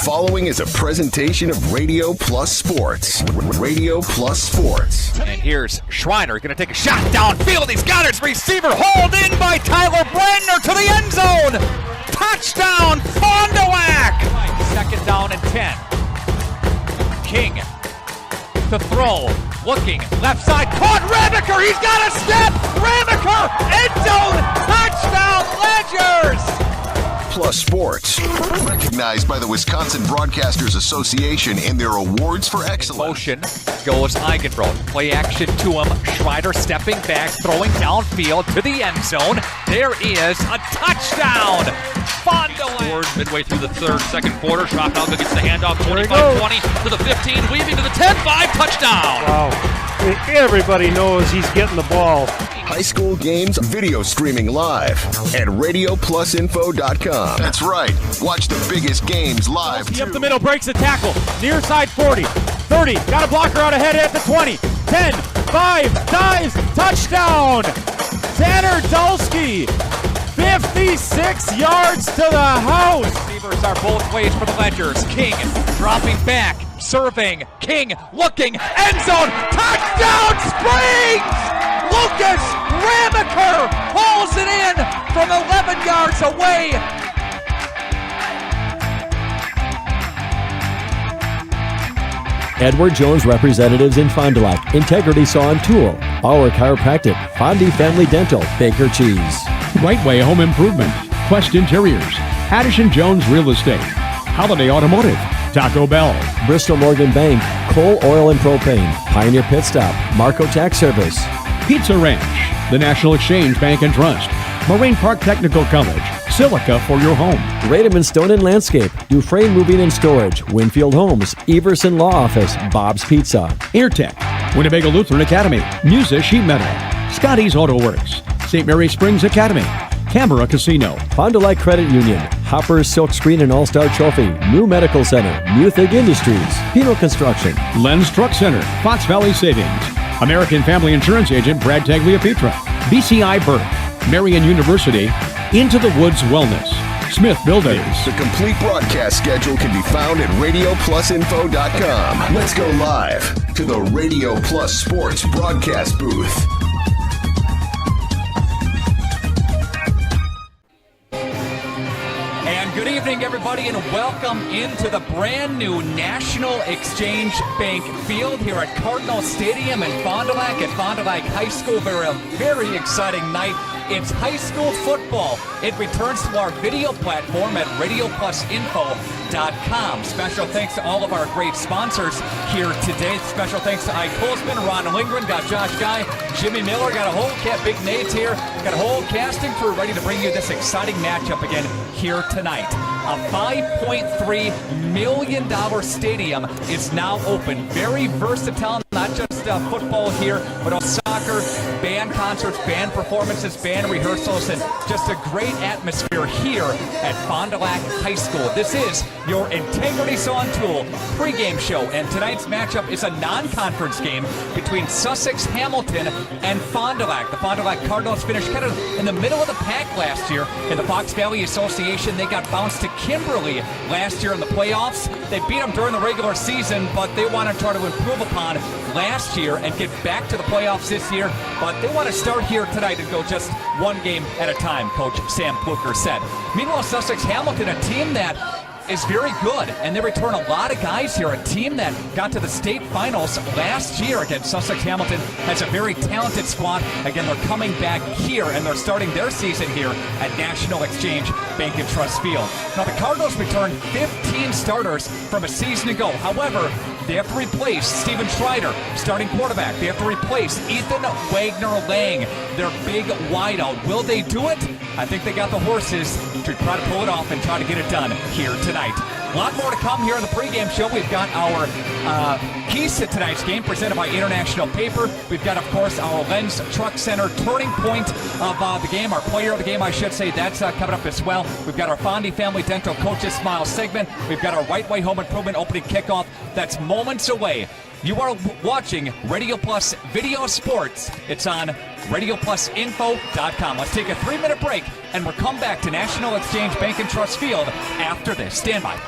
following is a presentation of Radio Plus Sports. Radio Plus Sports. And here's Schreiner going to take a shot downfield. He's got his receiver hauled in by Tyler Brandner to the end zone. Touchdown, Fond du Lac. Second down and 10. King to throw. Looking left side. Caught Ramaker. He's got a step. Ramaker. End zone. Touchdown, Ledgers. Plus Sports, recognized by the Wisconsin Broadcasters Association in their awards for excellence. Motion goes Eigenbrod. Play action to him. Schreider stepping back, throwing downfield to the end zone. There is a touchdown. Fond du Lac. Midway through the second quarter. Schrockauger gets the handoff 25-20 to the 15, weaving to the 10-5 touchdown. Wow. Everybody knows he's getting the ball. High school games video streaming live at RadioPlusInfo.com. That's right. Watch the biggest games live. He up the middle, breaks the tackle. Near side 40, 30. Got a blocker out ahead at the 20. 10, 5, dives, touchdown. Tanner Dulski, 56 yards to the house. Receivers are both ways for the Ledgers. King dropping back, serving. King looking, end zone, touchdown Springs! Lucas Ramaker pulls it in from 11 yards away. Edward Jones Representatives in Fond du Lac, Integrity Saw and Tool, Our Chiropractic, Fondi Family Dental, Baker Cheese. Right Way Home Improvement, Quest Interiors, Addison Jones Real Estate, Holiday Automotive, Taco Bell, Bristol Morgan Bank, Coal, Oil and Propane, Pioneer Pit Stop, Marco Tax Service, Pizza Ranch, the National Exchange Bank and Trust, Moraine Park Technical College, Silica for your home, Rademan Stone and Landscape, Dufresne Moving and Storage, Winfield Homes, Everson Law Office, Bob's Pizza, Airtech, Winnebago Lutheran Academy, Musa Sheet Metal, Scotty's Auto Works, St. Mary Springs Academy, Canberra Casino, Fond du Lac Credit Union, Hopper's Silk Screen and All-Star Trophy, New Medical Center, Muthig Industries, Pino Construction, Len's Truck Center, Fox Valley Savings, American Family Insurance Agent Brad Tagliapietra, BCI Burke, Marian University, Into the Woods Wellness, Smith Builders. The complete broadcast schedule can be found at RadioPlusInfo.com. Let's go live to the Radio Plus Sports broadcast booth. Good evening, everybody, and welcome into the brand new National Exchange Bank Field here at Cardinal Stadium in Fond du Lac at Fond du Lac High School. Very exciting night. It's high school football. It returns to our video platform at RadioPlusInfo.com. Special thanks to all of our great sponsors here today. Special thanks to Ike Holzman, Ron Lindgren, got Josh Guy, Jimmy Miller, got a whole Big Nate's here, got a whole casting crew ready to bring you this exciting matchup again here tonight. A $5.3 million stadium is now open. Very versatile, not just football here, but also soccer, band concerts, band performances, band rehearsals, and just a great atmosphere here at Fond du Lac High School. This is your Integrity Saw and Tool pregame show, and tonight's matchup is a non-conference game between Sussex Hamilton and Fond du Lac. The Fond du Lac Cardinals finished kind of in the middle of the pack last year in the Fox Valley Association. They got bounced to Kimberly last year in the playoffs. They beat them during the regular season, but they want to try to improve upon last year and get back to the playoffs this year. But they want to start here tonight and go just one game at a time, Coach Sam Pluker said. Meanwhile, Sussex Hamilton, a team that is very good, and they return a lot of guys here. A team that got to the state finals last year against Sussex Hamilton has a very talented squad. Again, they're coming back here, and they're starting their season here at National Exchange Bank and Trust Field. Now, the Cardinals returned 15 starters from a season ago. However, they have to replace Steven Schreider, starting quarterback. They have to replace Ethan Wagner-Lang, their big wideout. Will they do it? I think they got the horses to try to pull it off and try to get it done here tonight. A lot more to come here on the pregame show. We've got our keys to tonight's game presented by International Paper. We've got, of course, our Len's Truck Center turning point of the game, our player of the game, I should say. That's coming up as well. We've got our Fondi Family Dental Coaches Smile segment. We've got our Right Way Home Improvement opening kickoff that's moments away. You are watching Radio Plus Video Sports. It's on radioplusinfo.com. Let's take a 3-minute break, and we'll come back to National Exchange Bank and Trust Field after this. Stand by.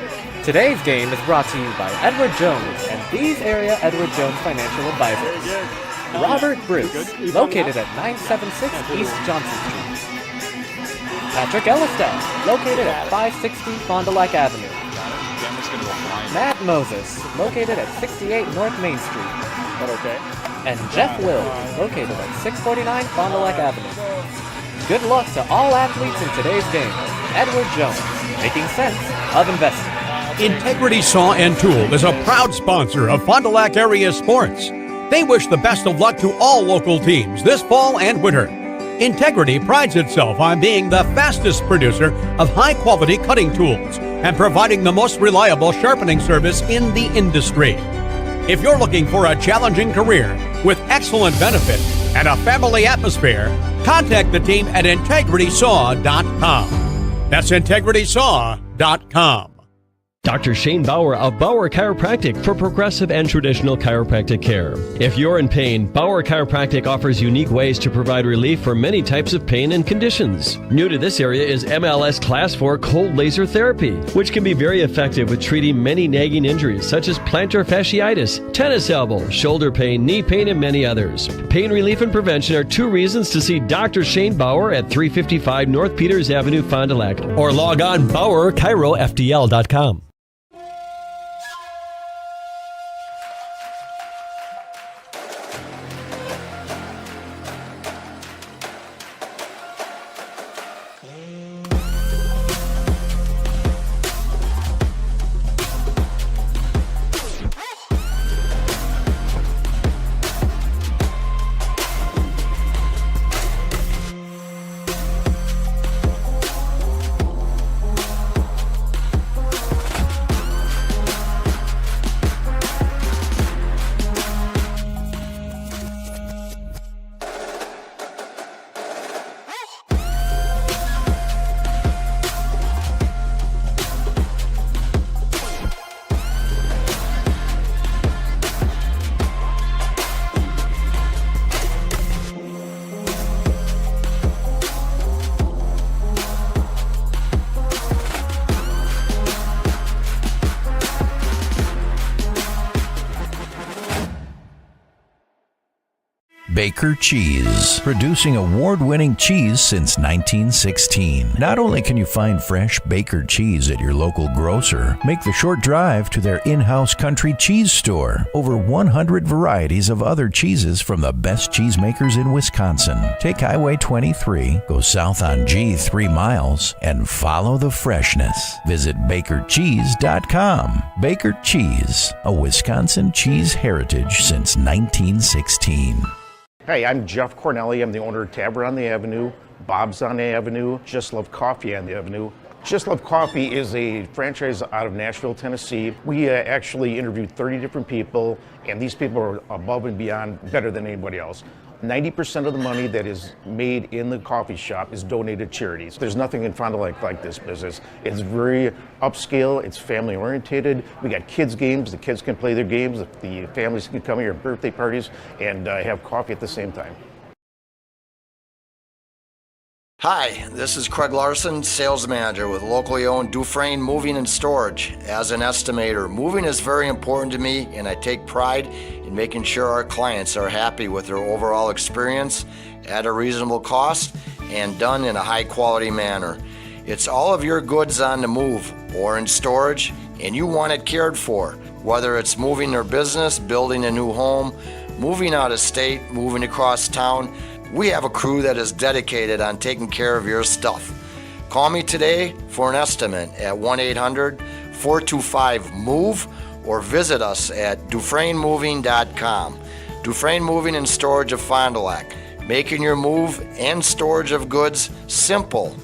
Today's game is brought to you by Edward Jones and these area Edward Jones Financial Advisors. Robert Bruce, located at 976 East Johnson Street. Patrick Elliston, located at 560 Fond du Lac Avenue. Matt Moses, located at 68 North Main Street. And Jeff Will, located at 649 Fond du Lac Avenue. Good luck to all athletes in today's game. Edward Jones, making sense of investing. Integrity Saw and Tool is a proud sponsor of Fond du Lac area sports. They wish the best of luck to all local teams this fall and winter. Integrity prides itself on being the fastest producer of high-quality cutting tools and providing the most reliable sharpening service in the industry. If you're looking for a challenging career with excellent benefits and a family atmosphere, contact the team at integritysaw.com. That's integritysaw.com. Dr. Shane Bauer of Bauer Chiropractic for progressive and traditional chiropractic care. If you're in pain, Bauer Chiropractic offers unique ways to provide relief for many types of pain and conditions. New to this area is MLS Class 4 cold laser therapy, which can be very effective with treating many nagging injuries such as plantar fasciitis, tennis elbow, shoulder pain, knee pain, and many others. Pain relief and prevention are 2 reasons to see Dr. Shane Bauer at 355 North Peters Avenue, Fond du Lac, or log on BauerChiroFDL.com. Baker Cheese, producing award-winning cheese since 1916. Not only can you find fresh Baker cheese at your local grocer, make the short drive to their in-house country cheese store. Over 100 varieties of other cheeses from the best cheesemakers in Wisconsin. Take Highway 23, go south on G 3 miles, and follow the freshness. Visit BakerCheese.com. Baker Cheese, a Wisconsin cheese heritage since 1916. Hey, I'm Jeff Cornelli. I'm the owner of Tavern on the Avenue, Bob's on the Avenue, Just Love Coffee on the Avenue. Just Love Coffee is a franchise out of Nashville, Tennessee. We actually interviewed 30 different people, and these people are above and beyond better than anybody else. 90% of the money that is made in the coffee shop is donated to charities. There's nothing in Fond du Lac like this business. It's very upscale, it's family oriented. We got kids games, the kids can play their games, the families can come here at birthday parties and have coffee at the same time. Hi, this is Craig Larson, sales manager with locally owned Dufresne Moving and Storage. As an estimator, moving is very important to me, and I take pride in making sure our clients are happy with their overall experience at a reasonable cost and done in a high quality manner. It's all of your goods on the move or in storage, and you want it cared for, whether it's moving their business, building a new home, moving out of state, moving across town. We have a crew that is dedicated on taking care of your stuff. Call me today for an estimate at 1-800-425-MOVE or visit us at DufresneMoving.com. Dufresne Moving and Storage of Fond du Lac, making your move and storage of goods simple.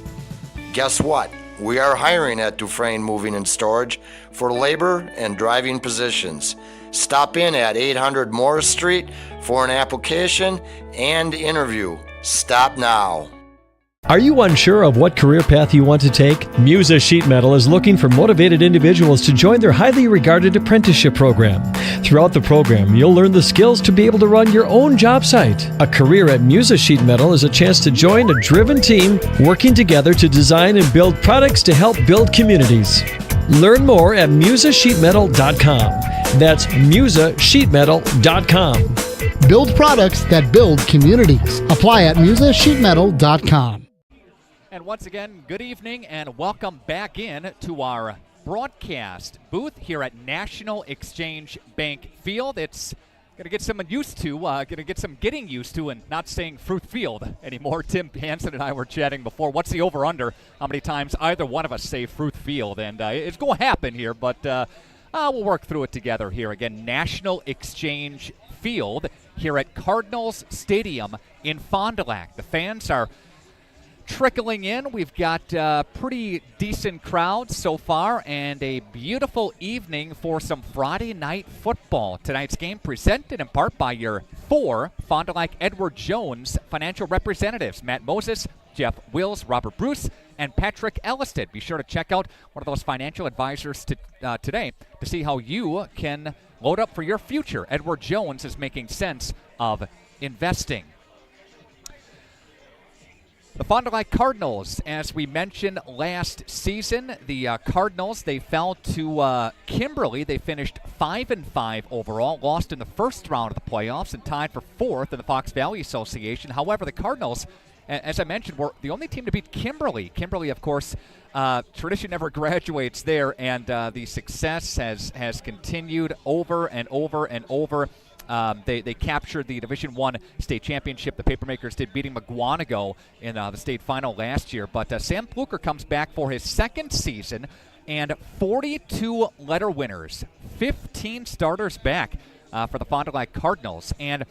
Guess what? We are hiring at Dufresne Moving and Storage for labor and driving positions. Stop in at 800 Morris Street for an application and interview. Stop now. Are you unsure of what career path you want to take? Musa Sheet Metal is looking for motivated individuals to join their highly regarded apprenticeship program. Throughout the program, you'll learn the skills to be able to run your own job site. A career at Musa Sheet Metal is a chance to join a driven team working together to design and build products to help build communities. Learn more at musasheetmetal.com. That's musasheetmetal.com. Build products that build communities. Apply at musasheetmetal.com. And once again, good evening and welcome back in to our broadcast booth here at National Exchange Bank Field. It's going to get someone used to, getting used to and not saying Fruit Field anymore. Tim Hansen and I were chatting before. What's the over-under? How many times either one of us say Fruit Field? And it's going to happen here, but we'll work through it together here. Again, National Exchange Field here at Cardinals Stadium in Fond du Lac. The fans are trickling in. We've got a pretty decent crowd so far and a beautiful evening for some Friday night football. Tonight's game presented in part by your 4 Fond du Lac Edward Jones financial representatives, Matt Moses, Jeff Wills, Robert Bruce, and Patrick Ellisted. Be sure to check out one of those financial advisors today to see how you can load up for your future. Edward Jones is making sense of investing. The Fond du Lac Cardinals, as we mentioned last season, the Cardinals, they fell to Kimberly. They finished 5-5 overall, lost in the first round of the playoffs, and tied for 4th in the Fox Valley Association. However, the Cardinals, as I mentioned, were the only team to beat Kimberly. Kimberly, of course, tradition never graduates there, and the success has continued over and over and over. They captured the Division I state championship. The Papermakers did, beating McGuanago in the state final last year. But Sam Pluker comes back for his second season, and 42 letter winners, 15 starters back for the Fond du Lac Cardinals. And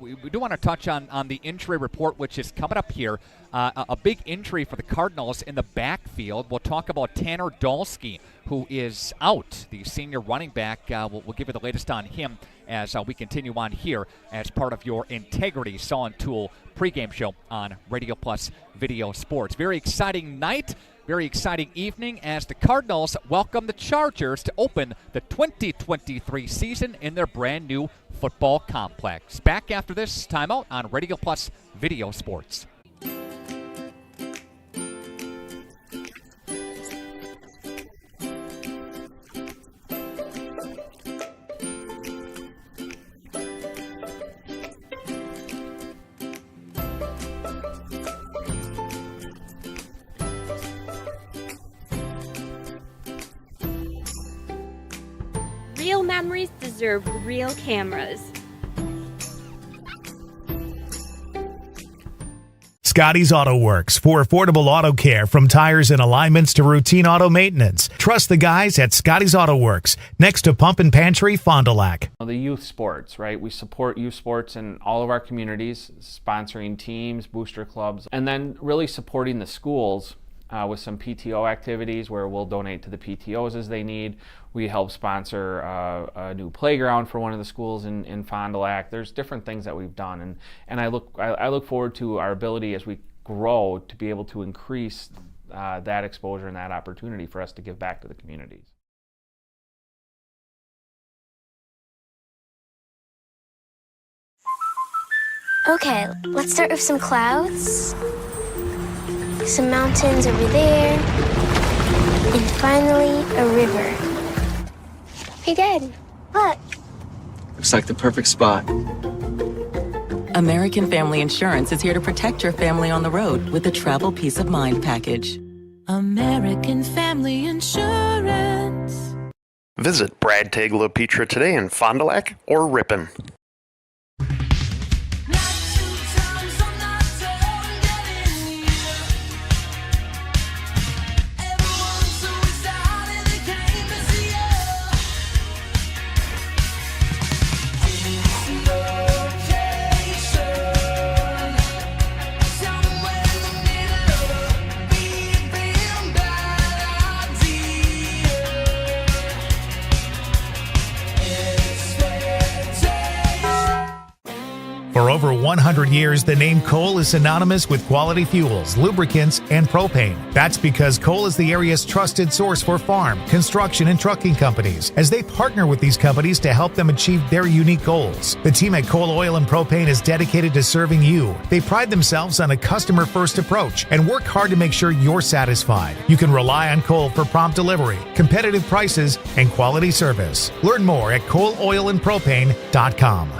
we do want to touch on the injury report, which is coming up here. A big injury for the Cardinals in the backfield. We'll talk about Tanner Dolsky, who is out, the senior running back. We'll give you the latest on him as we continue on here as part of your Integrity Saw and Tool pregame show on Radio Plus Video Sports. Very exciting night, very exciting evening as the Cardinals welcome the Chargers to open the 2023 season in their brand new football complex. Back after this timeout on Radio Plus Video Sports. Real memories deserve real cameras. Scotty's Auto Works for affordable auto care, from tires and alignments to routine auto maintenance. Trust the guys at Scotty's Auto Works, next to Pump and Pantry, Fond du Lac. The youth sports, right? We support youth sports in all of our communities, sponsoring teams, booster clubs, and then really supporting the schools with some PTO activities where we'll donate to the PTOs as they need. We help sponsor a new playground for one of the schools in Fond du Lac. There's different things that we've done, and I look forward to our ability as we grow to be able to increase that exposure and that opportunity for us to give back to the communities. Okay, let's start with some clouds, some mountains over there, and finally a river. Hey, Dad, look. Looks like the perfect spot. American Family Insurance is here to protect your family on the road with the Travel Peace of Mind package. American Family Insurance. Visit Brad Tagle Pizza today in Fond du Lac or Ripon. over 100 years, the name Cole is synonymous with quality fuels, lubricants, and propane. That's because Cole is the area's trusted source for farm, construction, and trucking companies, as they partner with these companies to help them achieve their unique goals. The team at Cole Oil and Propane is dedicated to serving you. They pride themselves on a customer-first approach and work hard to make sure you're satisfied. You can rely on Cole for prompt delivery, competitive prices, and quality service. Learn more at ColeOilAndPropane.com.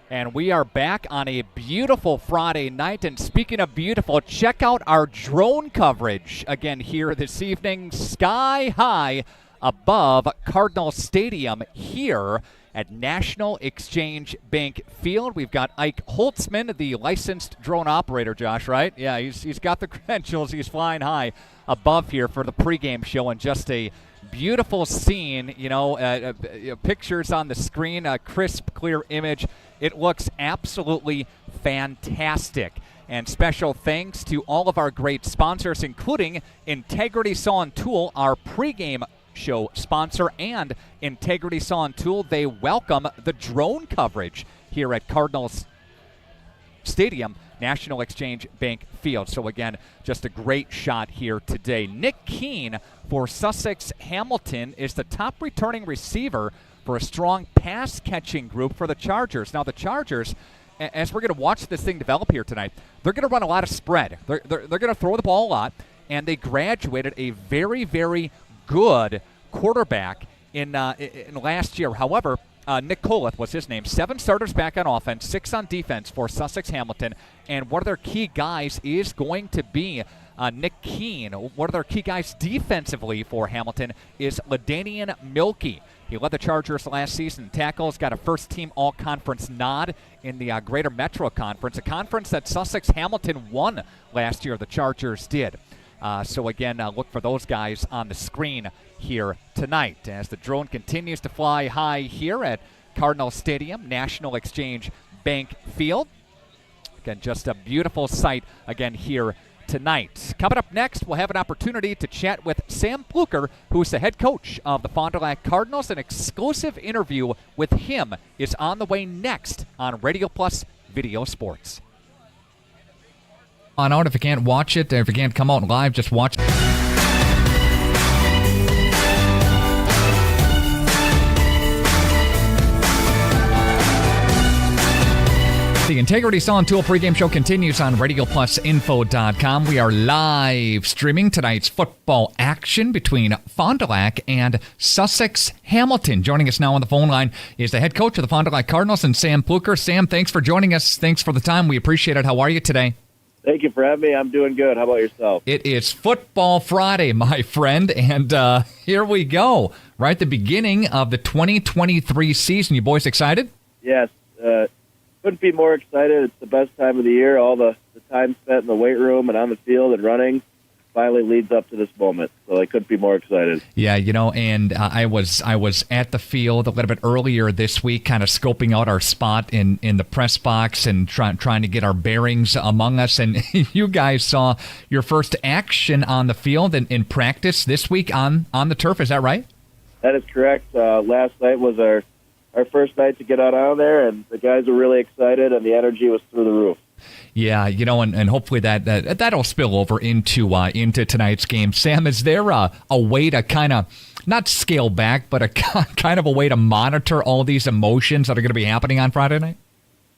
And we are back on a beautiful Friday night. And speaking of beautiful, check out our drone coverage again here this evening, sky high above Cardinal Stadium here at National Exchange Bank Field. We've got Ike Holtzman, the licensed drone operator, Josh, right? Yeah, he's got the credentials. He's flying high above here for the pregame show, and just a beautiful scene, pictures on the screen, a crisp, clear image. It looks absolutely fantastic. And special thanks to all of our great sponsors, including Integrity Saw and Tool, our pregame show sponsor, and Integrity Saw and Tool. They welcome the drone coverage here at Cardinals Stadium, National Exchange Bank Field. So again, just a great shot here today. Nick Keene for Sussex Hamilton is the top returning receiver for a strong pass-catching group for the Chargers. Now the Chargers, as we're going to watch this thing develop here tonight, they're going to run a lot of spread. They're going to throw the ball a lot, and they graduated a very, very good quarterback in last year. However, Nick Koleth was his name. 7 starters back on offense, 6 on defense for Sussex Hamilton, and one of their key guys is going to be Nick Keene. One of their key guys defensively for Hamilton is LaDainian Milkey. He led the Chargers last season in tackles, got a first-team all-conference nod in the Greater Metro Conference, a conference that Sussex Hamilton won last year, the Chargers did. So again, look for those guys on the screen here tonight as the drone continues to fly high here at Cardinal Stadium, National Exchange Bank Field. Again, just a beautiful sight again here tonight. Coming up next, we'll have an opportunity to chat with Sam Pluker, who's the head coach of the Fond du Lac Cardinals. An exclusive interview with him is on the way next on Radio Plus Video Sports. On out if you can't watch it, if you can't come out live, just watch it. The Integrity Saw and Tool pregame show continues on RadioPlusInfo.com. We are live streaming tonight's football action between Fond du Lac and Sussex Hamilton. Joining us now on the phone line is the head coach of the Fond du Lac Cardinals, and Sam Pluker. Sam, thanks for joining us. Thanks for the time. We appreciate it. How are you today? Thank you for having me. I'm doing good. How about yourself? It is Football Friday, my friend, and here we go. Right at the beginning of the 2023 season. You boys excited? Yes. Couldn't be more excited. It's the best time of the year. All the time spent in the weight room and on the field and running finally leads up to this moment. So I couldn't be more excited. Yeah, and I was at the field a little bit earlier this week, kind of scoping out our spot in the press box and trying to get our bearings among us. And you guys saw your first action on the field in practice this week on the turf. Is that right? That is correct. Last night was our first night to get out on there, and the guys were really excited, and the energy was through the roof. Yeah, and hopefully that'll spill over into tonight's game. Sam, is there a way to kind of not scale back, but a kind of a way to monitor all these emotions that are going to be happening on Friday night?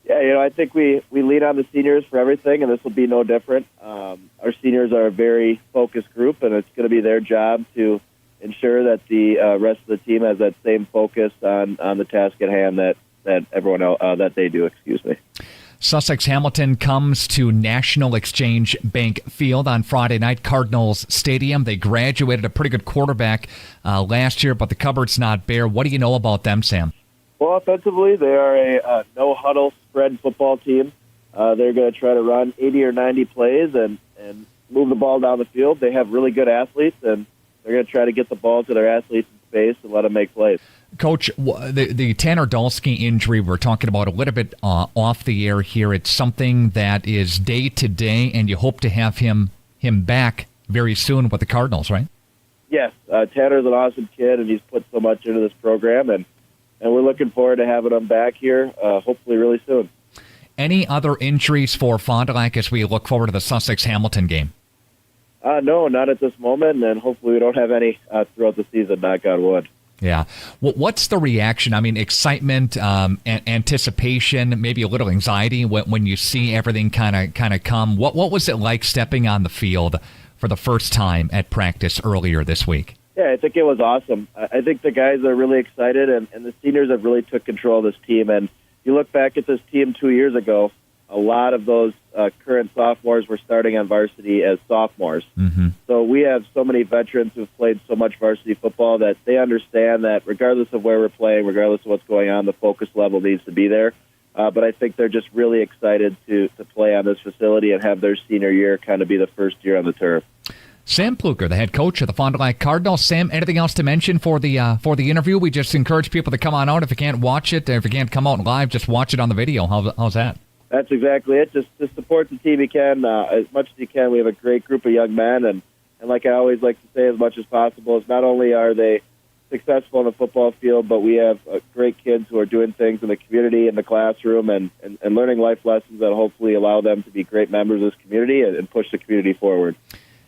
Yeah, I think we lean on the seniors for everything, and this will be no different. Our seniors are a very focused group, and it's going to be their job to ensure that the rest of the team has that same focus on the task at hand that everyone else, that they do. Excuse me. Sussex Hamilton comes to National Exchange Bank Field on Friday night, Cardinals Stadium. They graduated a pretty good quarterback last year, but the cupboard's not bare. What do you know about them, Sam? Well, offensively, they are a no-huddle spread football team. They're going to try to run 80 or 90 plays and move the ball down the field. They have really good athletes, and they're going to try to get the ball to their athletes in space and let them make plays. Coach, the Tanner Dulski injury we're talking about a little bit off the air here, it's something that is day to day, and you hope to have him back very soon with the Cardinals, right? Yes. Tanner's an awesome kid, and he's put so much into this program, and and we're looking forward to having them back here, hopefully really soon. Any other injuries for Fond du Lac as we look forward to the Sussex-Hamilton game? No, not at this moment, and hopefully we don't have any throughout the season, knock on wood. Yeah. What's the reaction? I mean, excitement, anticipation, maybe a little anxiety when you see everything kind of come. What was it like stepping on the field for the first time at practice earlier this week? Yeah, I think it was awesome. I think the guys are really excited, and the seniors have really took control of this team. And you look back at this team 2 years ago, a lot of those current sophomores were starting on varsity as sophomores. Mm-hmm. So we have so many veterans who've played so much varsity football that they understand that regardless of where we're playing, regardless of what's going on, the focus level needs to be there. But I think they're just really excited to play on this facility and have their senior year kind of be the first year on the turf. Sam Pluker, the head coach of the Fond du Lac Cardinals. Sam, anything else to mention for the interview? We just encourage people to come on out. If you can't watch it, if you can't come out live, just watch it on the video. How's that? That's exactly it. Just support the team you can as much as you can. We have a great group of young men, and like I always like to say as much as possible, is not only are they successful in the football field, but we have great kids who are doing things in the community, in the classroom, and learning life lessons that hopefully allow them to be great members of this community and push the community forward.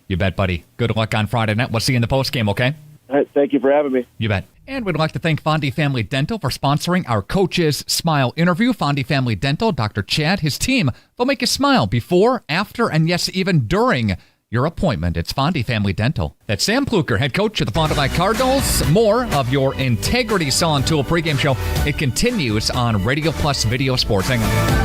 You bet, buddy. Good luck on Friday night. We'll see you in the postgame, okay? All right, thank you for having me. You bet. And we'd like to thank Fond Family Dental for sponsoring our Coach's Smile interview. Fond Family Dental, Dr. Chad, his team, they'll make you smile before, after, and yes, even during your appointment. It's Fond Family Dental. That's Sam Pluker, head coach of the Fond du Lac Cardinals. More of your Integrity Saw and Tool pregame show. It continues on Radio Plus Video Sports. Hang on.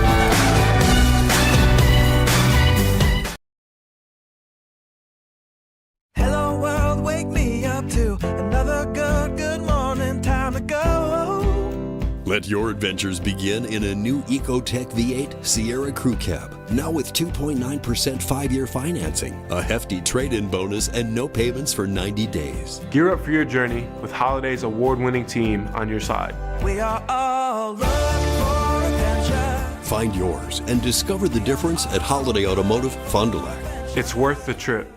Let your adventures begin in a new Ecotec V8 Sierra Crew Cab. Now with 2.9% 5-year financing, a hefty trade-in bonus, and no payments for 90 days. Gear up for your journey with Holiday's award-winning team on your side. We are all looking for adventure. Find yours and discover the difference at Holiday Automotive Fond du Lac. It's worth the trip.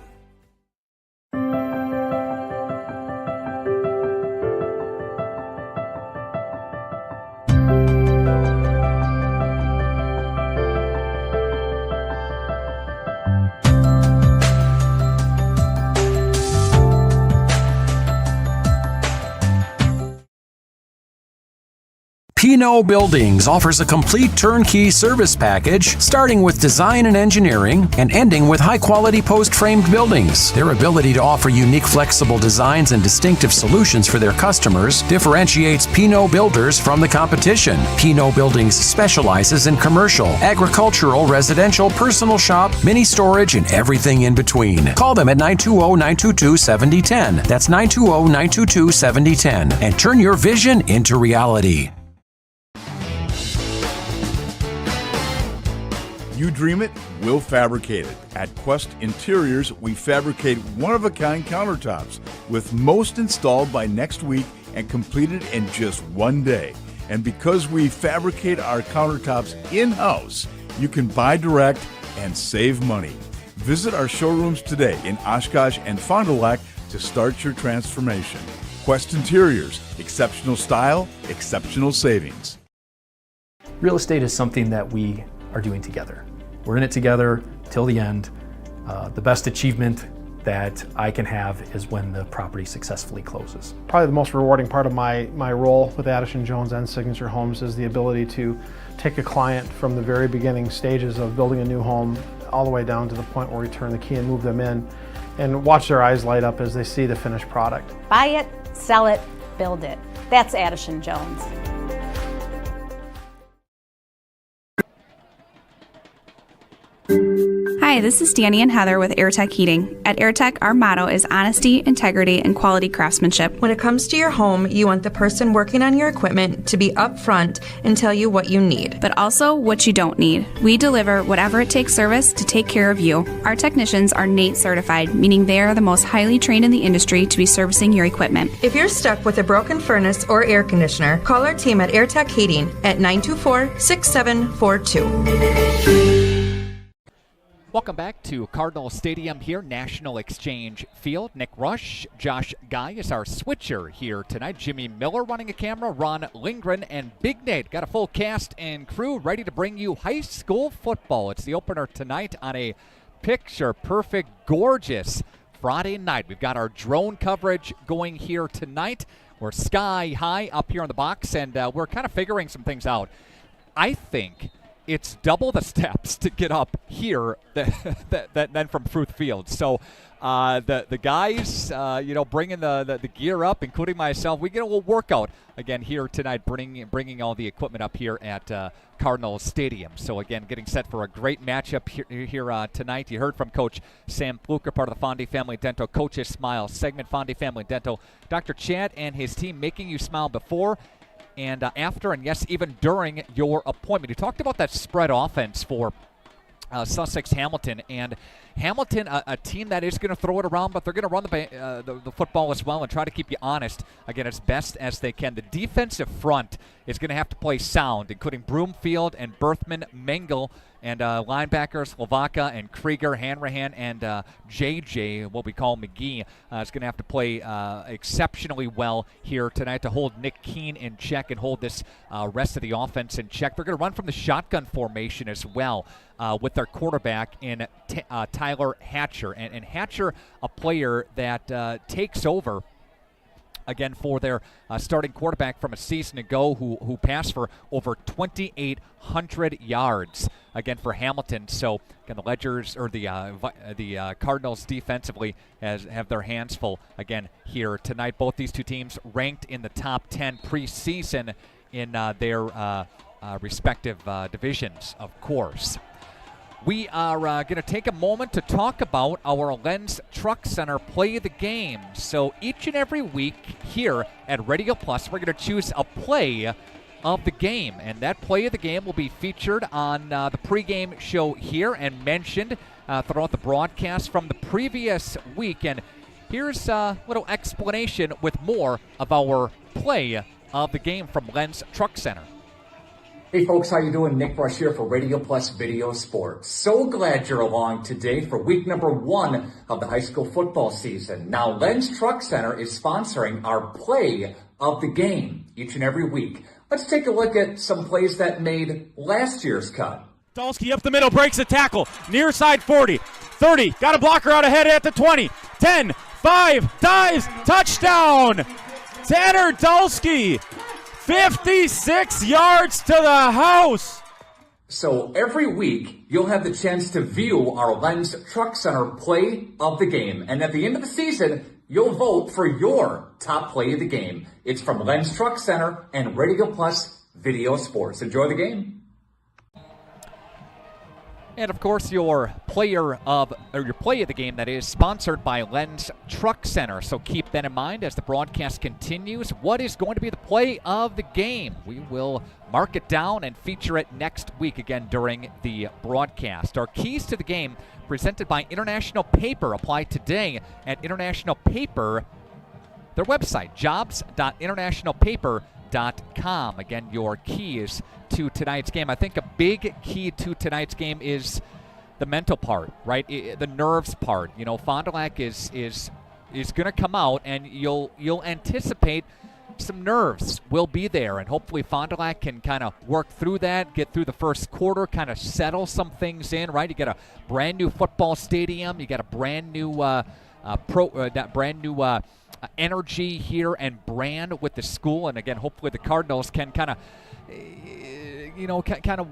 Pino Buildings offers a complete turnkey service package, starting with design and engineering and ending with high-quality post-framed buildings. Their ability to offer unique, flexible designs and distinctive solutions for their customers differentiates Pino Builders from the competition. Pino Buildings specializes in commercial, agricultural, residential, personal shop, mini storage, and everything in between. Call them at 920-922-7010. That's 920-922-7010. And turn your vision into reality. You dream it, we'll fabricate it. At Quest Interiors, we fabricate one-of-a-kind countertops, with most installed by next week and completed in just one day. And because we fabricate our countertops in-house, you can buy direct and save money. Visit our showrooms today in Oshkosh and Fond du Lac to start your transformation. Quest Interiors, exceptional style, exceptional savings. Real estate is something that we are doing together. We're in it together till the end. The best achievement that I can have is when the property successfully closes. Probably the most rewarding part of my role with Addison Jones and Signature Homes is the ability to take a client from the very beginning stages of building a new home all the way down to the point where we turn the key and move them in and watch their eyes light up as they see the finished product. Buy it, sell it, build it. That's Addison Jones. Hi, this is Danny and Heather with AirTech Heating. At AirTech, our motto is honesty, integrity, and quality craftsmanship. When it comes to your home, you want the person working on your equipment to be upfront and tell you what you need. But also what you don't need. We deliver whatever it takes service to take care of you. Our technicians are NATE certified, meaning they are the most highly trained in the industry to be servicing your equipment. If you're stuck with a broken furnace or air conditioner, call our team at AirTech Heating at 924-6742. Welcome back to Cardinal Stadium here, National Exchange Field. Nick Rush, Josh Guy is our switcher here tonight. Jimmy Miller running a camera, Ron Lindgren, and Big Nate got a full cast and crew ready to bring you high school football. It's the opener tonight on a picture-perfect, gorgeous Friday night. We've got our drone coverage going here tonight. We're sky high up here in the box, and we're kind of figuring some things out. I think it's double the steps to get up here than from Fruth Field. So the guys, bringing the gear up, including myself, we get a little workout again here tonight, bringing all the equipment up here at Cardinal Stadium. So again, getting set for a great matchup here tonight. You heard from Coach Sam Fluker, part of the Fond du Family Dental Coaches Smile segment. Fond du Family Dental, Dr. Chad and his team making you smile before and after, and yes, even during your appointment. You talked about that spread offense for Sussex Hamilton, and Hamilton, a team that is going to throw it around, but they're going to run the football as well and try to keep you honest, again, as best as they can. The defensive front is going to have to play sound, including Broomfield and Berthman, Mengel, and linebackers Slovaka and Krieger, Hanrahan, and JJ, what we call McGee, is going to have to play exceptionally well here tonight to hold Nick Keene in check and hold this rest of the offense in check. They're going to run from the shotgun formation as well with their quarterback in Tyler Hatcher. And Hatcher, a player that takes over again for their starting quarterback from a season ago who passed for over 2,800 yards again for Hamilton. So again, the Ledgers or the Cardinals defensively have their hands full again here tonight. Both these two teams ranked in the top 10 preseason in their respective divisions, of course. We are going to take a moment to talk about our Lens Truck Center Play the Game. So each and every week here at Radio Plus, we're going to choose a play of the game. And that play of the game will be featured on the pregame show here and mentioned throughout the broadcast from the previous week. And here's a little explanation with more of our play of the game from Lens Truck Center. Hey folks, how you doing? Nick Rush here for Radio Plus Video Sports. So glad you're along today for week number 1 of the high school football season. Now, Lens Truck Center is sponsoring our play of the game each and every week. Let's take a look at some plays that made last year's cut. Dalsky up the middle, breaks a tackle, near side 40, 30, got a blocker out ahead at the 20, 10, 5, dives, touchdown! Tanner Dalsky! 56 yards to the house. So every week, you'll have the chance to view our Lens Truck Center play of the game. And at the end of the season, you'll vote for your top play of the game. It's from Lens Truck Center and Radio Plus Video Sports. Enjoy the game. And of course, your play of the game that is sponsored by Lens Truck Center. So keep that in mind as the broadcast continues. What is going to be the play of the game? We will mark it down and feature it next week again during the broadcast. Our keys to the game presented by International Paper apply today at International Paper, their website, jobs.internationalpaper.com. Again, your keys to tonight's game. I think a big key to tonight's game is the mental part, right? The nerves part. You know, Fond du Lac is going to come out, and you'll anticipate some nerves will be there, and hopefully Fond du Lac can kind of work through that, get through the first quarter, kind of settle some things in, right? You got a brand new football stadium, you got a brand new energy here and brand with the school, and again, hopefully the Cardinals can kind of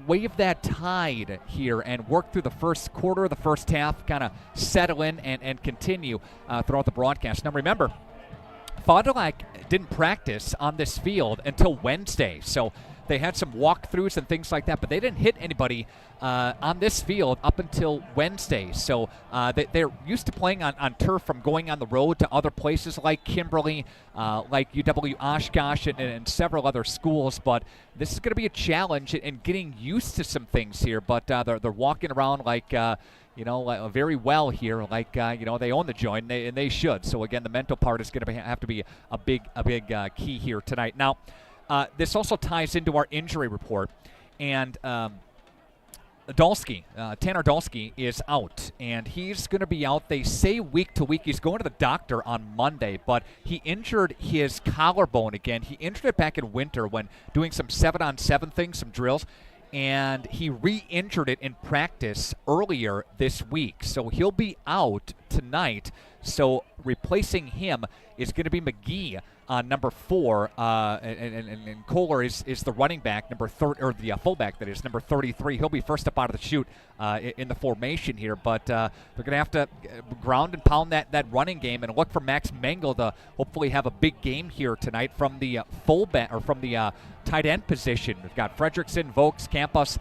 wave that tide here and work through the first quarter, the first half, kind of settle in and continue throughout the broadcast. Now remember, Fond du Lac didn't practice on this field until Wednesday, so they had some walkthroughs and things like that, but they didn't hit anybody on this field up until Wednesday. So they're used to playing on turf from going on the road to other places like Kimberly, like UW Oshkosh, and several other schools. But this is going to be a challenge in getting used to some things here. But they're walking around like very well here, like they own the joint, and they should. So again, the mental part is going to have to be a big key here tonight. Now, this also ties into our injury report, and Dalsky, Tanner Dalsky is out, and he's going to be out. They say week to week. He's going to the doctor on Monday, but he injured his collarbone again. He injured it back in winter when doing some 7-on-7 things, some drills, and he re-injured it in practice earlier this week. So he'll be out tonight. So replacing him is going to be McGee on number 4, and Kohler is the running back, number 30, or the fullback that is, number 33. He'll be first up out of the chute in the formation here, but they're going to have to ground and pound that running game and look for Max Mengel to hopefully have a big game here tonight from the fullback or from the tight end position. We've got Fredrickson, Vokes, Campos,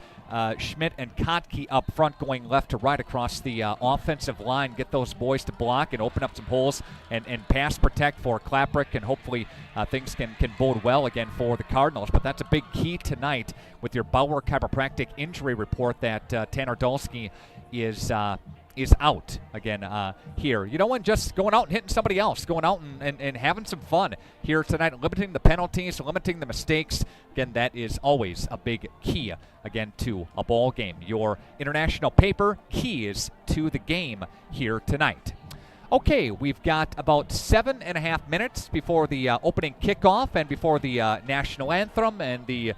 Schmidt, and Kotke up front going left to right across the offensive line. Get those boys to block and open up some holes and pass protect for Klaprick, and hopefully things can bode well again for the Cardinals. But that's a big key tonight with your Bauer Chiropractic injury report that Tanner Dalsky is out again here. You know, and just going out and hitting somebody else, going out and having some fun here tonight, limiting the penalties, limiting the mistakes. Again, that is always a big key, again, to a ball game. Your international paper keys to the game here tonight. Okay, we've got about 7.5 minutes before the opening kickoff and before the national anthem and the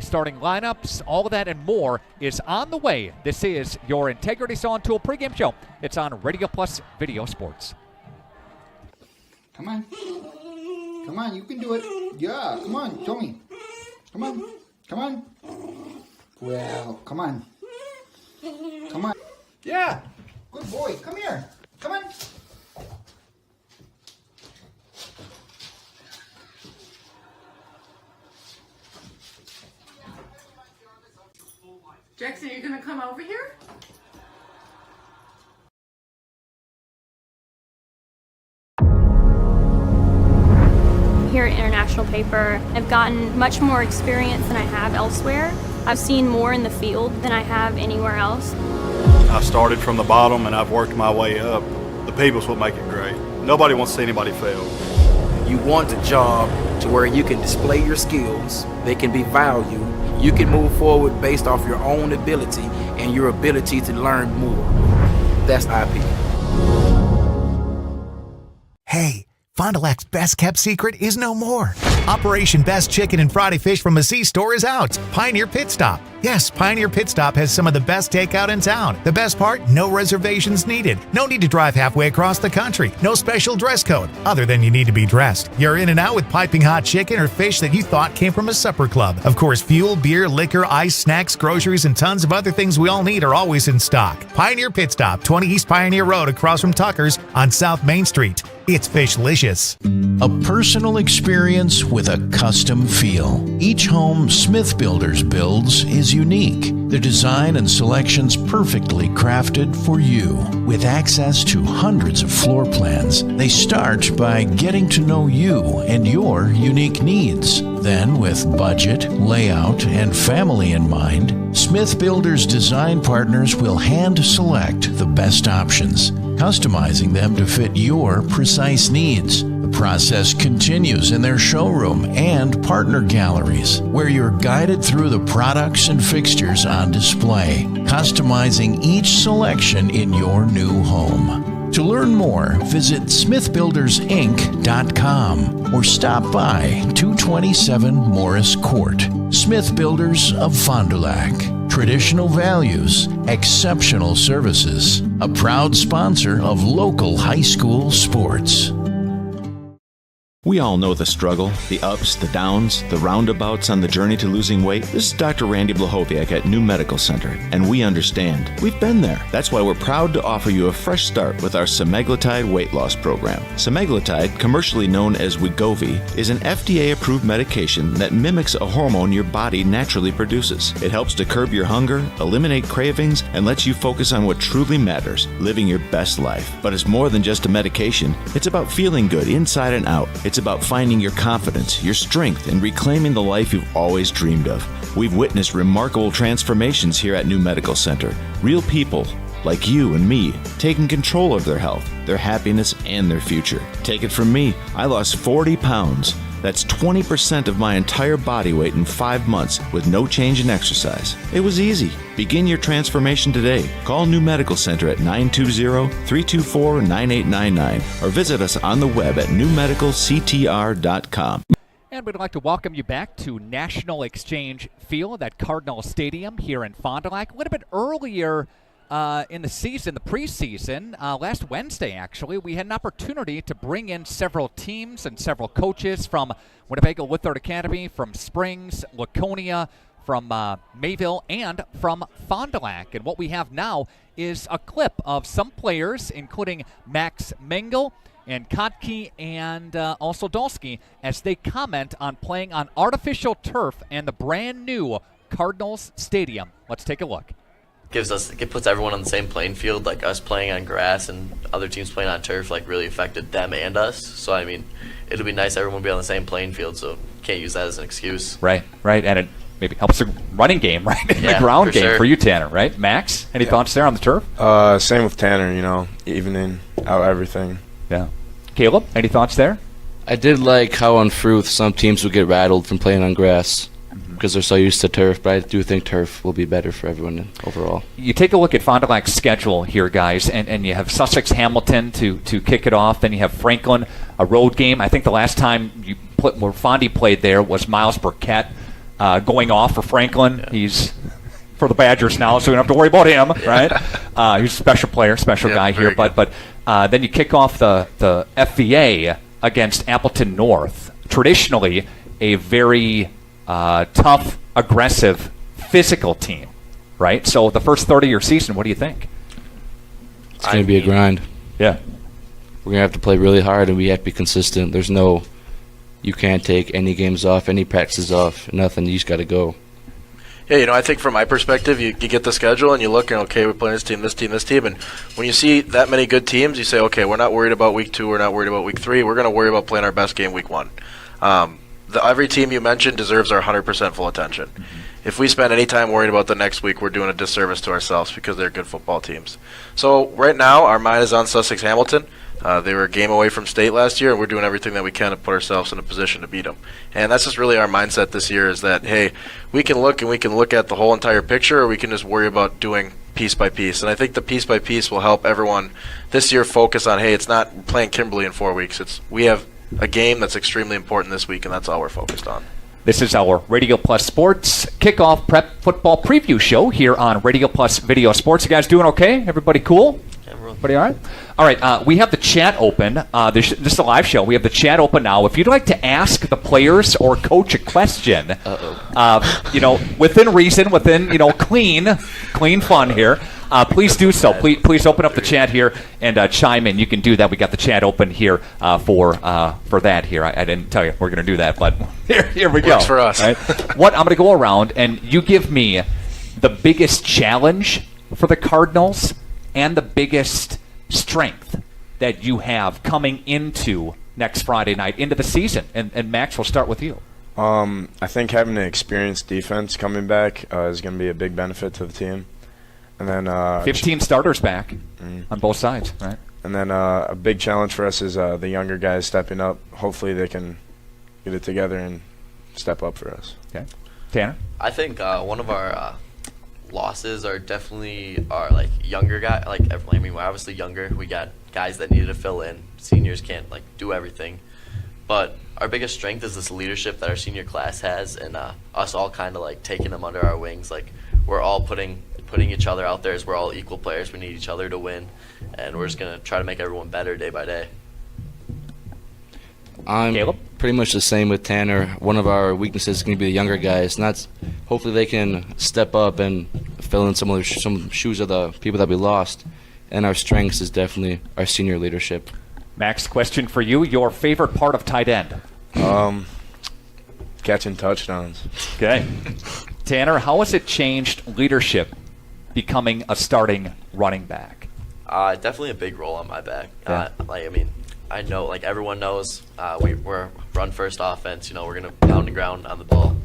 starting lineups. All of that and more is on the way. This is your Integrity Saw and Tool pregame show. It's on Radio Plus Video Sports. Come on. Come on, you can do it. Yeah, come on, show me. Come on. Come on. Well, come on. Come on. Yeah. Good boy. Come here. Come on. Jackson, are you going to come over here? Here at International Paper, I've gotten much more experience than I have elsewhere. I've seen more in the field than I have anywhere else. I started from the bottom and I've worked my way up. The people's what make it great. Nobody wants to see anybody fail. You want a job to where you can display your skills, they can be valued, you can move forward based off your own ability and your ability to learn more. That's IP. Hey, Fond du Lac's best kept secret is no more. Operation Best Chicken and Friday Fish from a C-Store is out. Pioneer Pit Stop. Yes, Pioneer Pit Stop has some of the best takeout in town. The best part, no reservations needed. No need to drive halfway across the country. No special dress code, other than you need to be dressed. You're in and out with piping hot chicken or fish that you thought came from a supper club. Of course, fuel, beer, liquor, ice, snacks, groceries, and tons of other things we all need are always in stock. Pioneer Pit Stop, 20 East Pioneer Road across from Tucker's on South Main Street. It's Fishlicious. A personal experience with a custom feel. Each home Smith Builders builds is unique. The design and selections perfectly crafted for you. With access to hundreds of floor plans, they start by getting to know you and your unique needs. Then, with budget, layout, and family in mind, Smith Builders design partners will hand select the best options, customizing them to fit your precise needs. The process continues in their showroom and partner galleries, where you're guided through the products and fixtures on display, customizing each selection in your new home. To learn more, visit smithbuildersinc.com or stop by 227 Morris Court. Smith Builders of Fond du Lac. Traditional values, exceptional services. A proud sponsor of local high school sports. We all know the struggle, the ups, the downs, the roundabouts on the journey to losing weight. This is Dr. Randy Blahoviak at New Medical Center, and we understand. We've been there. That's why we're proud to offer you a fresh start with our semaglutide weight loss program. Semaglutide, commercially known as Wegovy, is an FDA-approved medication that mimics a hormone your body naturally produces. It helps to curb your hunger, eliminate cravings, and lets you focus on what truly matters, living your best life. But it's more than just a medication. It's about feeling good inside and out. It's about finding your confidence, your strength, and reclaiming the life you've always dreamed of. We've witnessed remarkable transformations here at New Medical Center. Real people, like you and me, taking control of their health, their happiness, and their future. Take it from me, I lost 40 pounds. That's 20% of my entire body weight in 5 months with no change in exercise. It was easy. Begin your transformation today. Call New Medical Center at 920-324-9899 or visit us on the web at newmedicalctr.com. And we'd like to welcome you back to National Exchange Field at Cardinal Stadium here in Fond du Lac. A little bit earlier in the season, the preseason, last Wednesday actually, we had an opportunity to bring in several teams and several coaches from Winnebago Lithard Academy, from Springs, Laconia, from Mayville, and from Fond du Lac. And what we have now is a clip of some players, including Max Mengel and Kotke and also Dolsky, as they comment on playing on artificial turf and the brand new Cardinals Stadium. Let's take a look. It puts everyone on the same playing field. Like us playing on grass and other teams playing on turf, like really affected them and us. So I mean, it'll be nice everyone be on the same playing field. So can't use that as an excuse. Right, and it maybe helps the running game, right? The ground game for you, Tanner. Right, Max? Any thoughts there on the turf? Same with Tanner. Evening out everything. Yeah. Caleb, any thoughts there? I did like how on Fruth some teams would get rattled from playing on grass because they're so used to turf, but I do think turf will be better for everyone overall. You take a look at Fond du Lac's schedule here, guys, and you have Sussex Hamilton to kick it off. Then you have Franklin, a road game. I think the last time where Fondy played there was Miles Burkett going off for Franklin. Yeah. He's for the Badgers now, so we don't have to worry about him, right? He's a special player, guy here. But then you kick off the FVA against Appleton North. Traditionally, a very tough, aggressive, physical team, right? So the first third of your season, what do you think? It's going to be a grind. Yeah. We're going to have to play really hard, and we have to be consistent. You can't take any games off, any practices off, nothing. You just got to go. Yeah, I think from my perspective, you get the schedule and you look and, okay, we're playing this team, and when you see that many good teams, you say, okay, we're not worried about week 2, we're not worried about week 3, we're going to worry about playing our best game week 1. Every team you mentioned deserves our 100% full attention. Mm-hmm. If we spend any time worried about the next week, we're doing a disservice to ourselves because they're good football teams. So right now, our mind is on Sussex Hamilton. They were a game away from state last year, and we're doing everything that we can to put ourselves in a position to beat them. And that's just really our mindset this year is that, hey, we can look at the whole entire picture, or we can just worry about doing piece by piece. And I think the piece by piece will help everyone this year focus on, hey, it's not playing Kimberly in 4 weeks. We have a game that's extremely important this week, and that's all we're focused on. This is our Radio Plus Sports kickoff prep football preview show here on Radio Plus Video Sports. You guys doing okay? Everybody cool? Everybody all right? All right, we have the chat open. This is a live show. We have the chat open now. If you'd like to ask the players or coach a question, within reason, within clean fun here, please do so. Please open up the chat here and chime in. You can do that. We got the chat open here for that here. I didn't tell you we're going to do that, but here we go. Works for us. Right? I'm going to go around and you give me the biggest challenge for the Cardinals and the biggest strength that you have coming into next Friday night, into the season. And Max, we'll start with you. I think having an experienced defense coming back is going to be a big benefit to the team. And then 15 starters back on both sides, right? And then a big challenge for us is the younger guys stepping up. Hopefully they can get it together and step up for us. Okay. Tanner? I think one of our losses are definitely our younger guy. We're obviously younger. We got guys that needed to fill in. Seniors can't do everything. But our biggest strength is this leadership that our senior class has, and us all kind of taking them under our wings. We're all putting each other out there as we're all equal players. We need each other to win, and we're just going to try to make everyone better day by day. I'm Caleb? Pretty much the same with Tanner. One of our weaknesses is going to be the younger guys. Hopefully they can step up and fill in some shoes of the people that we lost. And our strengths is definitely our senior leadership. Max, question for you. Your favorite part of tight end? Catching touchdowns. Okay. Tanner, how has it changed leadership becoming a starting running back? Definitely a big role on my back. Yeah. I know, everyone knows, we're run-first offense. We're going to pound the ground on the ball.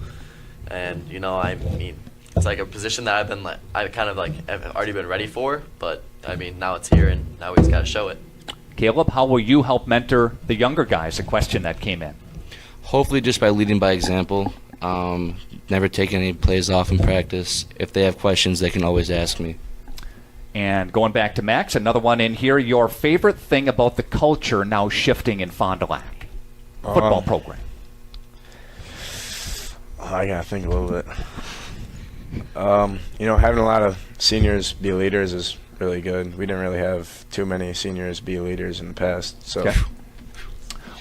And, it's a position that I've already been ready for. But, now it's here, and now we just got to show it. Caleb, how will you help mentor the younger guys? A question that came in. Hopefully just by leading by example. Never take any plays off in practice. If they have questions, they can always ask me. And going back to Max, another one in here. Your favorite thing about the culture now shifting in Fond du Lac football program? I got to think a little bit. Having a lot of seniors be leaders is really good. We didn't really have too many seniors be leaders in the past. So. Okay.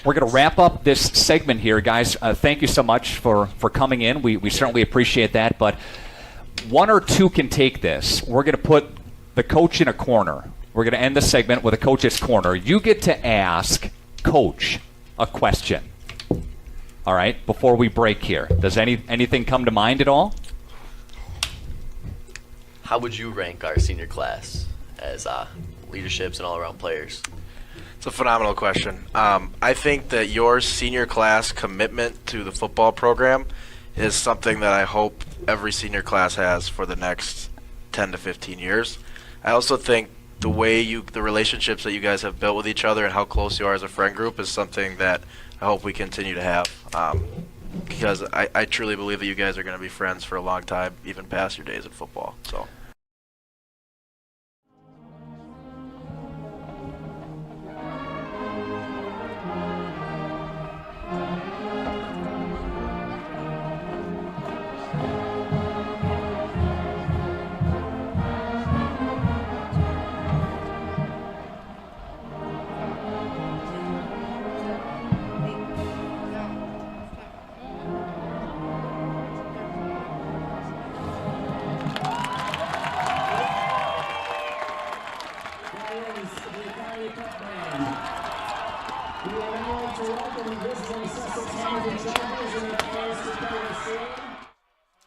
We're going to wrap up this segment here, guys. Thank you so much for coming in. We certainly appreciate that. But one or two can take this. We're going to put the coach in a corner. We're going to end the segment with a coach's corner. You get to ask Coach a question. All right, before we break here. Does anything come to mind at all? How would you rank our senior class as leaderships and all-around players? It's a phenomenal question. I think that your senior class commitment to the football program is something that I hope every senior class has for the next 10 to 15 years. I also think the relationships that you guys have built with each other and how close you are as a friend group is something that I hope we continue to have. Because I truly believe that you guys are going to be friends for a long time, even past your days of football. So.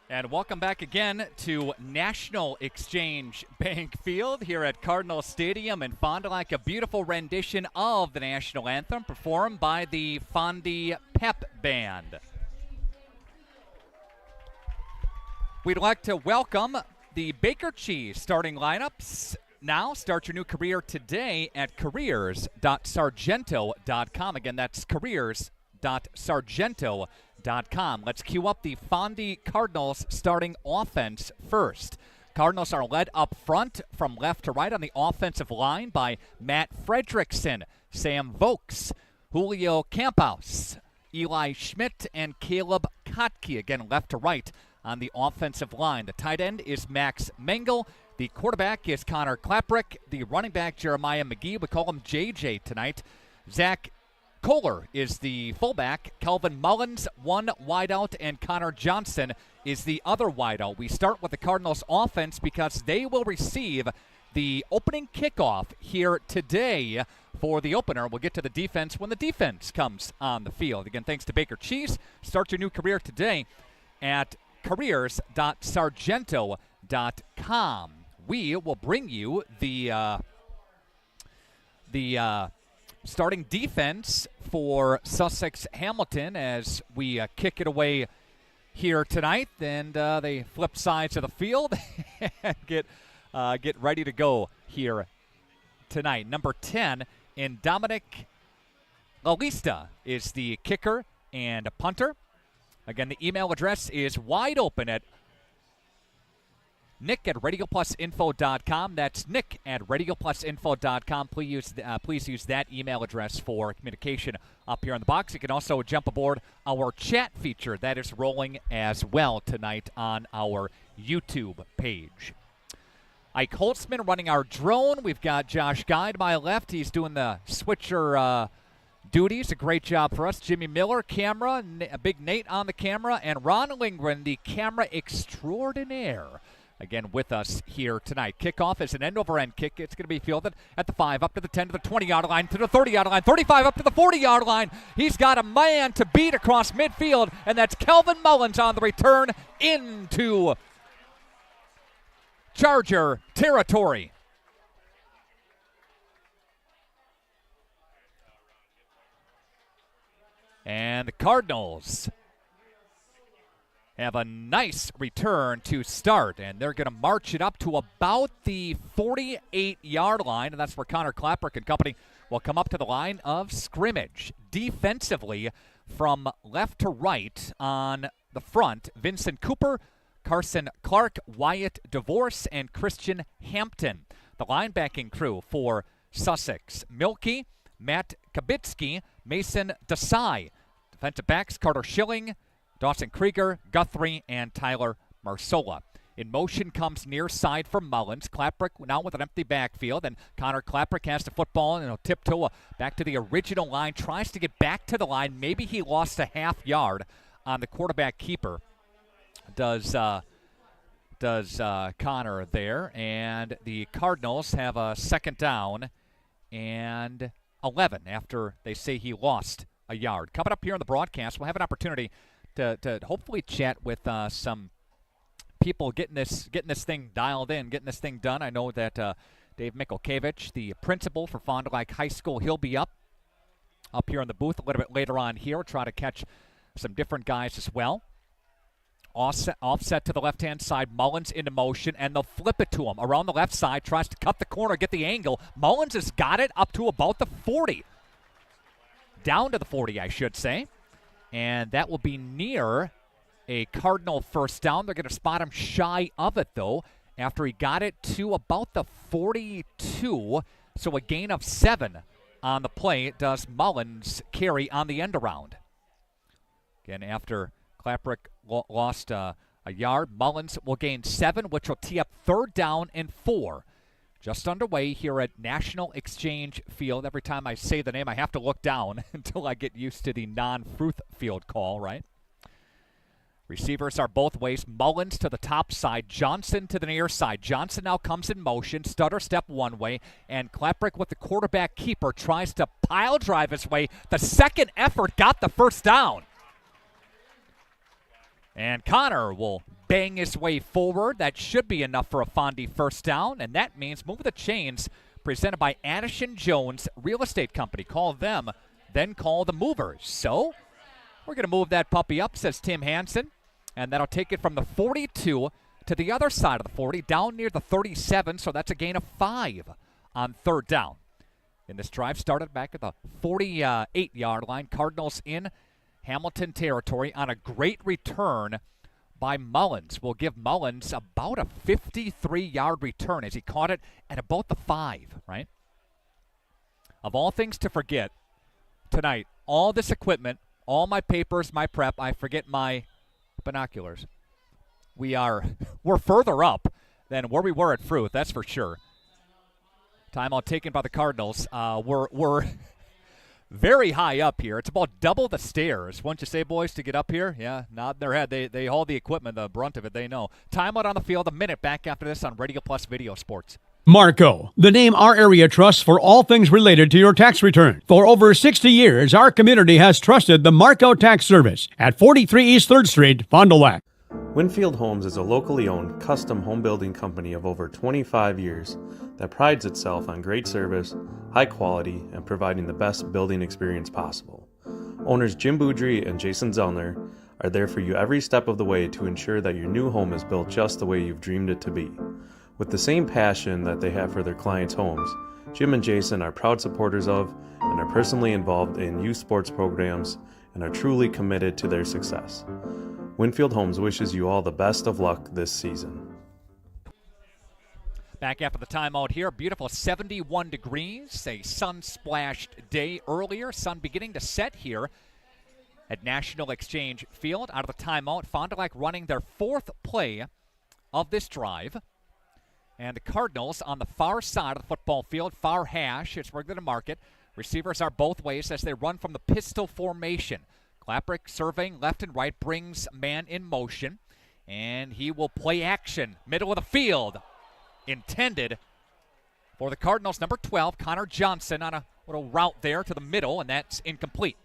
And welcome back again to National Exchange Bank Field here at Cardinal Stadium in Fond du Lac. A beautiful rendition of the national anthem performed by the Fondy Pep Band. We'd like to welcome the Baker Cheese starting lineups. Now, start your new career today at careers.sargento.com. Again, that's careers.sargento.com. Let's cue up the Fondy Cardinals starting offense first. Cardinals are led up front from left to right on the offensive line by Matt Fredrickson, Sam Vokes, Julio Campos, Eli Schmidt, and Caleb Kotke. Again, left to right on the offensive line. The tight end is Max Mengel. The quarterback is Connor Klaprick. The running back, Jeremiah McGee. We call him JJ tonight. Zach Kohler is the fullback. Kelvin Mullins, one wideout, and Connor Johnson is the other wideout. We start with the Cardinals offense because they will receive the opening kickoff here today for the opener. We'll get to the defense when the defense comes on the field. Again, thanks to Baker Cheese. Start your new career today at careers.sargento.com. We will bring you the starting defense for Sussex Hamilton as we kick it away here tonight. And they flip sides of the field and get ready to go here tonight. Number 10 in Dominic Lalista is the kicker and punter. Again, the email address is wide open at nick@radioplusinfo.com. That's nick@radioplusinfo.com. Please use that email address for communication up here on the box. You can also jump aboard our chat feature that is rolling as well tonight on our YouTube page. Ike Holtzman running our drone. We've got Josh Guy to my left. He's doing the switcher duties. A great job for us. Jimmy Miller, camera. Big Nate on the camera. And Ron Lindgren, the camera extraordinaire, again with us here tonight. Kickoff is an end-over-end kick. It's going to be fielded at the 5, up to the 10, to the 20-yard line, to the 30-yard line, 35, up to the 40-yard line. He's got a man to beat across midfield, and that's Kelvin Mullins on the return into Charger territory. And the Cardinals have a nice return to start, and they're going to march it up to about the 48-yard line, and that's where Connor Klaprick and company will come up to the line of scrimmage. Defensively from left to right on the front, Vincent Cooper, Carson Clark, Wyatt DeVorce, and Christian Hampton. The linebacking crew for Sussex, Milkey, Matt Kabitsky, Mason Desai. Defensive backs, Carter Schilling, Dawson Krieger, Guthrie, and Tyler Marsola. In motion comes near side for Mullins. Klaprick now with an empty backfield, and Connor Klaprick has the football, and he'll tiptoe back to the original line, tries to get back to the line. Maybe he lost a half yard on the quarterback keeper. Does Connor there, and the Cardinals have a second down and 11 after they say he lost a yard. Coming up here on the broadcast, we'll have an opportunity to hopefully chat with some people getting this thing dialed in, getting this thing done. I know that Dave Mikulkevich, the principal for Fond du Lac High School, he'll be up here in the booth a little bit later on here. We'll try to catch some different guys as well. Offset to the left-hand side, Mullins into motion, and they'll flip it to him. Around the left side, tries to cut the corner, get the angle. Mullins has got it up to about the 40. Down to the 40, I should say. And that will be near a Cardinal first down. They're going to spot him shy of it, though, after he got it to about the 42. So a gain of 7 on the play does Mullins carry on the end around. Again, after Klaprick lost a yard, Mullins will gain 7, which will tee up third down and 4. Just underway here at National Exchange Field. Every time I say the name, I have to look down until I get used to the non-Fruth Field call, right? Receivers are both ways. Mullins to the top side, Johnson to the near side. Johnson now comes in motion, stutter step one way, and Klaprick with the quarterback keeper tries to pile drive his way. The second effort got the first down. And Connor will bang his way forward. That should be enough for a Fondy first down, and that means Move the Chains, presented by Addison Jones Real Estate Company. Call them, then call the movers. So we're going to move that puppy up, says Tim Hansen, and that'll take it from the 42 to the other side of the 40, down near the 37, so that's a gain of 5 on third down. And this drive started back at the 48-yard line. Cardinals in Hamilton territory on a great return by Mullins. Will give Mullins about a 53-yard return as he caught it at about the 5, right? Of all things to forget tonight, all this equipment, all my papers, my prep, I forget my binoculars. We're further up than where we were at Fruth, that's for sure. Timeout taken by the Cardinals. We're very high up here. It's about double the stairs. Wouldn't you say, boys, to get up here? Yeah, nod their head. They haul the equipment, the brunt of it, they know. Timeout on the field, a minute back after this on Radio Plus Video Sports. Marco, the name our area trusts for all things related to your tax return. For over 60 years, our community has trusted the Marco Tax Service at 43 East 3rd Street, Fond du Lac. Winfield Homes is a locally owned custom home building company of over 25 years that prides itself on great service, high quality, and providing the best building experience possible. Owners Jim Boudry and Jason Zellner are there for you every step of the way to ensure that your new home is built just the way you've dreamed it to be. With the same passion that they have for their clients' homes, Jim and Jason are proud supporters of and are personally involved in youth sports programs and are truly committed to their success. Winfield Homes wishes you all the best of luck this season. Back after the timeout here, beautiful 71 degrees, a sun-splashed day earlier. Sun beginning to set here at National Exchange Field. Out of the timeout, Fond du Lac running their 4th play of this drive. And the Cardinals on the far side of the football field, far hash, it's where they're going to mark it. Receivers are both ways as they run from the pistol formation. Klaprick surveying left and right, brings man in motion, and he will play action. Middle of the field. Intended for the Cardinals, number 12, Connor Johnson on a little route there to the middle, and that's incomplete.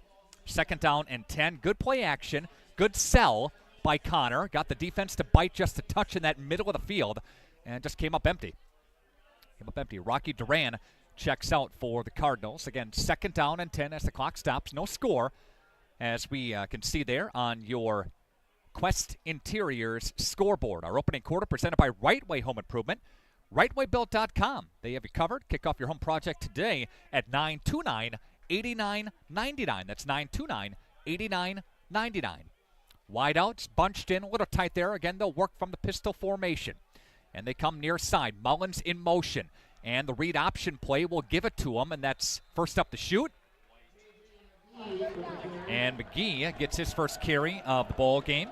Second down and 10. Good play action. Good sell by Connor. Got the defense to bite just a touch in that middle of the field, and just came up empty. Rocky Duran checks out for the Cardinals. Again, second down and 10 as the clock stops. No score, as we can see there on your Quest Interiors scoreboard. Our opening quarter presented by Right Way Home Improvement. RightWayBuilt.com. They have you covered. Kick off your home project today at 929-8999. That's 89-99. Wideouts bunched in a little tight there. Again, they'll work from the pistol formation. And they come near side. Mullins in motion. And the read option play will give it to him, and that's first up to shoot. And McGee gets his first carry of the ball game.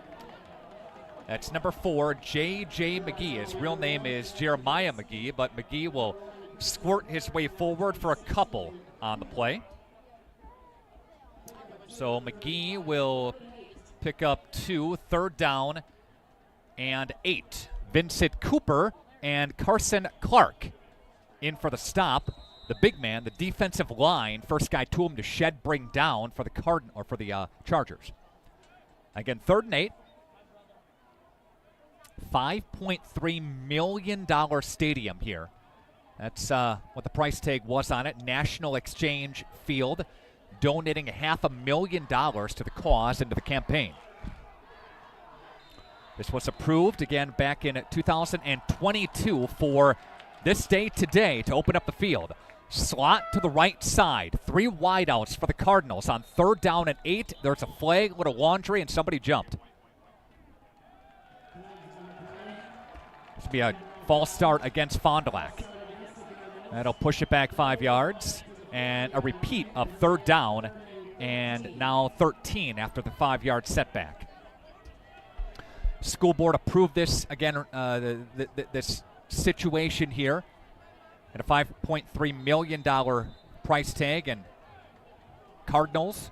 That's number 4, J.J. McGee. His real name is Jeremiah McGee, but McGee will squirt his way forward for a couple on the play. So McGee will pick up 2, third down, and 8. Vincent Cooper and Carson Clark in for the stop. The big man, the defensive line, first guy to him to shed, bring down for the Chargers. Again, 3rd and 8. $5.3 million stadium here. That's what the price tag was on it. National Exchange Field, donating $500,000 to the cause and to the campaign. This was approved again back in 2022 for this day today to open up the field. Slot to the right side. 3 wideouts for the Cardinals on 3rd down and 8. There's a flag, little laundry, and somebody jumped. This will be a false start against Fond du Lac. That'll push it back 5 yards. And a repeat of 3rd down and now 13 after the 5-yard setback. School board approved this again, this situation here at a $5.3 million price tag, and Cardinals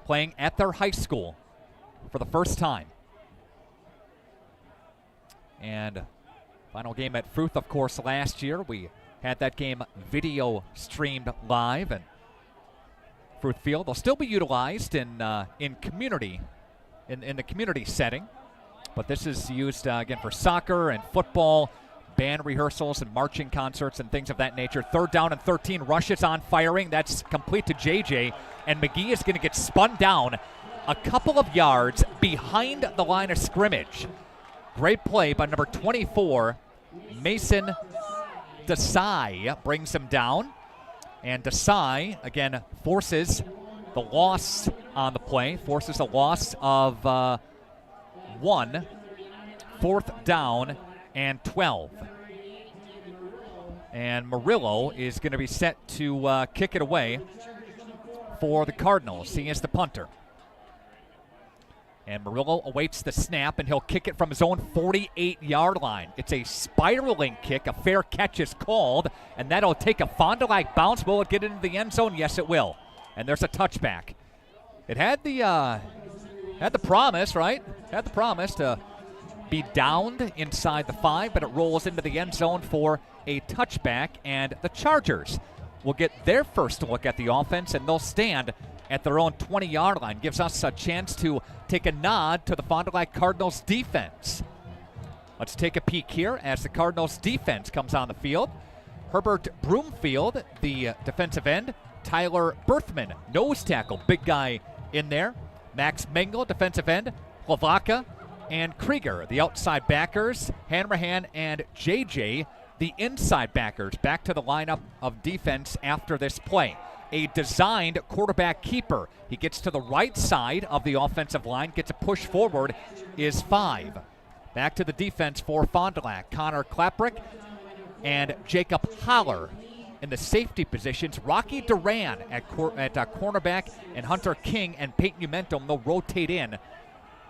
playing at their high school for the first time. And final game at Fruth, of course, last year. We had that game video streamed live, and Fruth Field will still be utilized in community, in the community setting. But this is used, again, for soccer and football, band rehearsals and marching concerts and things of that nature. 3rd down and 13. Rushes on firing. That's complete to JJ. And McGee is going to get spun down a couple of yards behind the line of scrimmage. Great play by number 24, Mason Desai, brings him down. And Desai, again, forces the loss on the play. Forces a loss of 1, 4th down and 12. And Murillo is going to be set to kick it away for the Cardinals. He is the punter. And Murillo awaits the snap, and he'll kick it from his own 48-yard line. It's a spiraling kick. A fair catch is called, and that'll take a Fond du Lac bounce. Will it get into the end zone? Yes, it will. And there's a touchback. It had the promise, right? Had the promise to be downed inside the 5, but it rolls into the end zone for a touchback, and the Chargers will get their first look at the offense, and they'll stand at their own 20-yard line. Gives us a chance to take a nod to the Fond du Lac Cardinals defense. Let's take a peek here as the Cardinals defense comes on the field. Herbert Broomfield, the defensive end. Tyler Berthman, nose tackle, big guy in there. Max Mengel, defensive end. Lavaka and Krieger, the outside backers. Hanrahan and JJ, the inside backers. Back to the lineup of defense after this play. A designed quarterback keeper. He gets to the right side of the offensive line, gets a push forward, is 5. Back to the defense for Fond du Lac. Connor Klaprick and Jacob Holler in the safety positions. Rocky Duran at cornerback, and Hunter King and Peyton Umentum, they'll rotate in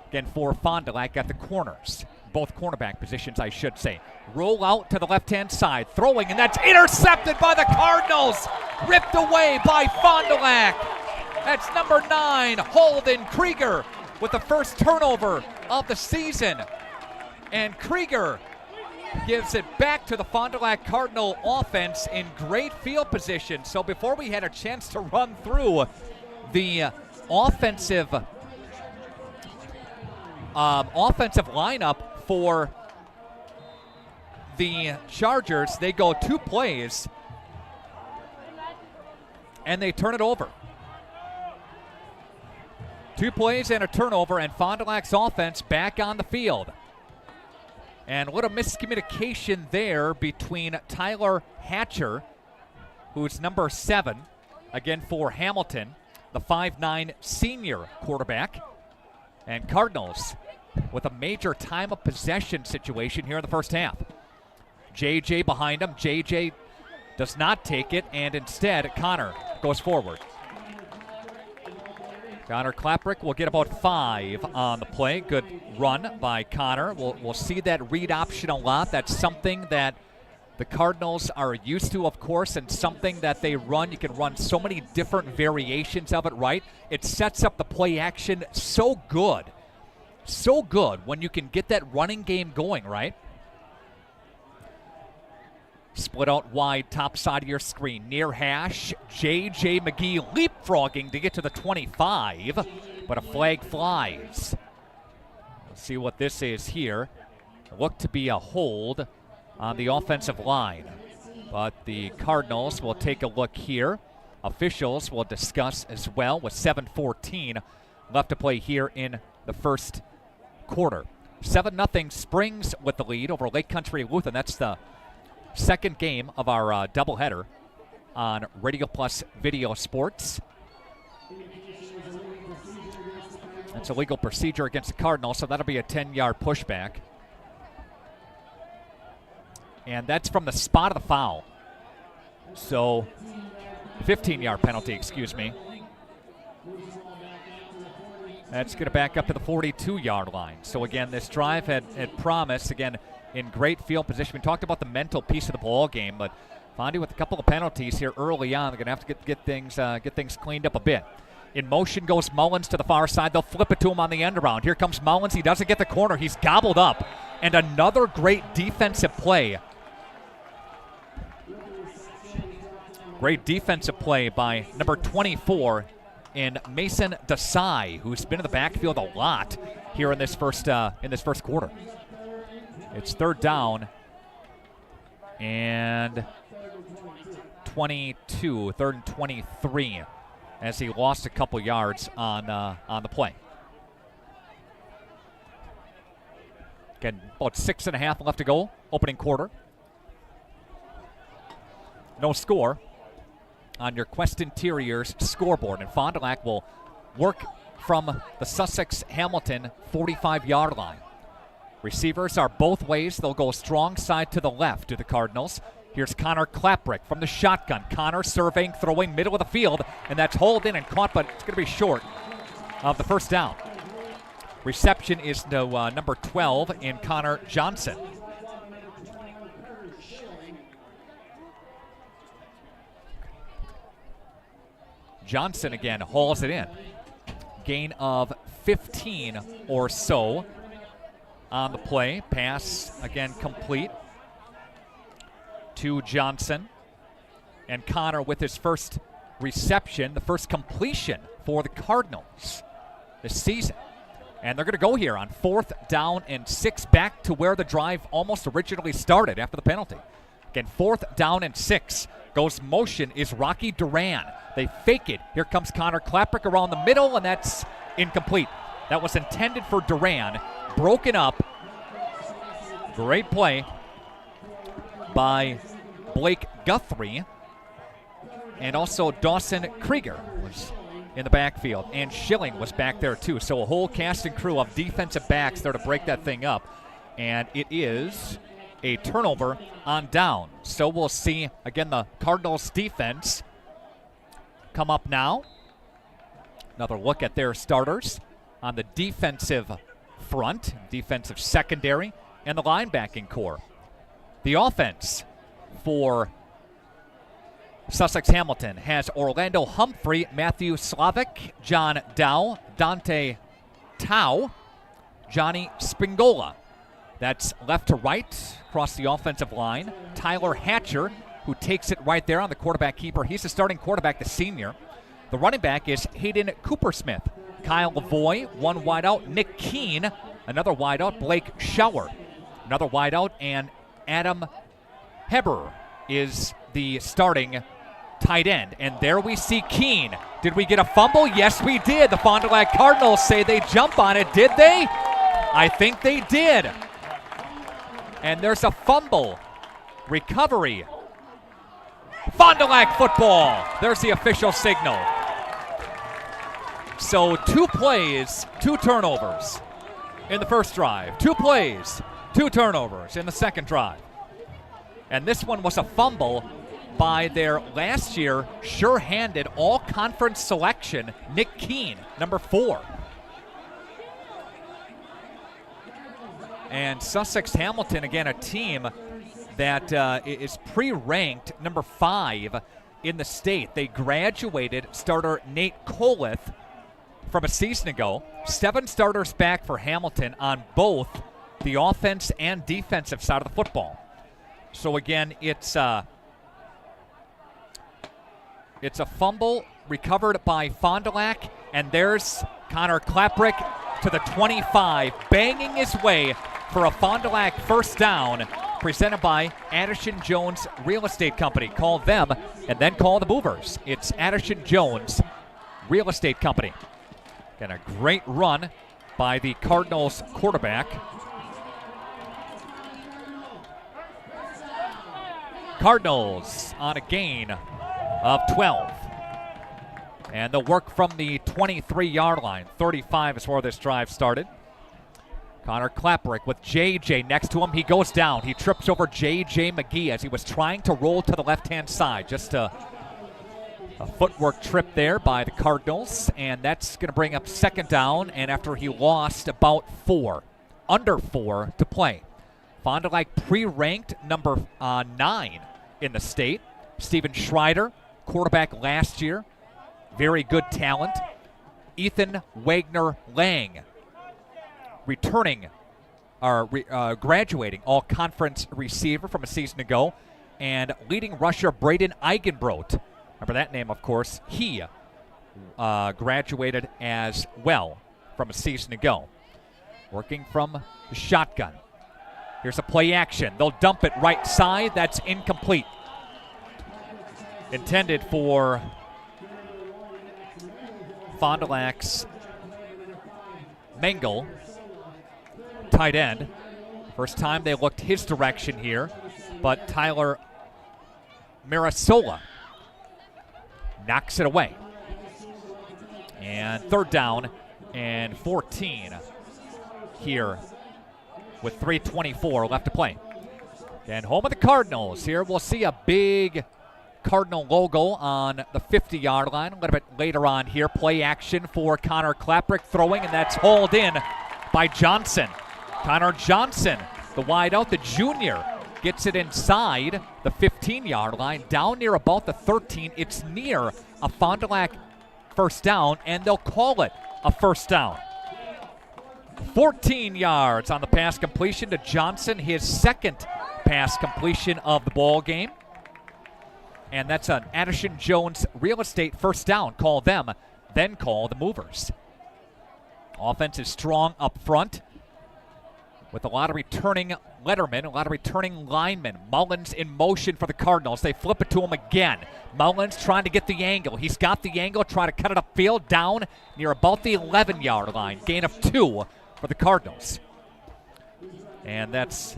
again for Fond du Lac at the corners. Both cornerback positions, I should say. Roll out to the left-hand side, throwing, and that's intercepted by the Cardinals. Ripped away by Fond du Lac. That's number 9, Holden Krieger, with the first turnover of the season. And Krieger gives it back to the Fond du Lac Cardinal offense in great field position. So before we had a chance to run through the offensive lineup for the Chargers, they go 2 plays and they turn it over. 2 plays and a turnover, and Fond du Lac's offense back on the field. And what a miscommunication there between Tyler Hatcher, who's number 7, again for Hamilton, the 5'9" senior quarterback. And Cardinals with a major time of possession situation here in the first half. JJ behind him. JJ does not take it, and instead Connor goes forward. Connor Klaprick will get about 5 on the play. Good run by Connor. We'll see that read option a lot. That's something that the Cardinals are used to, of course, and something that they run. You can run so many different variations of it, right? It sets up the play action so good. So good when you can get that running game going, right? Split out wide, top side of your screen. Near hash, J.J. McGee leapfrogging to get to the 25, but a flag flies. Let's see what this is here. Looked to be a hold on the offensive line, but the Cardinals will take a look here. Officials will discuss as well with 7:14 left to play here in the first quarter. 7-0 Springs with the lead over Lake Country Lutheran. That's the second game of our doubleheader on Radio Plus Video Sports. That's a legal procedure against the Cardinals, so that'll be a 10-yard pushback. And that's from the spot of the foul. So, 15-yard penalty, excuse me. That's going to back up to the 42-yard line. So, again, this drive had promise, again, in great field position. We talked about the mental piece of the ball game, but Fondy with a couple of penalties here early on. They're going to have to get things cleaned up a bit. In motion goes Mullins to the far side. They'll flip it to him on the end around. Here comes Mullins. He doesn't get the corner. He's gobbled up. And another great defensive play. Great defensive play by number 24 in Mason Desai, who's been in the backfield a lot here in this first quarter. It's third down and 22, third and 23, as he lost a couple yards on the play. Again, about 6.5 left to go, opening quarter. No score on your Quest Interiors scoreboard, and Fond du Lac will work from the Sussex-Hamilton 45-yard line. Receivers are both ways. They'll go strong side to the left to the Cardinals. Here's Connor Klaprick from the shotgun. Connor surveying, throwing middle of the field, and that's hauled in and caught, but it's going to be short of the first down. Reception is to number 12 in Connor Johnson. Johnson again hauls it in. Gain of 15 or so on the play. Pass again complete to Johnson. And Connor with his first reception, the first completion for the Cardinals this season. And they're going to go here on 4th down and 6, back to where the drive almost originally started after the penalty. Again, 4th down and 6. Goes motion is Rocky Duran. They fake it. Here comes Connor Klaprick around the middle, and that's incomplete. That was intended for Duran. Broken up. Great play by Blake Guthrie. And also Dawson Krieger was in the backfield. And Schilling was back there too. So a whole cast and crew of defensive backs there to break that thing up. And it is a turnover on down. So we'll see, again, the Cardinals defense come up now. Another look at their starters on the defensive front, defensive secondary, and the linebacking core. The offense for Sussex Hamilton has Orlando Humphrey, Matthew Slavic, John Dow, Dante Tau, Johnny Spingola. That's left to right across the offensive line. Tyler Hatcher, who takes it right there on the quarterback keeper. He's the starting quarterback, the senior. The running back is Hayden Coopersmith. Kyle Lavoie, one wideout. Nick Keene, another wideout. Blake Schauer, another wideout. And Adam Heber is the starting tight end. And there we see Keene. Did we get a fumble? Yes, we did. The Fond du Lac Cardinals say they jump on it. Did they? I think they did. And there's a fumble. Recovery. Fond du Lac football. There's the official signal. So 2 plays, 2 turnovers in the first drive. 2 plays, 2 turnovers in the second drive. And this one was a fumble by their last year sure-handed all-conference selection, Nick Keene, number 4. And Sussex Hamilton, again, a team that is pre-ranked number 5 in the state. They graduated starter Nate Coleth from a season ago. 7 starters back for Hamilton on both the offense and defensive side of the football. So again, it's a fumble recovered by Fond du Lac, and there's Connor Klaprick to the 25, banging his way for a Fond du Lac first down, presented by Addison Jones Real Estate Company. Call them and then call the Movers. It's Addison Jones Real Estate Company. And a great run by the Cardinals quarterback. Cardinals on a gain of 12. And they'll work from the 23-yard line. 35 is where this drive started. Connor Klaprick with JJ next to him. He goes down. He trips over JJ McGee as he was trying to roll to the left-hand side. Just a footwork trip there by the Cardinals. And that's going to bring up second down. And after he lost about 4, under 4 to play. Fond du Lac pre-ranked number 9 in the state. Steven Schreider, quarterback last year. Very good talent. Ethan Wagner-Lang, graduating all-conference receiver from a season ago. And leading rusher Braden Eigenbrot. Remember that name, of course. He graduated as well from a season ago. Working from the shotgun. Here's a play action. They'll dump it right side. That's incomplete. Intended for Fond du Lac's Mengel, tight end. First time they looked his direction here, but Tyler Mirasola knocks it away. And third down and 14 here with 3:24 left to play. And home of the Cardinals. Here we'll see a big Cardinal logo on the 50-yard line. A little bit later on here, play action for Connor Klaprick throwing, and that's hauled in by Johnson. Connor Johnson, the wideout, the junior, gets it inside the 15-yard line, down near about the 13. It's near a Fond du Lac first down, and they'll call it a first down. 14 yards on the pass completion to Johnson, his second pass completion of the ball game. And that's an Addison Jones Real Estate first down. Call them, then call the Movers. Offense is strong up front with a lot of returning lettermen, a lot of returning linemen. Mullins in motion for the Cardinals. They flip it to him again. Mullins trying to get the angle. He's got the angle, try to cut it upfield, down near about the 11-yard line. Gain of 2 for the Cardinals. And that's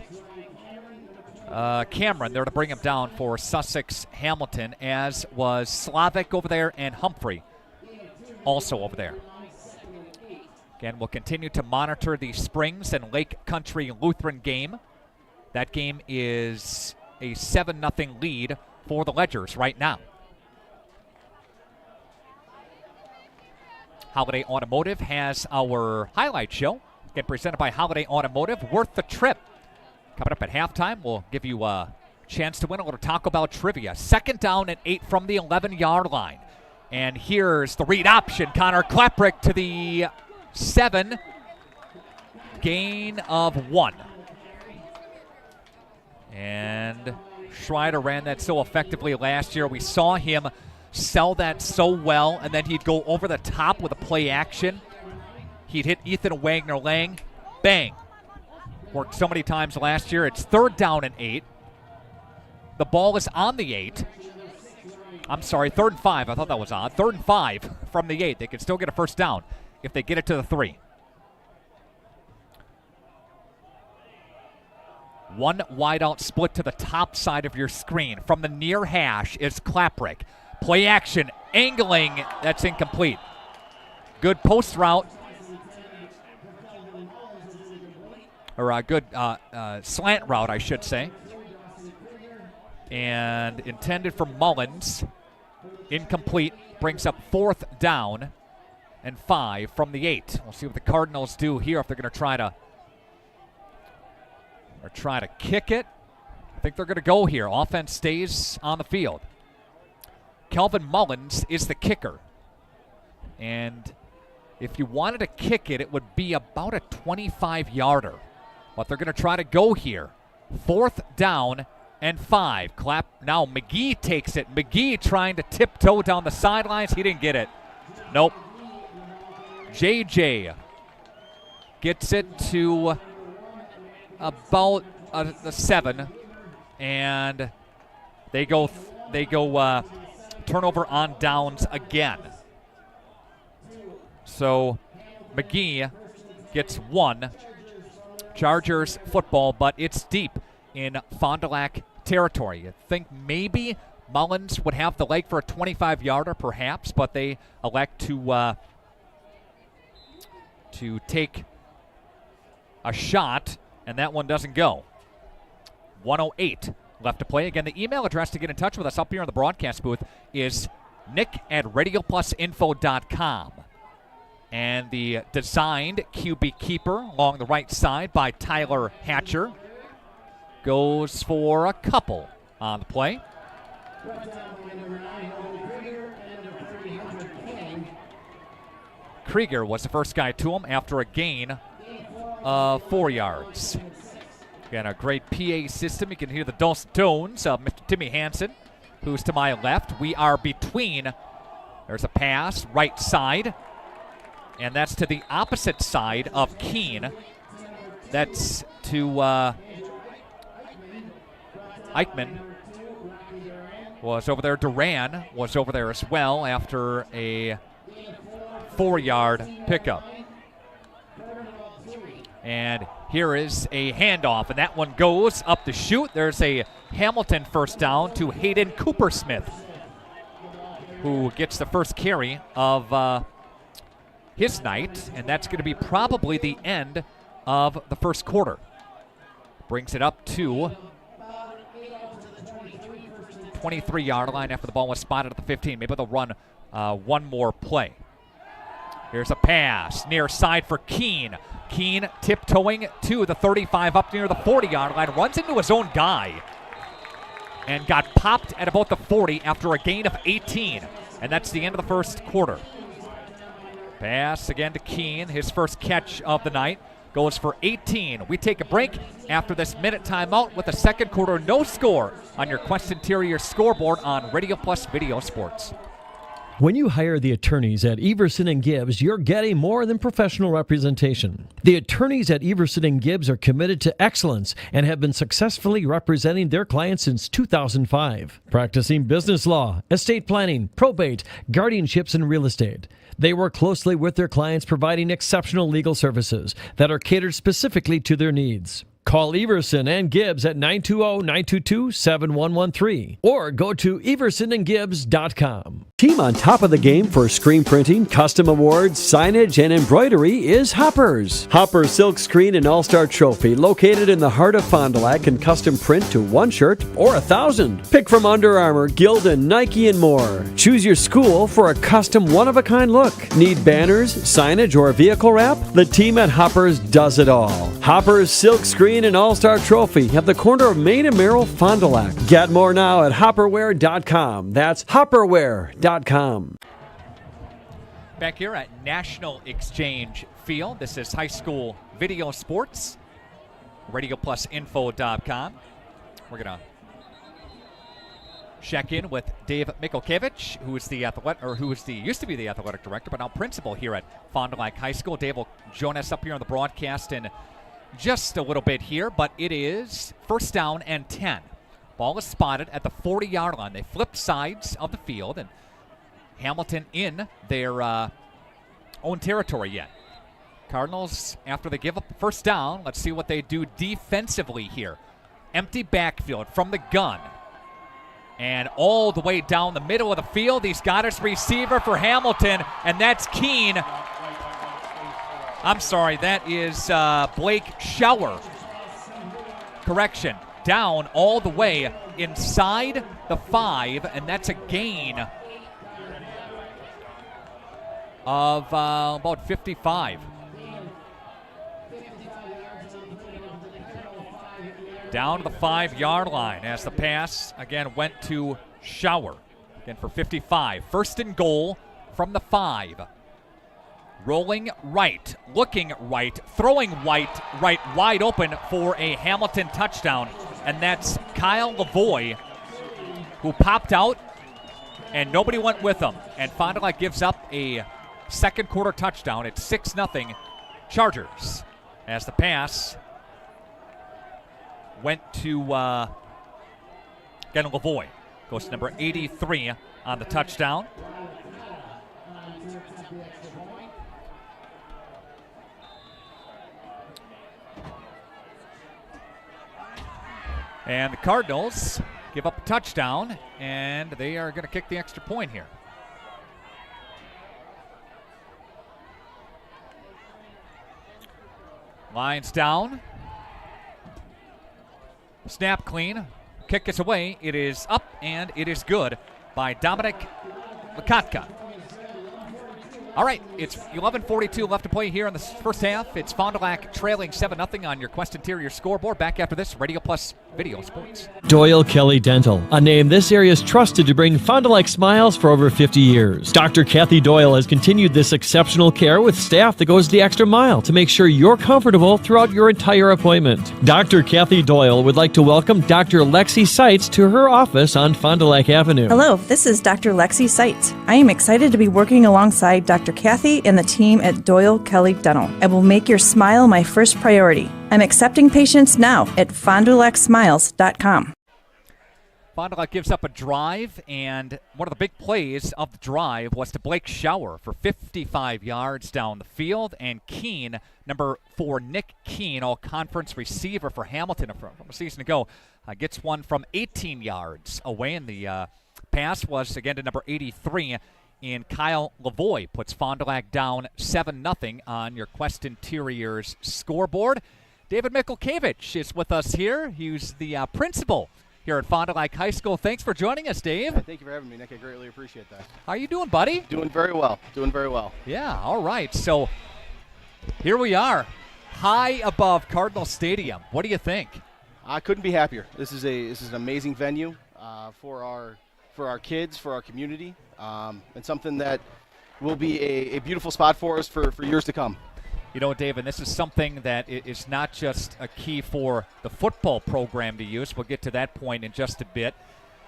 Cameron there to bring him down for Sussex Hamilton, as was Slavic over there and Humphrey also over there. Again, we'll continue to monitor the Springs and Lake Country Lutheran game. That game is a 7-0 lead for the Ledgers right now. Holiday Automotive has our highlight show. Again, presented by Holiday Automotive. Worth the trip. Coming up at halftime, we'll give you a chance to win a little Taco Bell trivia. Second down and 8 from the 11-yard line. And here's the read option. Connor Klaprick to the 7. Gain of 1. And Schreider ran that so effectively last year. We saw him sell that so well, and then he'd go over the top with a play action. He'd hit Ethan Wagner-Lang. Bang. Worked so many times last year. It's third down and 8. The ball is on the 8. I'm sorry, 3rd and 5. I thought that was odd. 3rd and 5 from the 8. They can still get a first down if they get it to the 3. One wideout split to the top side of your screen. From the near hash is Klaprick. Play action, angling. That's incomplete. good post route. Or a good slant route, I should say. And intended for Mullins. Incomplete. Brings up 4th down and 5 from the 8. We'll see what the Cardinals do here if they're going to try to kick it. I think they're going to go here. Offense stays on the field. Kelvin Mullins is the kicker. And if you wanted to kick it, it would be about a 25-yarder. But they're going to try to go here. 4th down and 5. Clap. Now McGee takes it. McGee trying to tiptoe down the sidelines. He didn't get it. Nope. JJ gets it to about the 7. And they go turnover on downs again. So McGee gets 1. Chargers football, but it's deep in Fond du Lac territory. You think maybe Mullins would have the leg for a 25-yarder, perhaps, but they elect to take a shot, and that one doesn't go. 1:08 left to play. Again, the email address to get in touch with us up here in the broadcast booth is nick@radioplusinfo.com. And the designed QB keeper along the right side by Tyler Hatcher goes for a couple on the play. Krieger was the first guy to him after a gain of 4 yards. Again, a great PA system. You can hear the dulcet tones of Mr. Timmy Hansen, who's to my left. We are between. There's a pass, right side. And that's to the opposite side of Keene. That's to Eichmann. Was over there. Duran was over there as well after a 4-yard pickup. And here is a handoff, and that one goes up the chute. There's a Hamilton first down to Hayden Coopersmith, who gets the first carry of his night, and that's going to be probably the end of the first quarter. Brings it up to 23-yard line after the ball was spotted at the 15. Maybe they'll run one more play. Here's a pass near side for Keene. Keene tiptoeing to the 35 up near the 40-yard line. Runs into his own guy and got popped at about the 40 after a gain of 18. And that's the end of the first quarter. Pass again to Keene. His first catch of the night goes for 18. We take a break after this minute timeout with the second quarter no score on your Quest Interior scoreboard on Radio Plus Video Sports. When you hire the attorneys at Everson & Gibbs, you're getting more than professional representation. The attorneys at Everson & Gibbs are committed to excellence and have been successfully representing their clients since 2005, practicing business law, estate planning, probate, guardianships, and real estate. They work closely with their clients, providing exceptional legal services that are catered specifically to their needs. Call Everson and Gibbs at 920-922-7113 or go to eversonandgibbs.com. Team on top of the game for screen printing, custom awards, signage, and embroidery is Hoppers. Hoppers Silk Screen and All-Star Trophy, located in the heart of Fond du Lac, can custom print to 1 shirt or 1,000. Pick from Under Armour, Gildan, Nike, and more. Choose your school for a custom one-of-a-kind look. Need banners, signage, or vehicle wrap? The team at Hoppers does it all. Hoppers Silk Screen and All-Star Trophy at the corner of Main and Merrill, Fond du Lac. Get more now at hopperware.com. That's hopperware.com. Back here at National Exchange Field. This is high school video sports. RadioPlusInfo.com. We're going to check in with Dave Mikulkiewicz, who is used to be the athletic director, but now principal here at Fond du Lac High School. Dave will join us up here on the broadcast in just a little bit here, but it is first down and 10. Ball is spotted at the 40-yard line. They flip sides of the field, and Hamilton in their own territory yet. Cardinals, after they give up first down, let's see what they do defensively here. Empty backfield from the gun. And all the way down the middle of the field, he's got his receiver for Hamilton, and that's Keene. I'm sorry, that is Blake Schauer. Correction, down all the way inside the 5, and that's a gain of about 55. Down to the 5-yard line as the pass again went to Schauer. Again for 55. First and goal from the 5. Rolling right, looking right, throwing right wide open for a Hamilton touchdown. And that's Kyle Lavoie, who popped out and nobody went with him. And Fond du Lac gives up a second quarter touchdown. It's 6-0 Chargers as the pass went to again Lavoie. Goes to number 83 on the touchdown. And the Cardinals give up a touchdown, and they are going to kick the extra point here. Lions down. Snap clean. Kick is away. It is up, and it is good by Dominic Lakatka. All right, it's 11:42 left to play here in the first half. It's Fond du Lac trailing 7-0 on your Quest Interior scoreboard. Back after this, Radio Plus Video Sports. Doyle Kelly Dental, a name this area is trusted to bring Fond du Lac smiles for over 50 years. Dr. Kathy Doyle has continued this exceptional care with staff that goes the extra mile to make sure you're comfortable throughout your entire appointment. Dr. Kathy Doyle would like to welcome Dr. Lexi Seitz to her office on Fond du Lac Avenue. Hello, this is Dr. Lexi Seitz. I am excited to be working alongside Dr. Kathy and the team at Doyle Kelly Dental. I will make your smile my first priority. I'm accepting patients now at fondulacsmiles.com. Fond du Lac gives up a drive, and one of the big plays of the drive was to Blake Schauer for 55 yards down the field, and Keene, number 4, Nick Keene, all-conference receiver for Hamilton from a season ago, gets one from 18 yards away, and the pass was, again, to number 83, and Kyle Lavoie puts Fond du Lac down 7-0 on your Quest Interiors scoreboard. David Mikulkiewicz is with us here. He's the principal here at Fond du Lac High School. Thanks for joining us, Dave. Hey, thank you for having me, Nick. I greatly appreciate that. How you doing, buddy? Doing very well. Doing very well. Yeah, all right. So here we are, high above Cardinal Stadium. What do you think? I couldn't be happier. This is an amazing venue for our kids, for our community, and something that will be a beautiful spot for us for years to come. You know, Dave, and this is something that is not just a key for the football program to use. We'll get to that point in just a bit.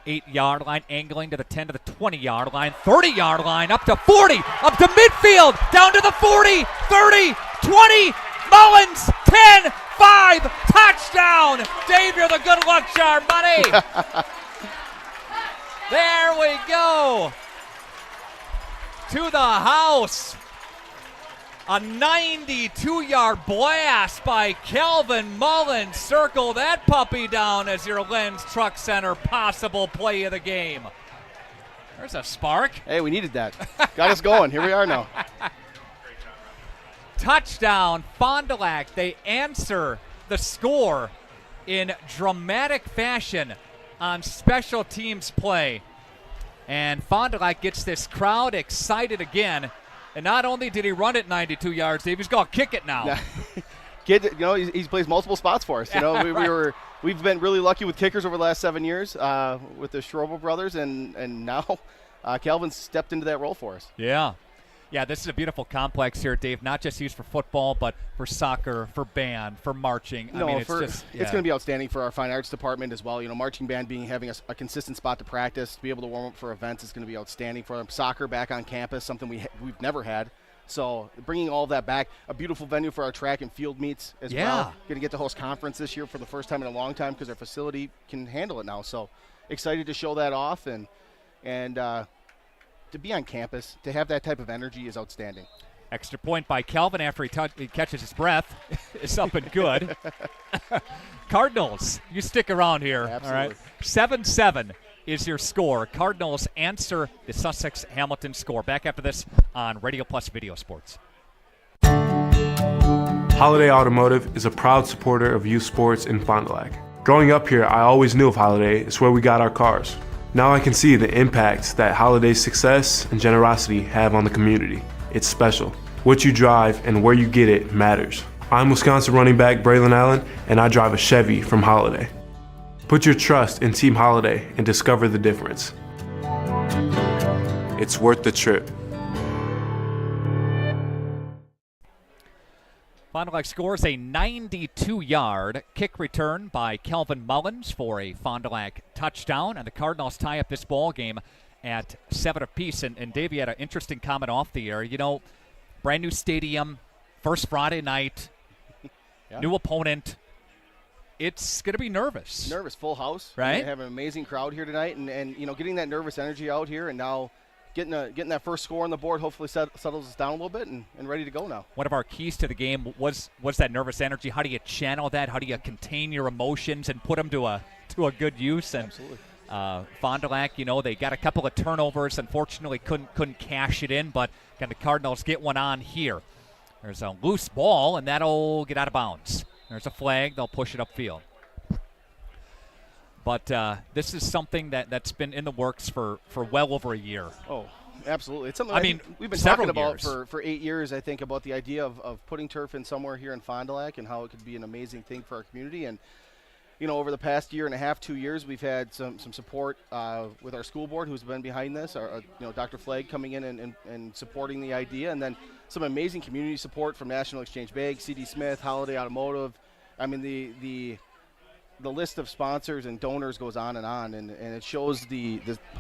8-yard line, angling to the 10 to the 20-yard line, 30-yard line, up to 40, up to midfield, down to the 40, 30, 20, Mullins, 10, 5, touchdown! Dave, you're the good luck charm, buddy! There we go! To the house! A 92-yard blast by Calvin Mullins. Circle that puppy down as your Lens Truck Center possible play of the game. There's a spark. Hey, we needed that. Got us going. Here we are now. Touchdown, Fond du Lac. They answer the score in dramatic fashion on special teams play. And Fond du Lac gets this crowd excited again. And not only did he run it 92 yards, Dave, he's going to kick it now. Kid, you know, he plays multiple spots for us. You know, we've been really lucky with kickers over the last 7 years with the Schrober brothers, and now Calvin stepped into that role for us. Yeah. Yeah, this is a beautiful complex here, Dave, not just used for football, but for soccer, for band, for marching. No, I mean, it's going to be outstanding for our fine arts department as well. You know, marching band having a consistent spot to practice, to be able to warm up for events is going to be outstanding for them. Soccer back on campus, something we've never had. So bringing all that back, a beautiful venue for our track and field meets as well. Going to get to host conference this year for the first time in a long time because our facility can handle it now. So excited to show that off and to be on campus, to have that type of energy is outstanding. Extra point by Calvin after he catches his breath. It's up and good. Cardinals, you stick around here. Absolutely. All right. 7-7 is your score. Cardinals answer the Sussex-Hamilton score. Back after this on Radio Plus Video Sports. Holiday Automotive is a proud supporter of youth sports in Fond du Lac. Growing up here, I always knew of Holiday. It's where we got our cars. Now I can see the impact that Holiday's success and generosity have on the community. It's special. What you drive and where you get it matters. I'm Wisconsin running back Braylon Allen, and I drive a Chevy from Holiday. Put your trust in Team Holiday and discover the difference. It's worth the trip. Fond du Lac scores a 92-yard kick return by Kelvin Mullins for a Fond du Lac touchdown, and the Cardinals tie up this ball game at 7 apiece. And Dave, you had an interesting comment off the air. You know, brand new stadium, first Friday night, new opponent. It's going to be nervous. Nervous, full house. Right. We have an amazing crowd here tonight, and you know, getting that nervous energy out here, and now getting that first score on the board hopefully settles us down a little bit and ready to go now. One of our keys to the game was that nervous energy. How do you channel that? How do you contain your emotions and put them to a good use? And absolutely. Fond du Lac, you know, they got a couple of turnovers. Unfortunately, couldn't cash it in, but can the Cardinals get one on here? There's a loose ball, and that'll get out of bounds. There's a flag. They'll push it upfield. But this is something that's been in the works for well over a year. Oh, absolutely. It's something we've been several talking about years. for 8 years, I think, about the idea of putting turf in somewhere here in Fond du Lac and how it could be an amazing thing for our community. And, you know, over the past year and a half, 2 years, we've had some support with our school board who's been behind this, Dr. Flagg coming in and supporting the idea, and then some amazing community support from National Exchange Bank, C.D. Smith, Holiday Automotive. I mean, the list of sponsors and donors goes on, and it shows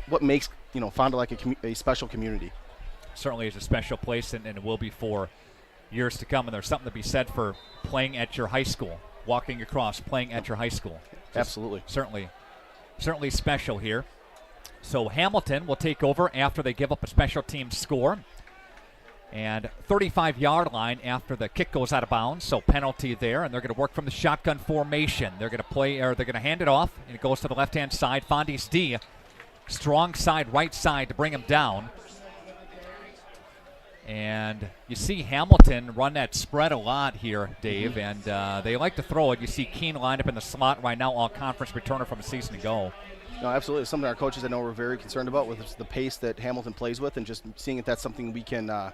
what makes, you know, Fond du Lac a special community. Certainly is a special place, and it will be for years to come. And there's something to be said for playing at your high school, walking across, playing at your high school. Absolutely. Certainly special here. So Hamilton will take over after they give up a special team score. And 35-yard line after the kick goes out of bounds, so penalty there, and they're going to work from the shotgun formation. They're going to hand it off, and it goes to the left-hand side. Fondy's D, strong side, right side to bring him down. And you see Hamilton run that spread a lot here, Dave, and they like to throw it. You see Keene lined up in the slot right now, all-conference returner from a season ago. No, absolutely. It's something our coaches I know we're very concerned about with the pace that Hamilton plays with, and just seeing if that's something we can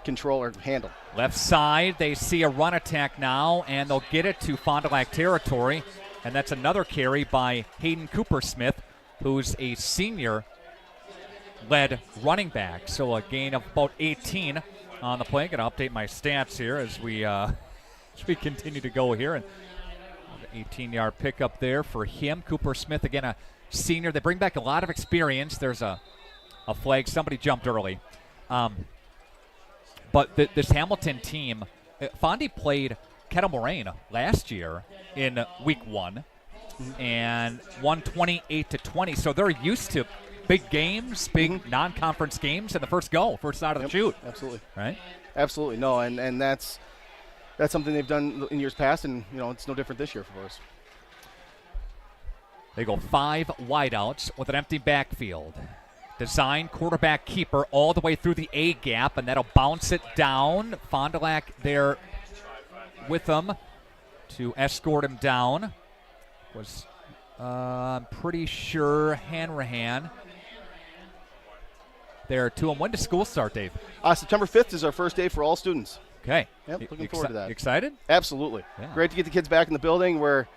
control or handle. Left side, they see a run attack now, and they'll get it to Fond du Lac territory, and that's another carry by Hayden Cooper-Smith, who's a senior-led running back. So a gain of about 18 on the play. Going to update my stats here as we continue to go here. And 18-yard pickup there for him. Cooper-Smith, again, a senior. They bring back a lot of experience. There's a flag. Somebody jumped early. But this Hamilton team, Fondy played Kettle Moraine last year in week 1 and won 28-20. So they're used to big games, big non-conference games, and the first out of the chute. Absolutely. Right? Absolutely. No, and that's something they've done in years past, and, you know, it's no different this year for us. They go 5 wideouts with an empty backfield. Design quarterback keeper all the way through the A gap, and that'll bounce it down. Fond du Lac there with them to escort him down. Was I'm pretty sure Hanrahan there to him. When does school start, Dave? September 5th is our first day for all students. Okay. Yep, looking forward to that. Excited? Absolutely. Yeah. Great to get the kids back in the building where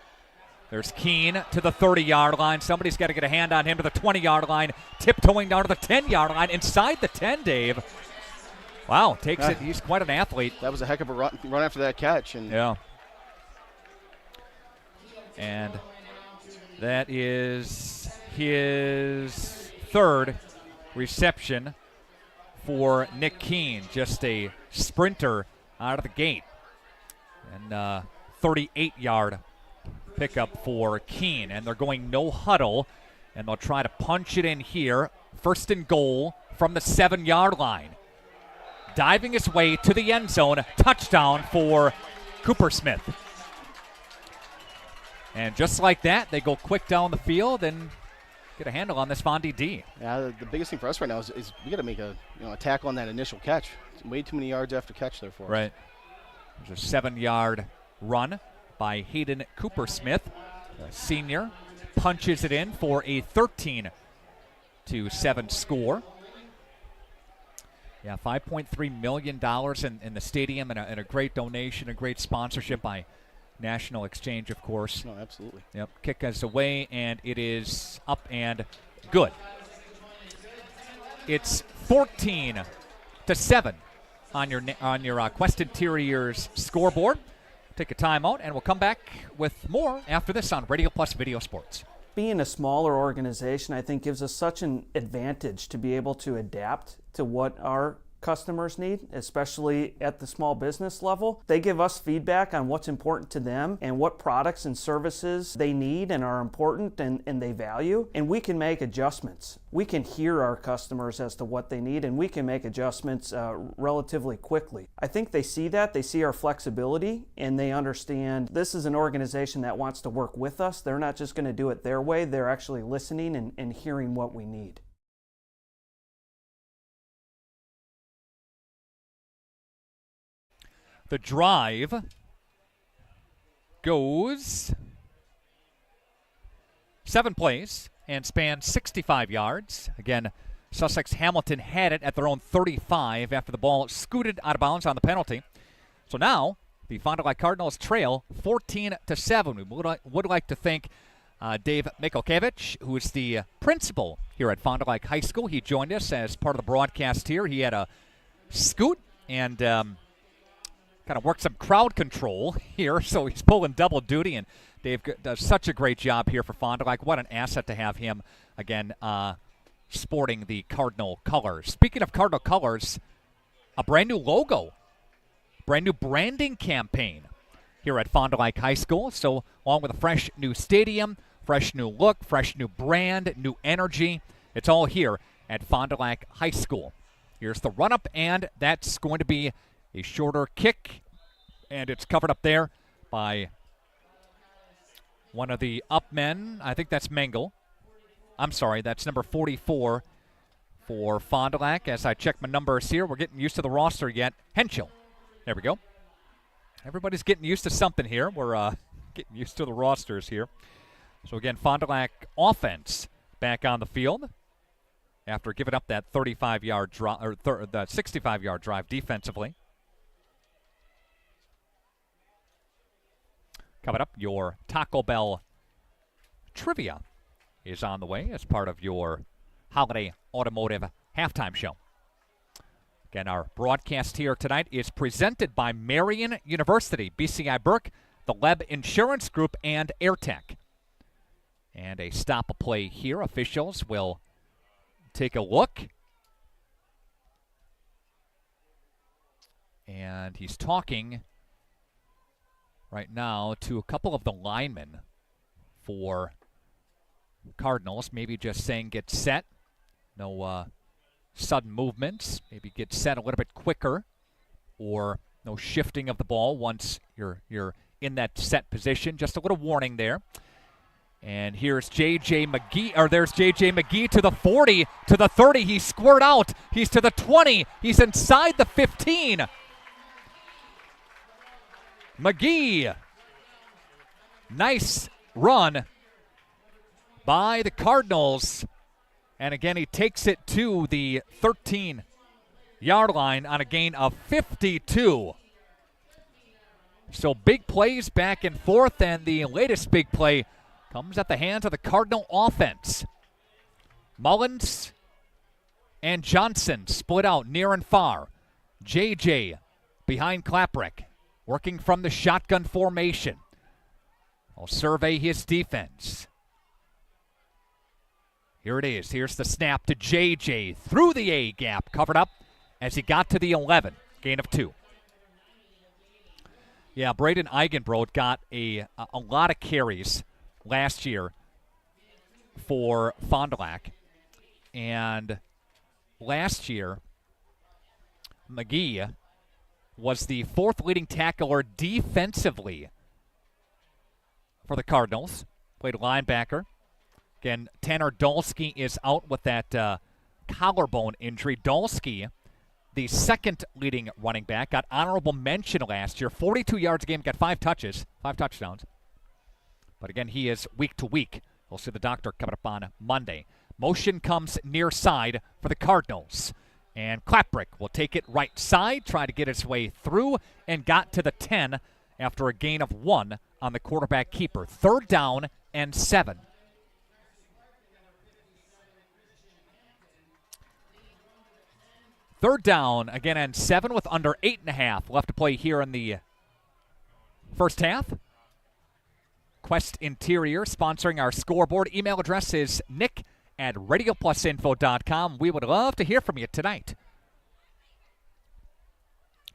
there's Keene to the 30-yard line. Somebody's got to get a hand on him to the 20-yard line. Tiptoeing down to the 10-yard line. Inside the 10, Dave. Wow, takes it. He's quite an athlete. That was a heck of a run after that catch. Yeah. And that is his third reception for Nick Keene. Just a sprinter out of the gate. And 38-yard pickup for Keene, and they're going no huddle, and they'll try to punch it in here. First and goal from the 7-yard line. Diving his way to the end zone. Touchdown for Cooper-Smith. And just like that, they go quick down the field, and get a handle on this Fond D. Yeah, the biggest thing for us right now is we got to make a tackle on that initial catch. It's way too many yards after catch there for us. Right. There's a 7-yard run by Hayden Cooper-Smith, a senior. Punches it in for a 13-7 score. Yeah, $5.3 million in the stadium and a great donation, a great sponsorship by National Exchange, of course. No, absolutely. Yep, kick us away, and it is up and good. It's 14-7 on your Quest Interiors scoreboard. Take a timeout, and we'll come back with more after this on Radio Plus Video Sports. Being a smaller organization, I think, gives us such an advantage to be able to adapt to what our customers need, especially at the small business level. They give us feedback on what's important to them and what products and services they need and are important and they value, and we can make adjustments. We can hear our customers as to what they need, and we can make adjustments relatively quickly. I think they see that, they see our flexibility, and they understand this is an organization that wants to work with us. They're not just going to do it their way, they're actually listening and hearing what we need. The drive goes 7 plays and spans 65 yards. Again, Sussex Hamilton had it at their own 35 after the ball scooted out of bounds on the penalty. So now the Fond du Lac Cardinals trail 14-7. We would like to thank Dave Mikolkevich, who is the principal here at Fond du Lac High School. He joined us as part of the broadcast here. He had a scoot and kind of worked some crowd control here, so he's pulling double duty, and Dave does such a great job here for Fond du Lac. What an asset to have him, again, sporting the Cardinal colors. Speaking of Cardinal colors, a brand new logo, brand new branding campaign here at Fond du Lac High School. So along with a fresh new stadium, fresh new look, fresh new brand, new energy, it's all here at Fond du Lac High School. Here's the run-up, and that's going to be a shorter kick, and it's covered up there by one of the up men. I think that's Mengel. I'm sorry, that's number 44 for Fond du Lac. As I check my numbers here, we're getting used to the roster yet. Henschel. There we go. Everybody's getting used to something here. We're getting used to the rosters here. So again, Fond du Lac offense back on the field after giving up that 35-yard drive, or the 65-yard drive defensively. Coming up, your Taco Bell trivia is on the way as part of your Holiday Automotive Halftime Show. Again, our broadcast here tonight is presented by Marian University, BCI Burke, the Leb Insurance Group, and AirTech. And a stop play here. Officials will take a look. And he's talking right now to a couple of the linemen for Cardinals. Maybe just saying get set. No sudden movements. Maybe get set a little bit quicker. Or no shifting of the ball once you're in that set position. Just a little warning there. And here's J.J. McGee, or there's J.J. McGee to the 40, to the 30. He's squared out. He's to the 20. He's inside the 15. McGee. Nice run by the Cardinals. And again, he takes it to the 13-yard line on a gain of 52. So big plays back and forth, and the latest big play comes at the hands of the Cardinal offense. Mullins and Johnson split out near and far. JJ behind Klaprick, working from the shotgun formation. I'll survey his defense. Here it is. Here's the snap to JJ through the A gap, covered up as he got to the 11. Gain of 2. Yeah, Braden Eigenbrod got a lot of carries last year for Fond du Lac. And last year, McGee was the 4th leading tackler defensively for the Cardinals. Played linebacker. Again, Tanner Dolsky is out with that collarbone injury. Dolsky, the second leading running back, got honorable mention last year. 42 yards a game, got 5 touchdowns. But again, he is week to week. We'll see the doctor coming up on Monday. Motion comes near side for the Cardinals. And Klaprick will take it right side, try to get his way through, and got to the 10 after a gain of 1 on the quarterback keeper. 3rd down and 7. Third down, again, and 7 with under 8.5 left to play here in the first half. Quest Interior sponsoring our scoreboard. Email address is nick@radioplusinfo.com. We would love to hear from you tonight.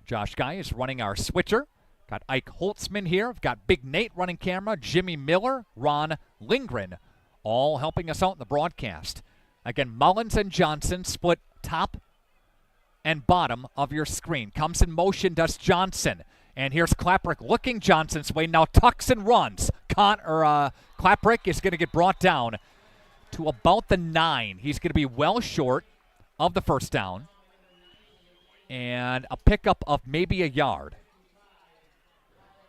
Josh Guy is running our switcher. Got Ike Holtzman here. We've got Big Nate running camera. Jimmy Miller, Ron Lindgren, all helping us out in the broadcast. Again, Mullins and Johnson split top and bottom of your screen. Comes in motion, does Johnson. And here's Klaprick looking Johnson's way. Now tucks and runs. Klaprick is going to get brought down to about the 9. He's going to be well short of the first down. And a pickup of maybe a yard.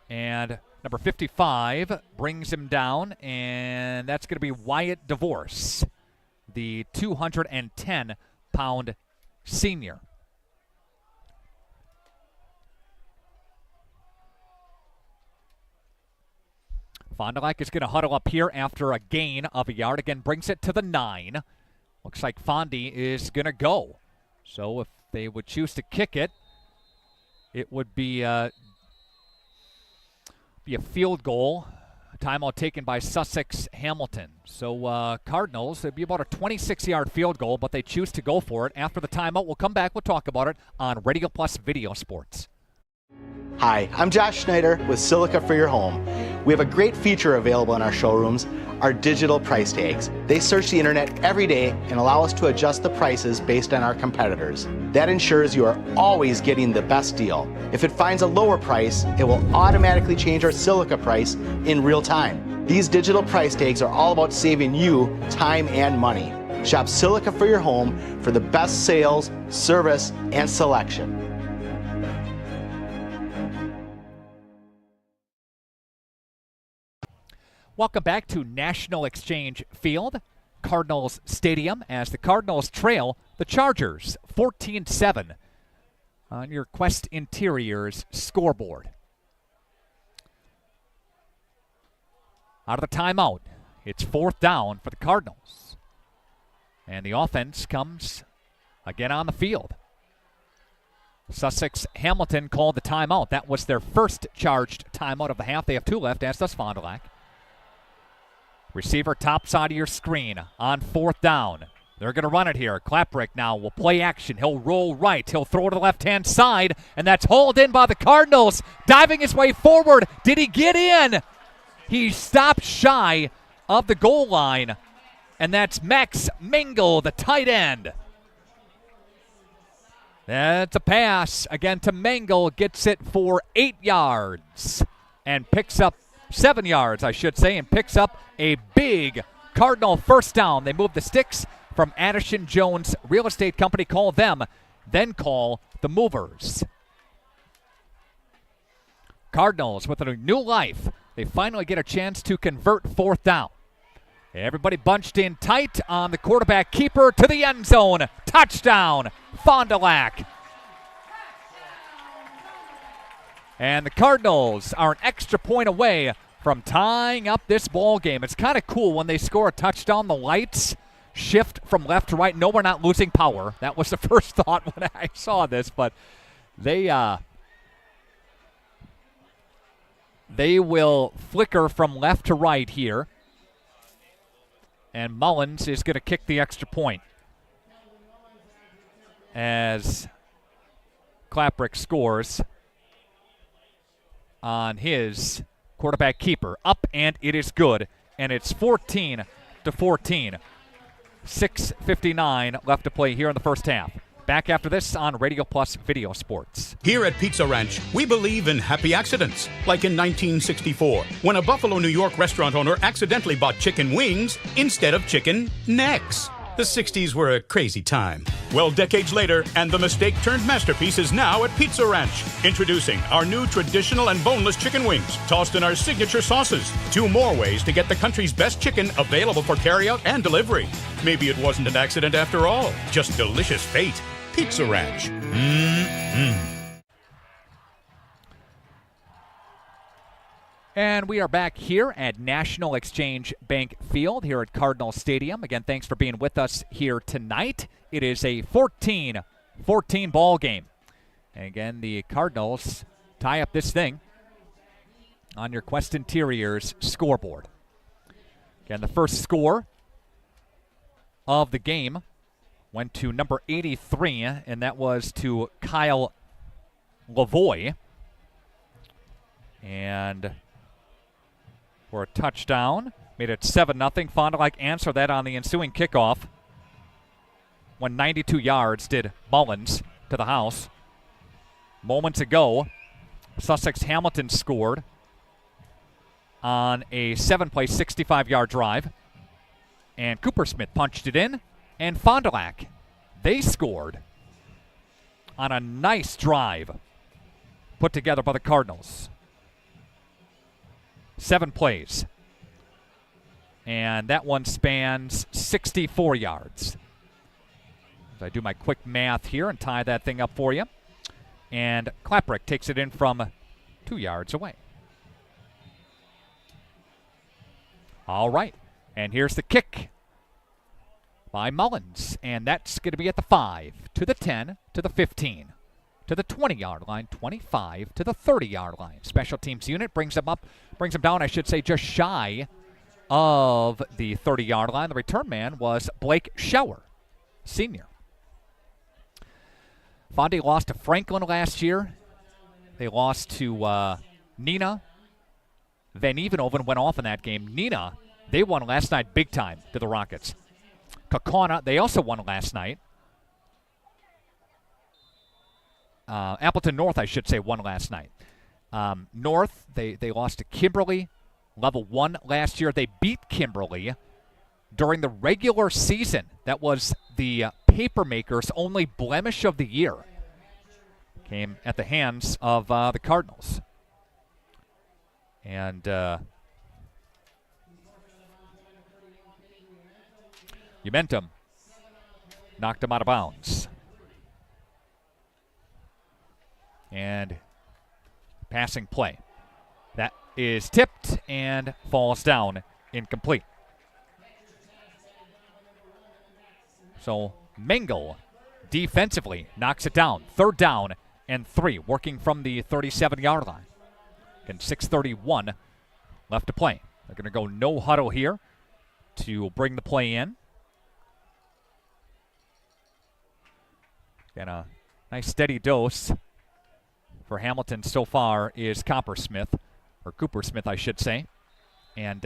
And number 55 brings him down, and that's going to be Wyatt DeVorce, the 210-pound senior. Fond du Lac is going to huddle up here after a gain of a yard. Again, brings it to the 9. Looks like Fondy is going to go. So if they would choose to kick it, it would be a field goal. A timeout taken by Sussex Hamilton. So Cardinals, it'd be about a 26-yard field goal, but they choose to go for it. After the timeout, we'll come back. We'll talk about it on Radio Plus Video Sports. Hi, I'm Josh Schneider with Silica for Your Home. We have a great feature available in our showrooms, our digital price tags. They search the internet every day and allow us to adjust the prices based on our competitors. That ensures you are always getting the best deal. If it finds a lower price, it will automatically change our Silica price in real time. These digital price tags are all about saving you time and money. Shop Silica for Your Home for the best sales, service, and selection. Welcome back to National Exchange Field, Cardinals Stadium, as the Cardinals trail the Chargers 14-7 on your Quest Interiors scoreboard. Out of the timeout, it's 4th down for the Cardinals. And the offense comes again on the field. Sussex Hamilton called the timeout. That was their first charged timeout of the half. They have 2 left, as does Fond du Lac. Receiver top side of your screen on 4th down. They're going to run it here. Klaprick now will play action. He'll roll right. He'll throw to the left-hand side, and that's hauled in by the Cardinals. Diving his way forward. Did he get in? He stopped shy of the goal line, and that's Max Mingle, the tight end. That's a pass again to Mingle. Gets it for 8 yards and picks up 7 yards, I should say, and picks up a big Cardinal first down. They move the sticks from Addison Jones Real Estate Company. Call them, then call the Movers. Cardinals with a new life. They finally get a chance to convert 4th down. Everybody bunched in tight on the quarterback keeper to the end zone. Touchdown, Fond du Lac. And the Cardinals are an extra point away from tying up this ball game. It's kind of cool when they score a touchdown, the lights shift from left to right. No, we're not losing power. That was the first thought when I saw this, but they will flicker from left to right here. And Mullins is going to kick the extra point as Klaprick scores on his quarterback keeper. Up, and it is good. And it's 14-14. 6:59 left to play here in the first half. Back after this on Radio Plus Video Sports. Here at Pizza Ranch, we believe in happy accidents. Like in 1964, when a Buffalo, New York restaurant owner accidentally bought chicken wings instead of chicken necks. The 60s were a crazy time. Well, decades later, and the mistake turned masterpiece is now at Pizza Ranch. Introducing our new traditional and boneless chicken wings, tossed in our signature sauces. 2 more ways to get the country's best chicken available for carryout and delivery. Maybe it wasn't an accident after all, just delicious fate. Pizza Ranch. Mm-mm. And we are back here at National Exchange Bank Field here at Cardinal Stadium. Again, thanks for being with us here tonight. It is a 14-14 ball game. And again, the Cardinals tie up this thing on your Quest Interiors scoreboard. Again, the first score of the game went to number 83, and that was to Kyle Lavoie. And for a touchdown, made it 7-0. Fond du Lac answered that on the ensuing kickoff. Went 92 yards, did Mullins to the house. Moments ago, Sussex Hamilton scored on a 7-play, 65-yard drive. And Cooper Smith punched it in. And Fond du Lac, they scored on a nice drive put together by the Cardinals. 7 plays. And that one spans 64 yards. As I do my quick math here and tie that thing up for you. And Klaprick takes it in from 2 yards away. All right. And here's the kick by Mullins. And that's going to be at the 5, to the 10, to the 15. To the 20-yard line, 25 to the 30-yard line. Special teams unit brings them down, I should say, just shy of the 30-yard line. The return man was Blake Schauer, senior. Fondy lost to Franklin last year. They lost to Nina. Van Evenhoven went off in that game. Nina, they won last night big time to the Rockets. Kaukauna, they also won last night. Appleton North, I should say, won last night. North, they lost to Kimberly, level 1 last year. They beat Kimberly during the regular season. That was the Papermakers' only blemish of the year. Came at the hands of the Cardinals. And Umentum knocked them out of bounds. And passing play. That is tipped and falls down incomplete. So Mengel defensively knocks it down. 3rd down and 3, working from the 37-yard line. And 6:31 left to play. They're going to go no huddle here to bring the play in. And a nice steady dose for Hamilton so far is Cooper Smith, I should say. And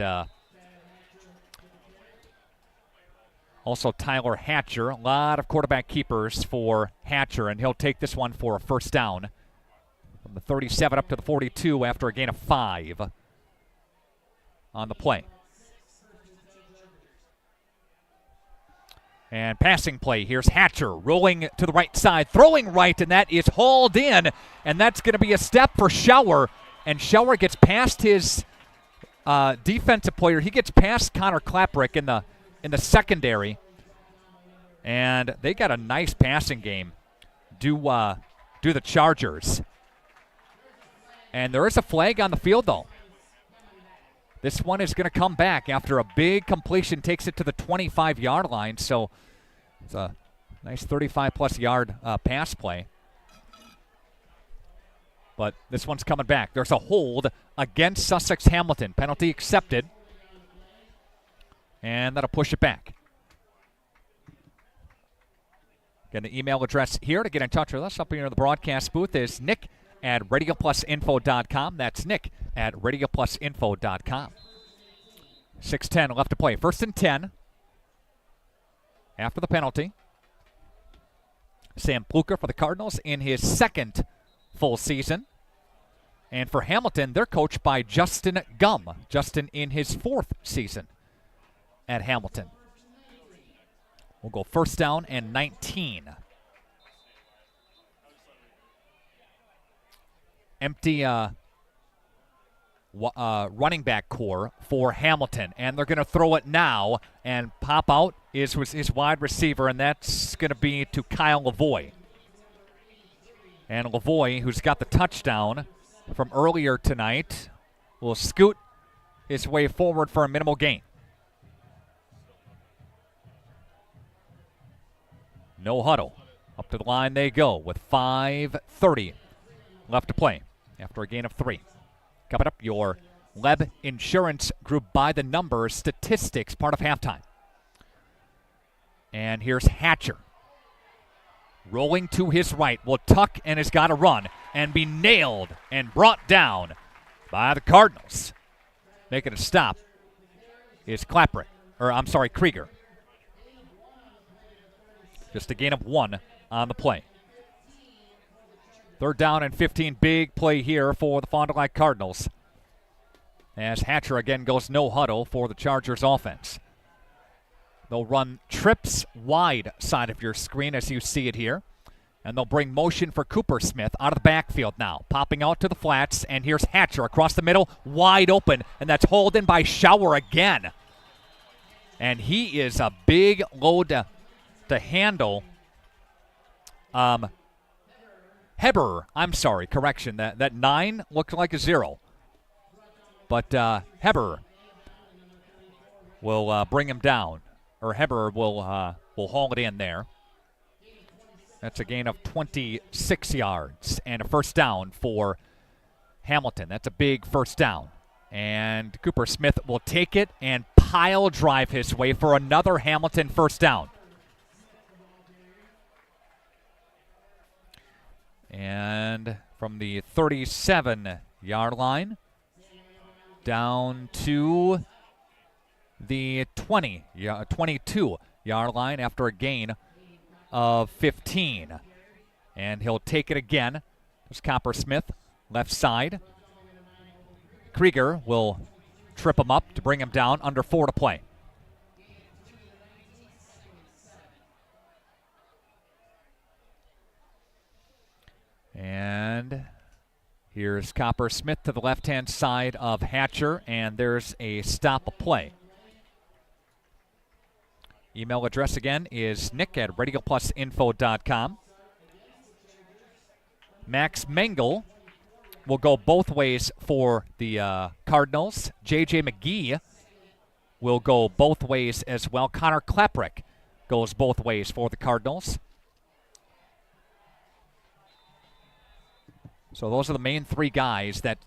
also Tyler Hatcher. A lot of quarterback keepers for Hatcher, and he'll take this one for a 1st down from the 37 up to the 42 after a gain of 5 on the play. And passing play, here's Hatcher rolling to the right side, throwing right, and that is hauled in. And that's going to be a step for Schauer. And Schauer gets past his defensive player. He gets past Connor Klaprick in the secondary. And they got a nice passing game. Do the Chargers. And there is a flag on the field, though. This one is going to come back after a big completion, takes it to the 25-yard line. So it's a nice 35-plus yard pass play. But this one's coming back. There's a hold against Sussex Hamilton. Penalty accepted. And that'll push it back. Again, the email address here to get in touch with us up here in the broadcast booth is nick@radioplusinfo.com. That's nick@radioplusinfo.com. 6:10 left to play. 1st and 10 after the penalty. Sam Pluker for the Cardinals in his second full season. And for Hamilton, they're coached by Justin Gum. Justin in his fourth season at Hamilton. We'll go first down and 19. Empty running back core for Hamilton. And they're going to throw it now. And pop out is his wide receiver, and that's going to be to Kyle Lavoie. And Lavoie, who's got the touchdown from earlier tonight, will scoot his way forward for a minimal gain. No huddle. Up to the line they go with 5:30 left to play after a gain of 3. Coming up, your Leb Insurance Group by the numbers statistics, part of halftime. And here's Hatcher. Rolling to his right, will tuck and has got to run and be nailed and brought down by the Cardinals. Making a stop is Krieger. Just a gain of 1 on the play. 3rd down and 15, big play here for the Fond du Lac Cardinals. As Hatcher again goes no huddle for the Chargers offense. They'll run trips wide side of your screen as you see it here. And they'll bring motion for Cooper Smith out of the backfield now. Popping out to the flats, and here's Hatcher across the middle, wide open, and that's hauled in by Schauer again. And he is a big load to handle. Heber, I'm sorry, correction. That 9 looked like a 0. But Heber will bring him down. Or Heber will haul it in there. That's a gain of 26 yards and a first down for Hamilton. That's a big first down. And Cooper Smith will take it and pile drive his way for another Hamilton first down. And from the 37-yard line down to the 22-yard line after a gain of 15. And he'll take it again. There's Cooper Smith, left side. Krieger will trip him up to bring him down, under 4 to play. And here's Cooper Smith to the left-hand side of Hatcher, and there's a stop of play. Email address again is nick@radioplusinfo.com. Max Mengel will go both ways for the Cardinals. J.J. McGee will go both ways as well. Connor Klaprick goes both ways for the Cardinals. So those are the main 3 guys that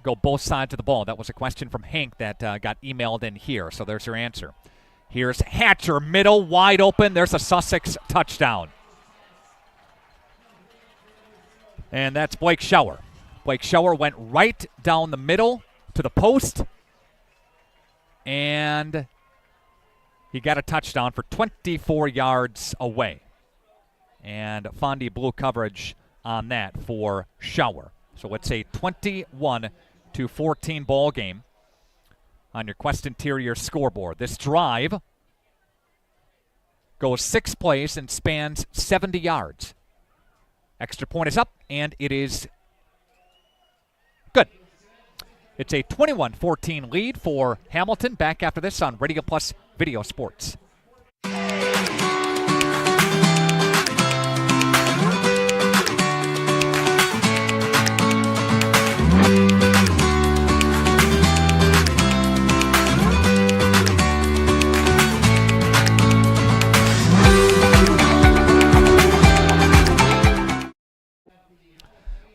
go both sides of the ball. That was a question from Hank that got emailed in here. So there's your answer. Here's Hatcher, middle, wide open. There's a Sussex touchdown. And that's Blake Schauer. Blake Schauer went right down the middle to the post. And he got a touchdown for 24 yards away. And Fondy Blue coverage on that for Schauer. So it's a 21-14 ball game on your Quest Interior scoreboard. This drive goes 6 plays and spans 70 yards. Extra point is up, and it is good. It's a 21-14 lead for Hamilton. Back after this on Radio Plus Video Sports.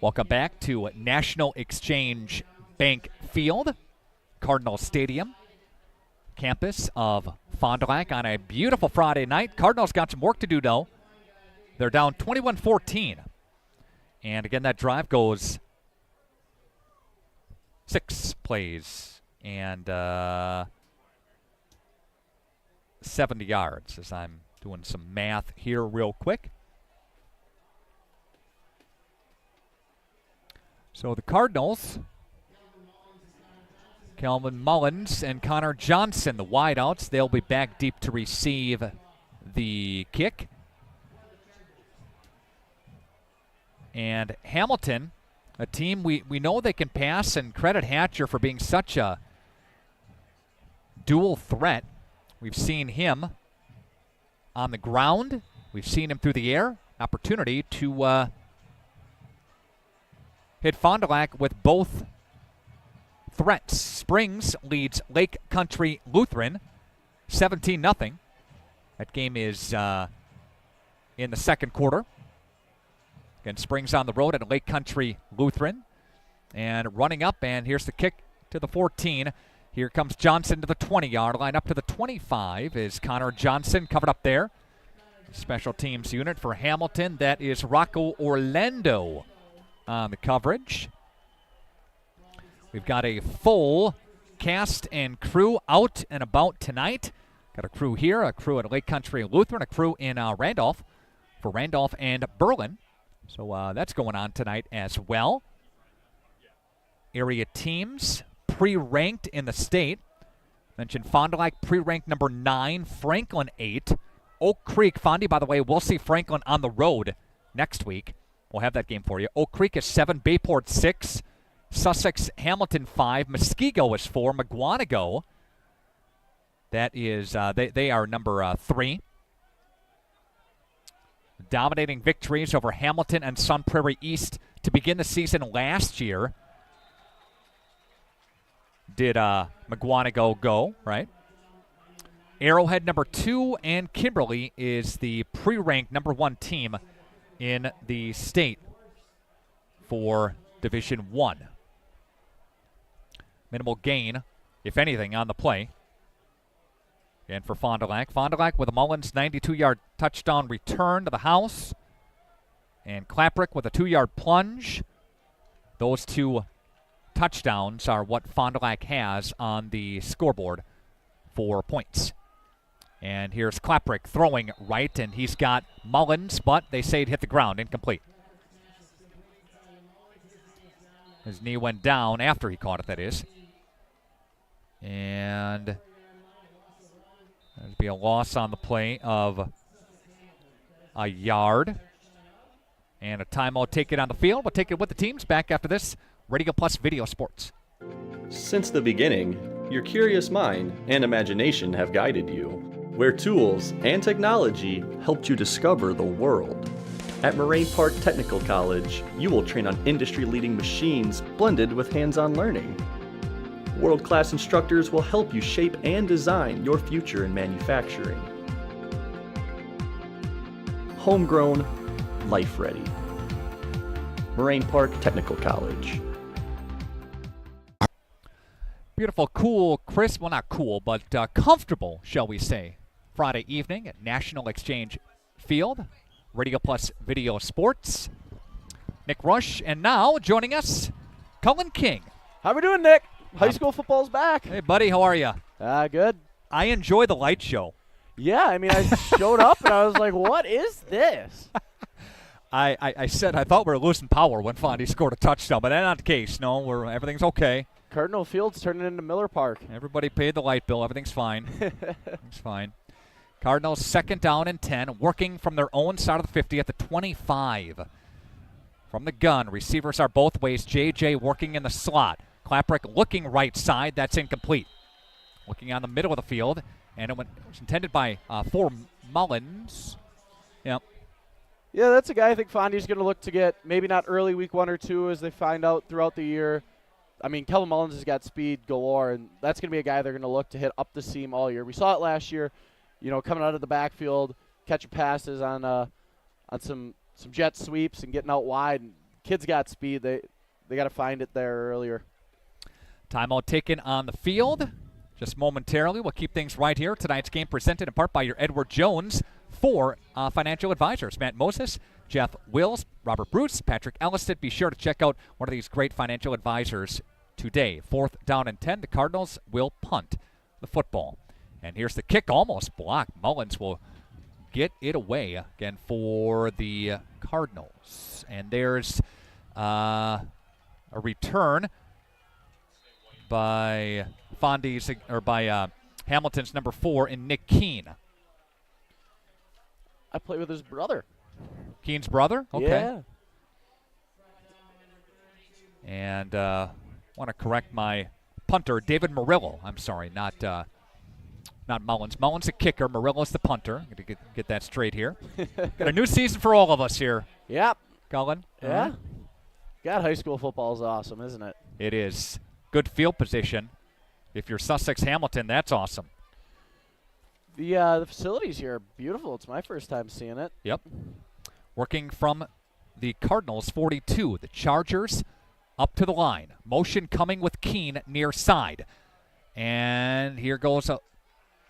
Welcome back to National Exchange Bank Field, Cardinal Stadium, campus of Fond du Lac on a beautiful Friday night. Cardinals got some work to do, though. They're down 21-14. And again, that drive goes 6 plays and 70 yards, as I'm doing some math here real quick. So the Cardinals, Calvin Mullins and Connor Johnson, the wideouts. They'll be back deep to receive the kick. And Hamilton, a team we know they can pass, and credit Hatcher for being such a dual threat. We've seen him on the ground. We've seen him through the air. Opportunity to hit Fond du Lac with both threats. Springs leads Lake Country Lutheran 17-0. That game is in the second quarter. Again, Springs on the road at Lake Country Lutheran. And running up, and here's the kick to the 14. Here comes Johnson to the 20-yard line. Up to the 25 is Connor Johnson, covered up there. Special teams unit for Hamilton. That is Rocco Orlando on the coverage. We've got a full cast and crew out and about tonight. Got a crew here, a crew at Lake Country Lutheran, a crew in Randolph for Randolph and Berlin. So that's going on tonight as well. Area teams pre-ranked in the state. Mentioned Fond du Lac pre-ranked number 9, Franklin 8. Oak Creek, Fondy, by the way, we'll see Franklin on the road next week. We'll have that game for you. Oak Creek is 7, Bayport 6, Sussex, Hamilton 5, Muskego is 4, McGuanago, that is, they are number 3. Dominating victories over Hamilton and Sun Prairie East to begin the season last year. Did McGuanago go, right? Arrowhead number 2 and Kimberly is the pre-ranked number 1 team in the state for Division 1. Minimal gain, if anything, on the play. And for Fond du Lac. Fond du Lac with a Mullins 92-yard touchdown return to the house. And Klaprick with a 2-yard plunge. Those 2 touchdowns are what Fond du Lac has on the scoreboard for points. And here's Klaprick throwing right, and he's got Mullins, but they say it hit the ground, incomplete. His knee went down after he caught it, that is. And there'd be a loss on the play of a yard. And a timeout taken on the field. We'll take it with the teams back after this. Radio Plus Video Sports. Since the beginning, your curious mind and imagination have guided you, where tools and technology helped you discover the world. At Moraine Park Technical College, you will train on industry-leading machines blended with hands-on learning. World-class instructors will help you shape and design your future in manufacturing. Homegrown, life-ready. Moraine Park Technical College. Beautiful, cool, crisp, well, not cool, but comfortable, shall we say, Friday evening at National Exchange Field. Radio Plus Video Sports. Nick Rush, and now joining us, Cullen King. How we doing, Nick? High school football's back. Hey, buddy, how are you? Good. I enjoy the light show. Yeah, I mean, I showed up and I was like, what is this? I said I thought we were losing power when Fondy scored a touchdown, but that's not the case. No, everything's okay. Cardinal Field's turning into Miller Park. Everybody paid the light bill. Everything's fine. It's fine. Cardinals 2nd down and 10, working from their own side of the 50 at the 25. From the gun, receivers are both ways. J.J. working in the slot. Klaprick looking right side. That's incomplete. Looking on the middle of the field, and it was intended by for Mullins. Yep. Yeah, that's a guy I think Fondy's going to look to get, maybe not early week 1 or 2 as they find out throughout the year. I mean, Kellen Mullins has got speed galore, and that's going to be a guy they're going to look to hit up the seam all year. We saw it last year, coming out of the backfield, catching passes on some jet sweeps and getting out wide. And kids got speed. They got to find it there earlier. Timeout taken on the field. Just momentarily, we'll keep things right here. Tonight's game presented in part by your Edward Jones for financial advisors. Matt Moses, Jeff Wills, Robert Bruce, Patrick Elliston. Be sure to check out one of these great financial advisors today. 4th down and 10. The Cardinals will punt the football. And here's the kick, almost blocked. Mullins will get it away again for the Cardinals. And there's a return by Hamilton's number 4 in Nick Keene. I play with his brother. Keene's brother? Okay. Yeah. And want to correct my punter, David Murillo. I'm sorry, not Mullins. Mullins the kicker, Murillo's the punter. Got to get that straight here. Got a new season for all of us here. Yep. Colin? Yeah. God, high school football is awesome, isn't it? It is. Good field position. If you're Sussex Hamilton, that's awesome. The facilities here are beautiful. It's my first time seeing it. Yep. Working from the Cardinals 42. The Chargers up to the line. Motion coming with Keene near side. And here goes a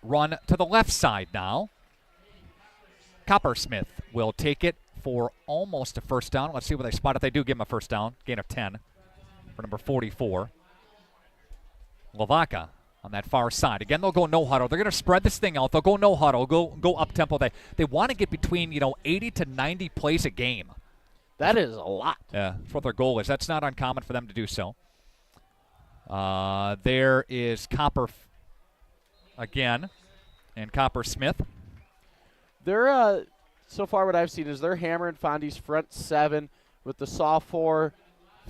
run to the left side now. Coppersmith will take it for almost a first down. Let's see where they spot it. They do give him a first down. Gain of 10 for number 44. Lavaca on that far side. Again, they'll go no huddle. They're going to spread this thing out. They'll go no huddle, go up tempo. They want to get between 80 to 90 plays a game. That is a lot. Yeah, that's what their goal is. That's not uncommon for them to do so. There is Copper again, and Coppersmith. They're so far what I've seen is they're hammering Fondy's front 7 with the soft four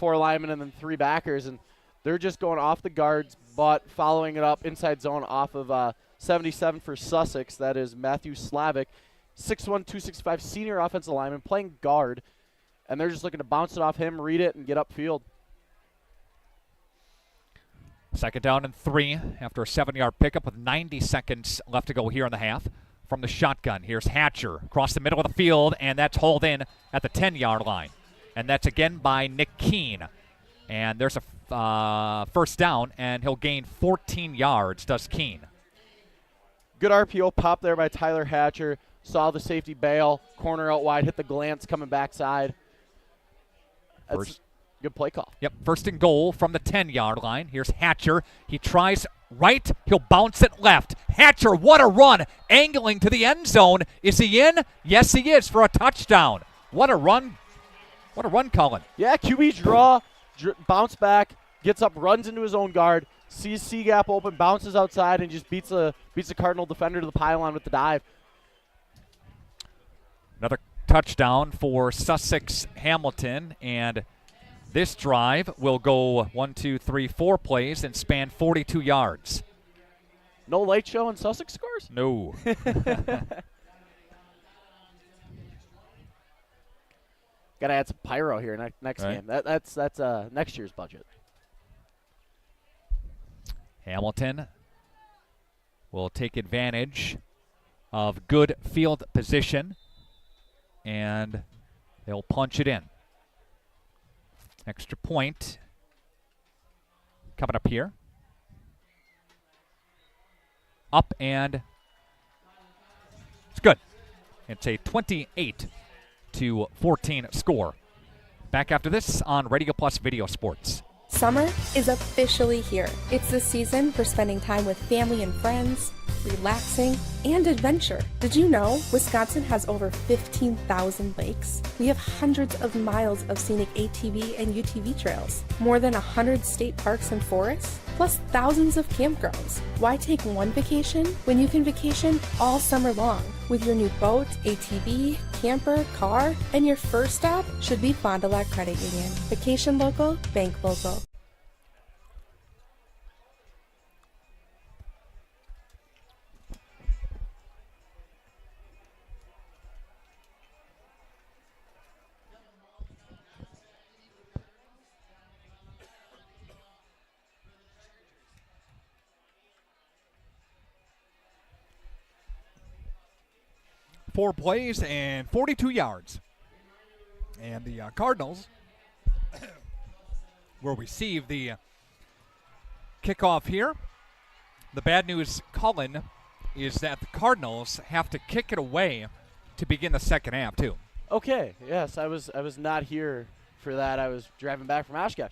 linemen and then 3 backers, and they're just going off the guards, but following it up inside zone off of 77 for Sussex. That is Matthew Slavic, 6'1", 265 senior offensive lineman playing guard, and they're just looking to bounce it off him, read it, and get upfield. Second down and 3 after a 7-yard pickup with 90 seconds left to go here in the half. From the shotgun, here's Hatcher across the middle of the field, and that's hauled in at the 10-yard line. And that's again by Nick Keene. And there's a first down, and he'll gain 14 yards, does Keene. Good RPO pop there by Tyler Hatcher. Saw the safety bail, corner out wide, hit the glance coming backside. That's good play call. Yep, first and goal from the 10-yard line. Here's Hatcher. He tries right. He'll bounce it left. Hatcher, what a run. Angling to the end zone. Is he in? Yes, he is for a touchdown. What a run. What a run, Cullen. Yeah, QB draw, bounce back, gets up, runs into his own guard, sees C-gap open, bounces outside, and just beats the Cardinal defender to the pylon with the dive. Another touchdown for Sussex Hamilton, and this drive will go 4 plays and span 42 yards. No light show and Sussex scores? No. Got to add some pyro here next game. That's next year's budget. Hamilton will take advantage of good field position, and they'll punch it in. Extra point coming up here. Up, and it's good. It's a 28-14 score. Back after this on Radio Plus Video Sports. Summer is officially here. It's the season for spending time with family and friends, relaxing, and adventure. Did you know Wisconsin has over 15,000 lakes? We have hundreds of miles of scenic ATV and UTV trails, more than 100 state parks and forests, plus thousands of campgrounds. Why take one vacation when you can vacation all summer long with your new boat, ATV, camper, car, and your first stop should be Fond du Lac Credit Union. Vacation local, bank local. Four plays and 42 yards. And the Cardinals will receive the kickoff here. The bad news, Cullen, is that the Cardinals have to kick it away to begin the second half, too. Okay, yes, I was not here for that. I was driving back from Oshkosh.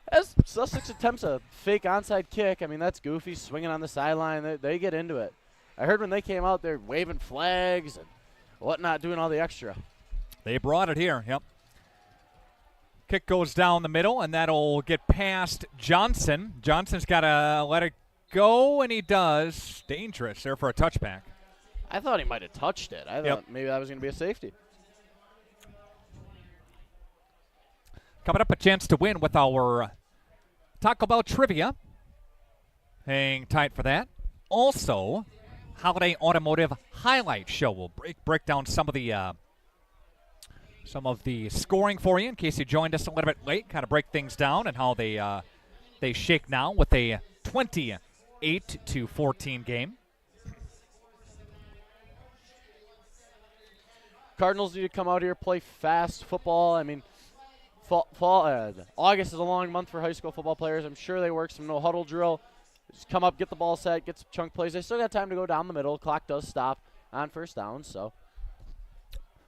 As Sussex attempts a fake onside kick, I mean, that's goofy, swinging on the sideline. They get into it. I heard when they came out, they're waving flags and whatnot, doing all the extra. They brought it here, yep. Kick goes down the middle, and that'll get past Johnson. Johnson's got to let it go, and he does. Dangerous there for a touchback. I thought he might have touched it. I thought maybe that was going to be a safety. Coming up, a chance to win with our Taco Bell trivia. Hang tight for that. Also, Holiday Automotive Highlight Show. We'll break down some of the scoring for you in case you joined us a little bit late. Kind of break things down and how they shake now with a 28-14 game. Cardinals need to come out here, play fast football. I mean, August is a long month for high school football players. I'm sure they work some no-huddle drill. Just come up, get the ball set, get some chunk plays. They still got time to go down the middle. Clock does stop on first down, so.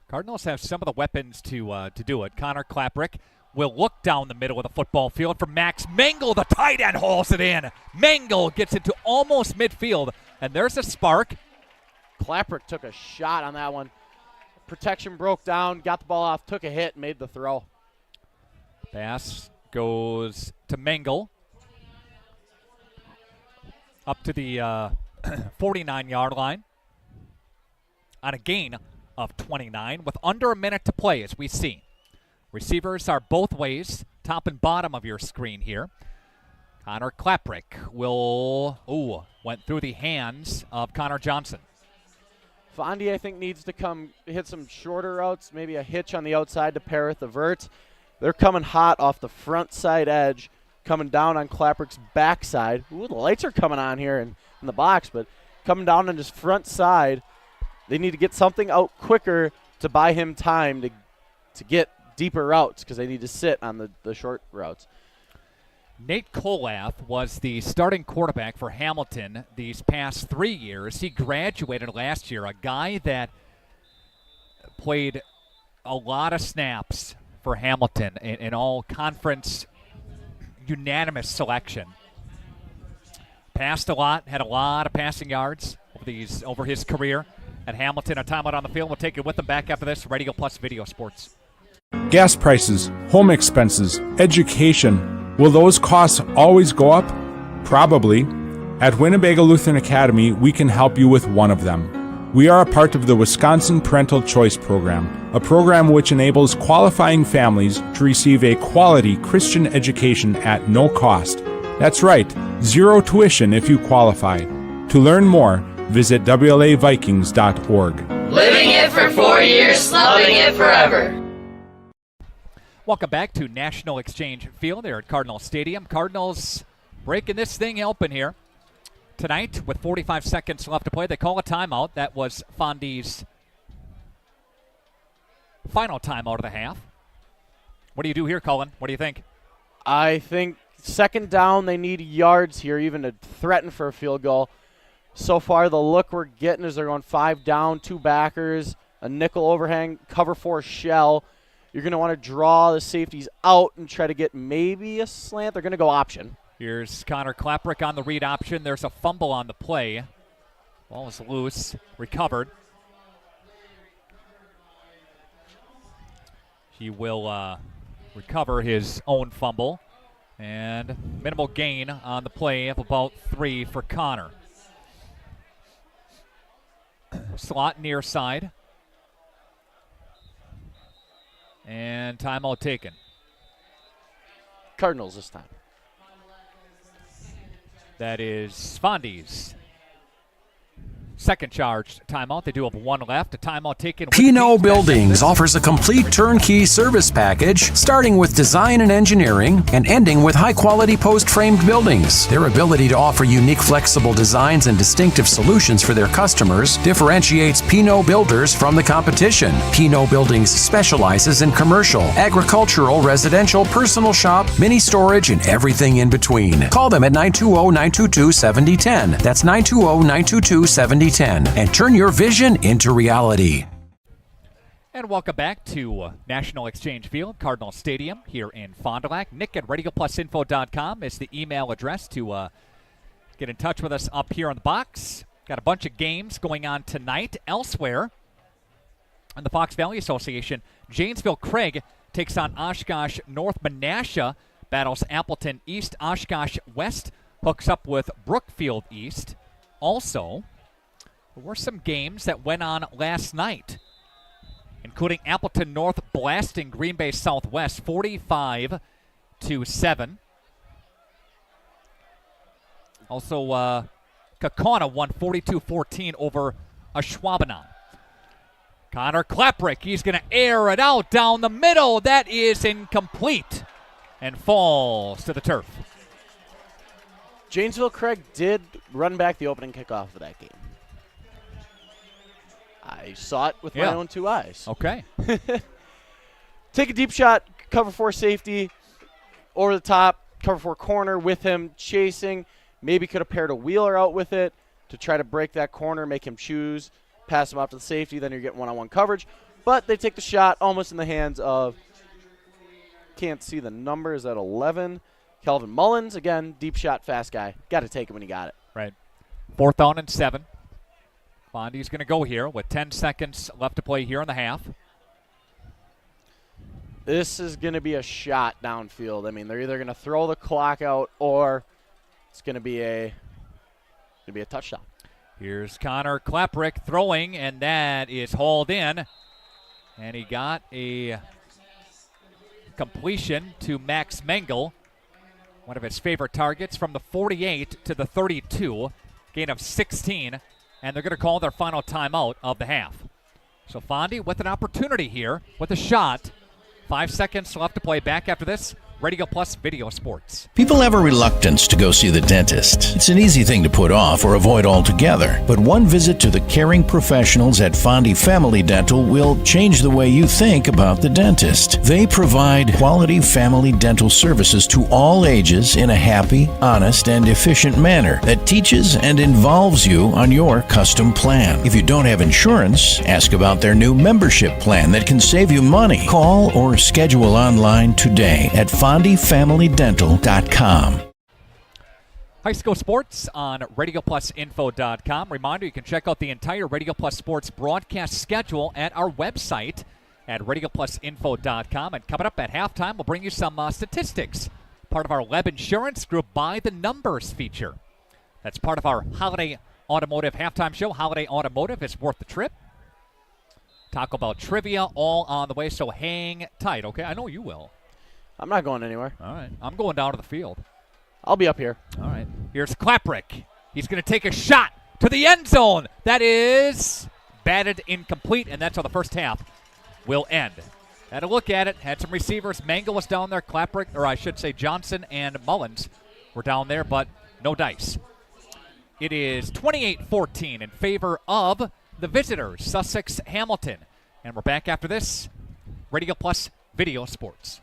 Cardinals have some of the weapons to do it. Connor Klaprick will look down the middle of the football field for Max Mengel. The tight end hauls it in. Mengel gets it to almost midfield, and there's a spark. Klaprick took a shot on that one. Protection broke down, got the ball off, took a hit, made the throw. Pass goes to Mengel. Up to the 49-yard line on a gain of 29 with under a minute to play, as we see. Receivers are both ways, top and bottom of your screen here. Connor Klaprick went through the hands of Connor Johnson. Fondy, I think, needs to come hit some shorter routes, maybe a hitch on the outside to pair with the vert. They're coming hot off the front side edge, coming down on Klaprick's backside. Ooh, the lights are coming on here in the box, but coming down on his front side. They need to get something out quicker to buy him time to get deeper routes because they need to sit on the short routes. Nate Kolath was the starting quarterback for Hamilton these past 3 years. He graduated last year, a guy that played a lot of snaps for Hamilton in all conference unanimous selection. Passed a lot, had a lot of passing yards over his career at Hamilton. A timeout on the field. We'll take it with them back after this. Radio Plus Video Sports. Gas prices, home expenses, education. Will those costs always go up? Probably. At Winnebago Lutheran Academy, we can help you with one of them. We are a part of the Wisconsin Parental Choice Program, a program which enables qualifying families to receive a quality Christian education at no cost. That's right, zero tuition if you qualify. To learn more, visit WLAVikings.org. Living it for 4 years, loving it forever. Welcome back to National Exchange Field there at Cardinal Stadium. Cardinals breaking this thing open here tonight with 45 seconds left to play. They call a timeout. That was Fondy's final timeout of the half. What do you do here, Cullen? What do you think? I think second down, they need yards here, even to threaten for a field goal. So far, the look we're getting is they're going 5 down, 2 backers, a nickel overhang, cover 4 shell. You're going to want to draw the safeties out and try to get maybe a slant. They're going to go option. Here's Connor Klaprick on the read option. There's a fumble on the play. Ball is loose, recovered. He will recover his own fumble. And minimal gain on the play of about 3 for Connor. Slot near side. And timeout taken. Cardinals this time. That is Fondy's second charged timeout. They do have 1 left. A timeout taken. Pino Buildings offers a complete turnkey service package, starting with design and engineering and ending with high-quality post-framed buildings. Their ability to offer unique, flexible designs and distinctive solutions for their customers differentiates Pino Builders from the competition. Pino Buildings specializes in commercial, agricultural, residential, personal shop, mini storage, and everything in between. Call them at 920-922-7010. That's 920-922-7010. And turn your vision into reality. And welcome back to National Exchange Field, Cardinal Stadium here in Fond du Lac. Nick at RadioPlusInfo.com is the email address to get in touch with us up here on the box. Got a bunch of games going on tonight. Elsewhere in the Fox Valley Association, Janesville Craig takes on Oshkosh North. Menasha battles Appleton East. Oshkosh West hooks up with Brookfield East. Also, there were some games that went on last night, including Appleton North blasting Green Bay Southwest 45-7. Also, Kaukauna won 42-14 over Ashwaubenon. Connor Klaprick, he's going to air it out down the middle. That is incomplete and falls to the turf. Janesville Craig did run back the opening kickoff of that game. I saw it with my own two eyes. Okay. Take a deep shot, cover 4 safety, over the top, cover 4 corner with him chasing. Maybe could have paired a Wheeler out with it to try to break that corner, make him choose, pass him off to the safety, then you're getting one-on-one coverage. But they take the shot almost in the hands of, can't see the numbers, at 11. Kelvin Mullins, again, deep shot, fast guy. Got to take it when you got it. Right. 4th down and 7. Fondy's going to go here with 10 seconds left to play here in the half. This is going to be a shot downfield. I mean, they're either going to throw the clock out or it's going to be a touchdown. Here's Connor Klaprick throwing, and that is hauled in. And he got a completion to Max Mengel, one of his favorite targets, from the 48 to the 32, gain of 16, and they're going to call their final timeout of the half. So Fondy with an opportunity here with a shot. 5 seconds left to play. Back after this. Radio Plus Video Sports. People have a reluctance to go see the dentist. It's an easy thing to put off or avoid altogether. But one visit to the caring professionals at Fondy Family Dental will change the way you think about the dentist. They provide quality family dental services to all ages in a happy, honest, and efficient manner that teaches and involves you on your custom plan. If you don't have insurance, ask about their new membership plan that can save you money. Call or schedule online today at FondyFamilyDental.com. High school sports on RadioPlusInfo.com. Reminder, you can check out the entire Radio Plus Sports broadcast schedule at our website at RadioPlusInfo.com. And coming up at halftime, we'll bring you some statistics. Part of our Leb Insurance Group By the Numbers feature. That's part of our Holiday Automotive halftime show. Holiday Automotive is worth the trip. Taco Bell trivia all on the way, so hang tight, okay? I know you will. I'm not going anywhere. All right. I'm going down to the field. I'll be up here. All right. Here's Klaprick. He's going to take a shot to the end zone. That is batted incomplete, and that's how the first half will end. Had a look at it. Had some receivers. Mangel was down there. Klaprick, or I should say Johnson and Mullins were down there, but no dice. It is 28-14 in favor of the visitors, Sussex Hamilton. And we're back after this. Radio Plus Video Sports.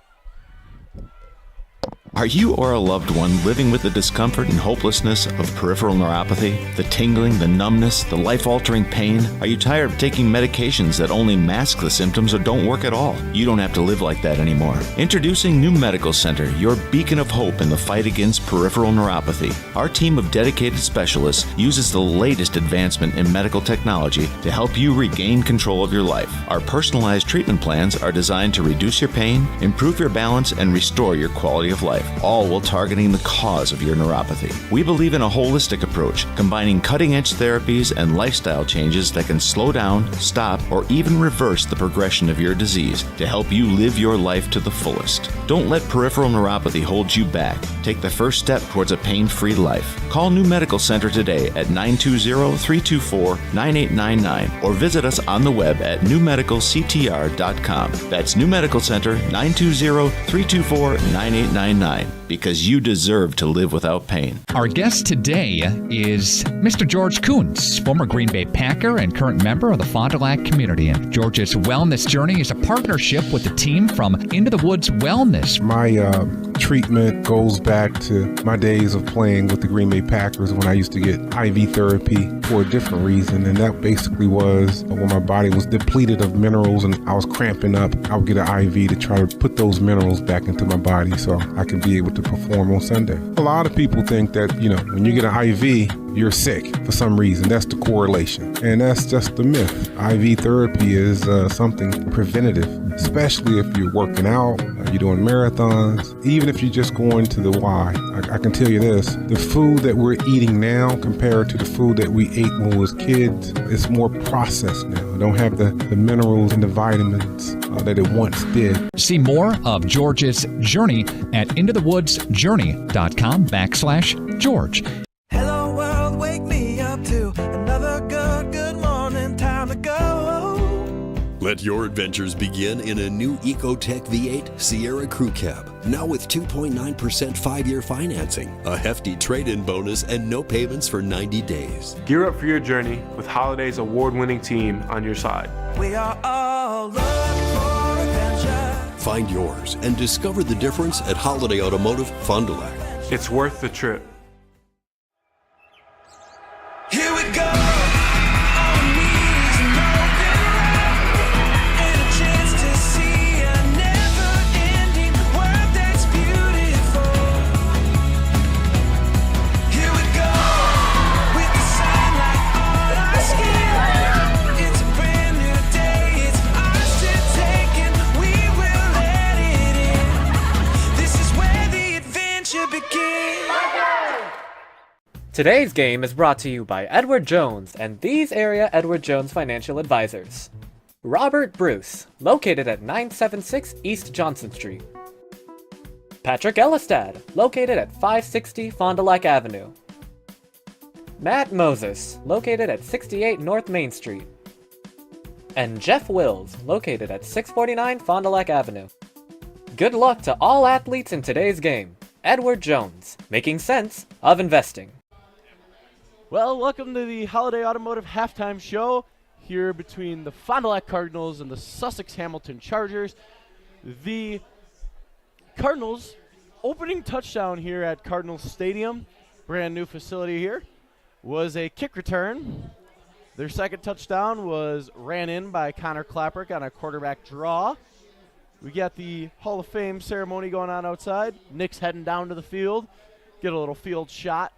Are you or a loved one living with the discomfort and hopelessness of peripheral neuropathy? The tingling, the numbness, the life-altering pain? Are you tired of taking medications that only mask the symptoms or don't work at all? You don't have to live like that anymore. Introducing New Medical Center, your beacon of hope in the fight against peripheral neuropathy. Our team of dedicated specialists uses the latest advancement in medical technology to help you regain control of your life. Our personalized treatment plans are designed to reduce your pain, improve your balance, and restore your quality of life, all while targeting the cause of your neuropathy. We believe in a holistic approach, combining cutting-edge therapies and lifestyle changes that can slow down, stop, or even reverse the progression of your disease to help you live your life to the fullest. Don't let peripheral neuropathy hold you back. Take the first step towards a pain-free life. Call New Medical Center today at 920-324-9899 or visit us on the web at newmedicalctr.com. That's New Medical Center, 920-324-9899. Because you deserve to live without pain. Our guest today is Mr. George Kuntz, former Green Bay Packer and current member of the Fond du Lac community. And George's wellness journey is a partnership with the team from Into the Woods Wellness. My treatment goes back to my days of playing with the Green Bay Packers when I used to get IV therapy for a different reason. And that basically was when my body was depleted of minerals and I was cramping up. I would get an IV to try to put those minerals back into my body so I could be able to perform on Sunday. A lot of people think that, when you get an IV, you're sick for some reason. That's the correlation. And that's just a myth. IV therapy is something preventative. especially if you're working out, you're doing marathons, even if you're just going to the Y. I can tell you this, the food that we're eating now compared to the food that we ate when we was kids, it's more processed now. It don't have the minerals and the vitamins that it once did. See more of George's journey at intothewoodsjourney.com/George. Hello world, wake me up to another good morning, time to go. Let your adventures begin in a new Ecotec V8 Sierra Crew Cab. Now with 2.9% 5-year financing, a hefty trade-in bonus, and no payments for 90 days. Gear up for your journey with Holiday's award-winning team on your side. We are all looking for adventure. Find yours and discover the difference at Holiday Automotive Fond du Lac. It's worth the trip. Here we go. Today's game is brought to you by Edward Jones and these area Edward Jones financial advisors. Robert Bruce, located at 976 East Johnson Street. Patrick Elistad, located at 560 Fond du Lac Avenue. Matt Moses, located at 68 North Main Street. And Jeff Wills, located at 649 Fond du Lac Avenue. Good luck to all athletes in today's game. Edward Jones, making sense of investing. Well, welcome to the Holiday Automotive Halftime Show here between the Fond du Lac Cardinals and the Sussex Hamilton Chargers. The Cardinals opening touchdown here at Cardinals Stadium, brand new facility here, was a kick return. Their second touchdown was ran in by Connor Klapperick on a quarterback draw. We got the Hall of Fame ceremony going on outside. Nick's heading down to the field, get a little field shot.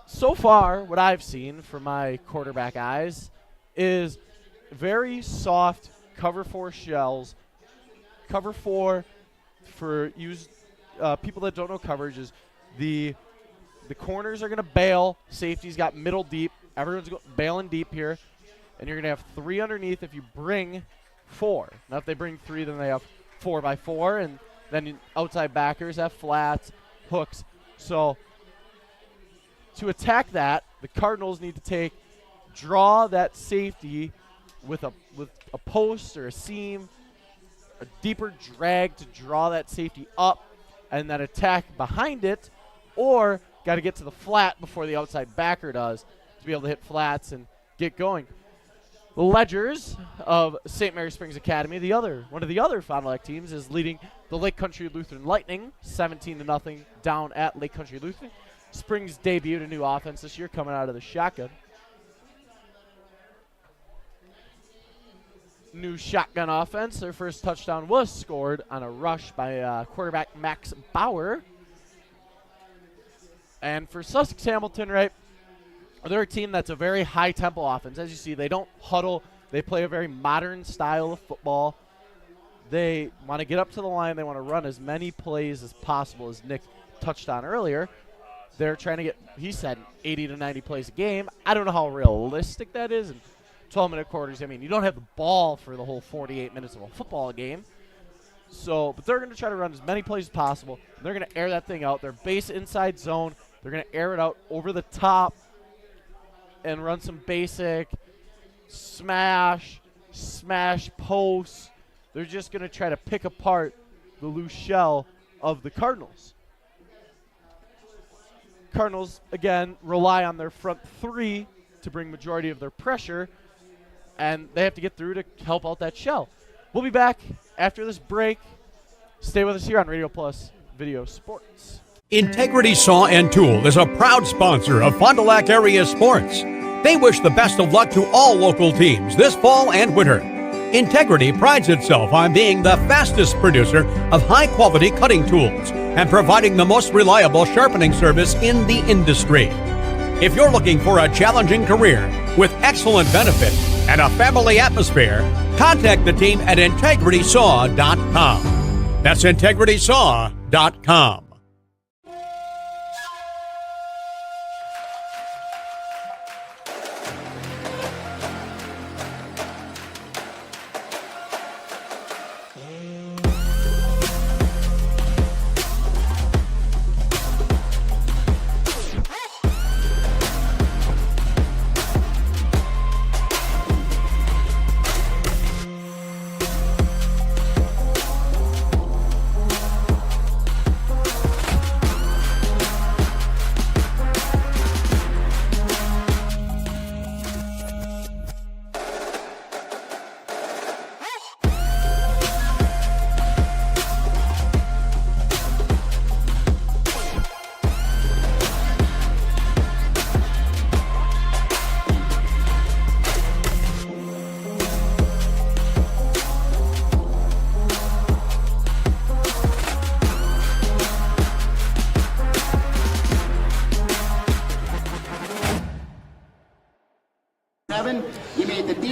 So far, what I've seen from my quarterback eyes is very soft cover 4 shells. Cover 4 for people that don't know coverage is the corners are going to bail. Safety's got middle deep. Everyone's bailing deep here. And you're going to have 3 underneath if you bring 4. Now, if they bring 3, then they have 4x4. And then outside backers have flats, hooks. So to attack that, the Cardinals need to draw that safety with a post or a seam, a deeper drag to draw that safety up, and then attack behind it, or got to get to the flat before the outside backer does to be able to hit flats and get going. The Ledgers of St. Mary Springs Academy, one of the other Fond du Lac teams, is leading the Lake Country Lutheran Lightning 17-0 down at Lake Country Lutheran. Springs debuted a new offense this year coming out of the shotgun. New shotgun offense. Their first touchdown was scored on a rush by quarterback Max Bauer. And for Sussex Hamilton, right, they're a team that's a very high-tempo offense. As you see, they don't huddle. They play a very modern style of football. They want to get up to the line. They want to run as many plays as possible, as Nick touched on earlier. They're trying to get, he said, 80 to 90 plays a game. I don't know how realistic that is. And 12-minute quarters, I mean, you don't have the ball for the whole 48 minutes of a football game. So, but they're going to try to run as many plays as possible. They're going to air that thing out. They're base inside zone. They're going to air it out over the top and run some basic smash posts. They're just going to try to pick apart the loose shell of the Cardinals. Cardinals, again, rely on their front 3 to bring majority of their pressure, and they have to get through to help out that shell. We'll be back after this break. Stay with us here on Radio Plus Video Sports. Integrity Saw and Tool is a proud sponsor of Fond du Lac area sports. They wish the best of luck to all local teams this fall and winter. Integrity prides itself on being the fastest producer of high-quality cutting tools and providing the most reliable sharpening service in the industry. If you're looking for a challenging career with excellent benefits, and a family atmosphere, contact the team at integritysaw.com. That's integritysaw.com.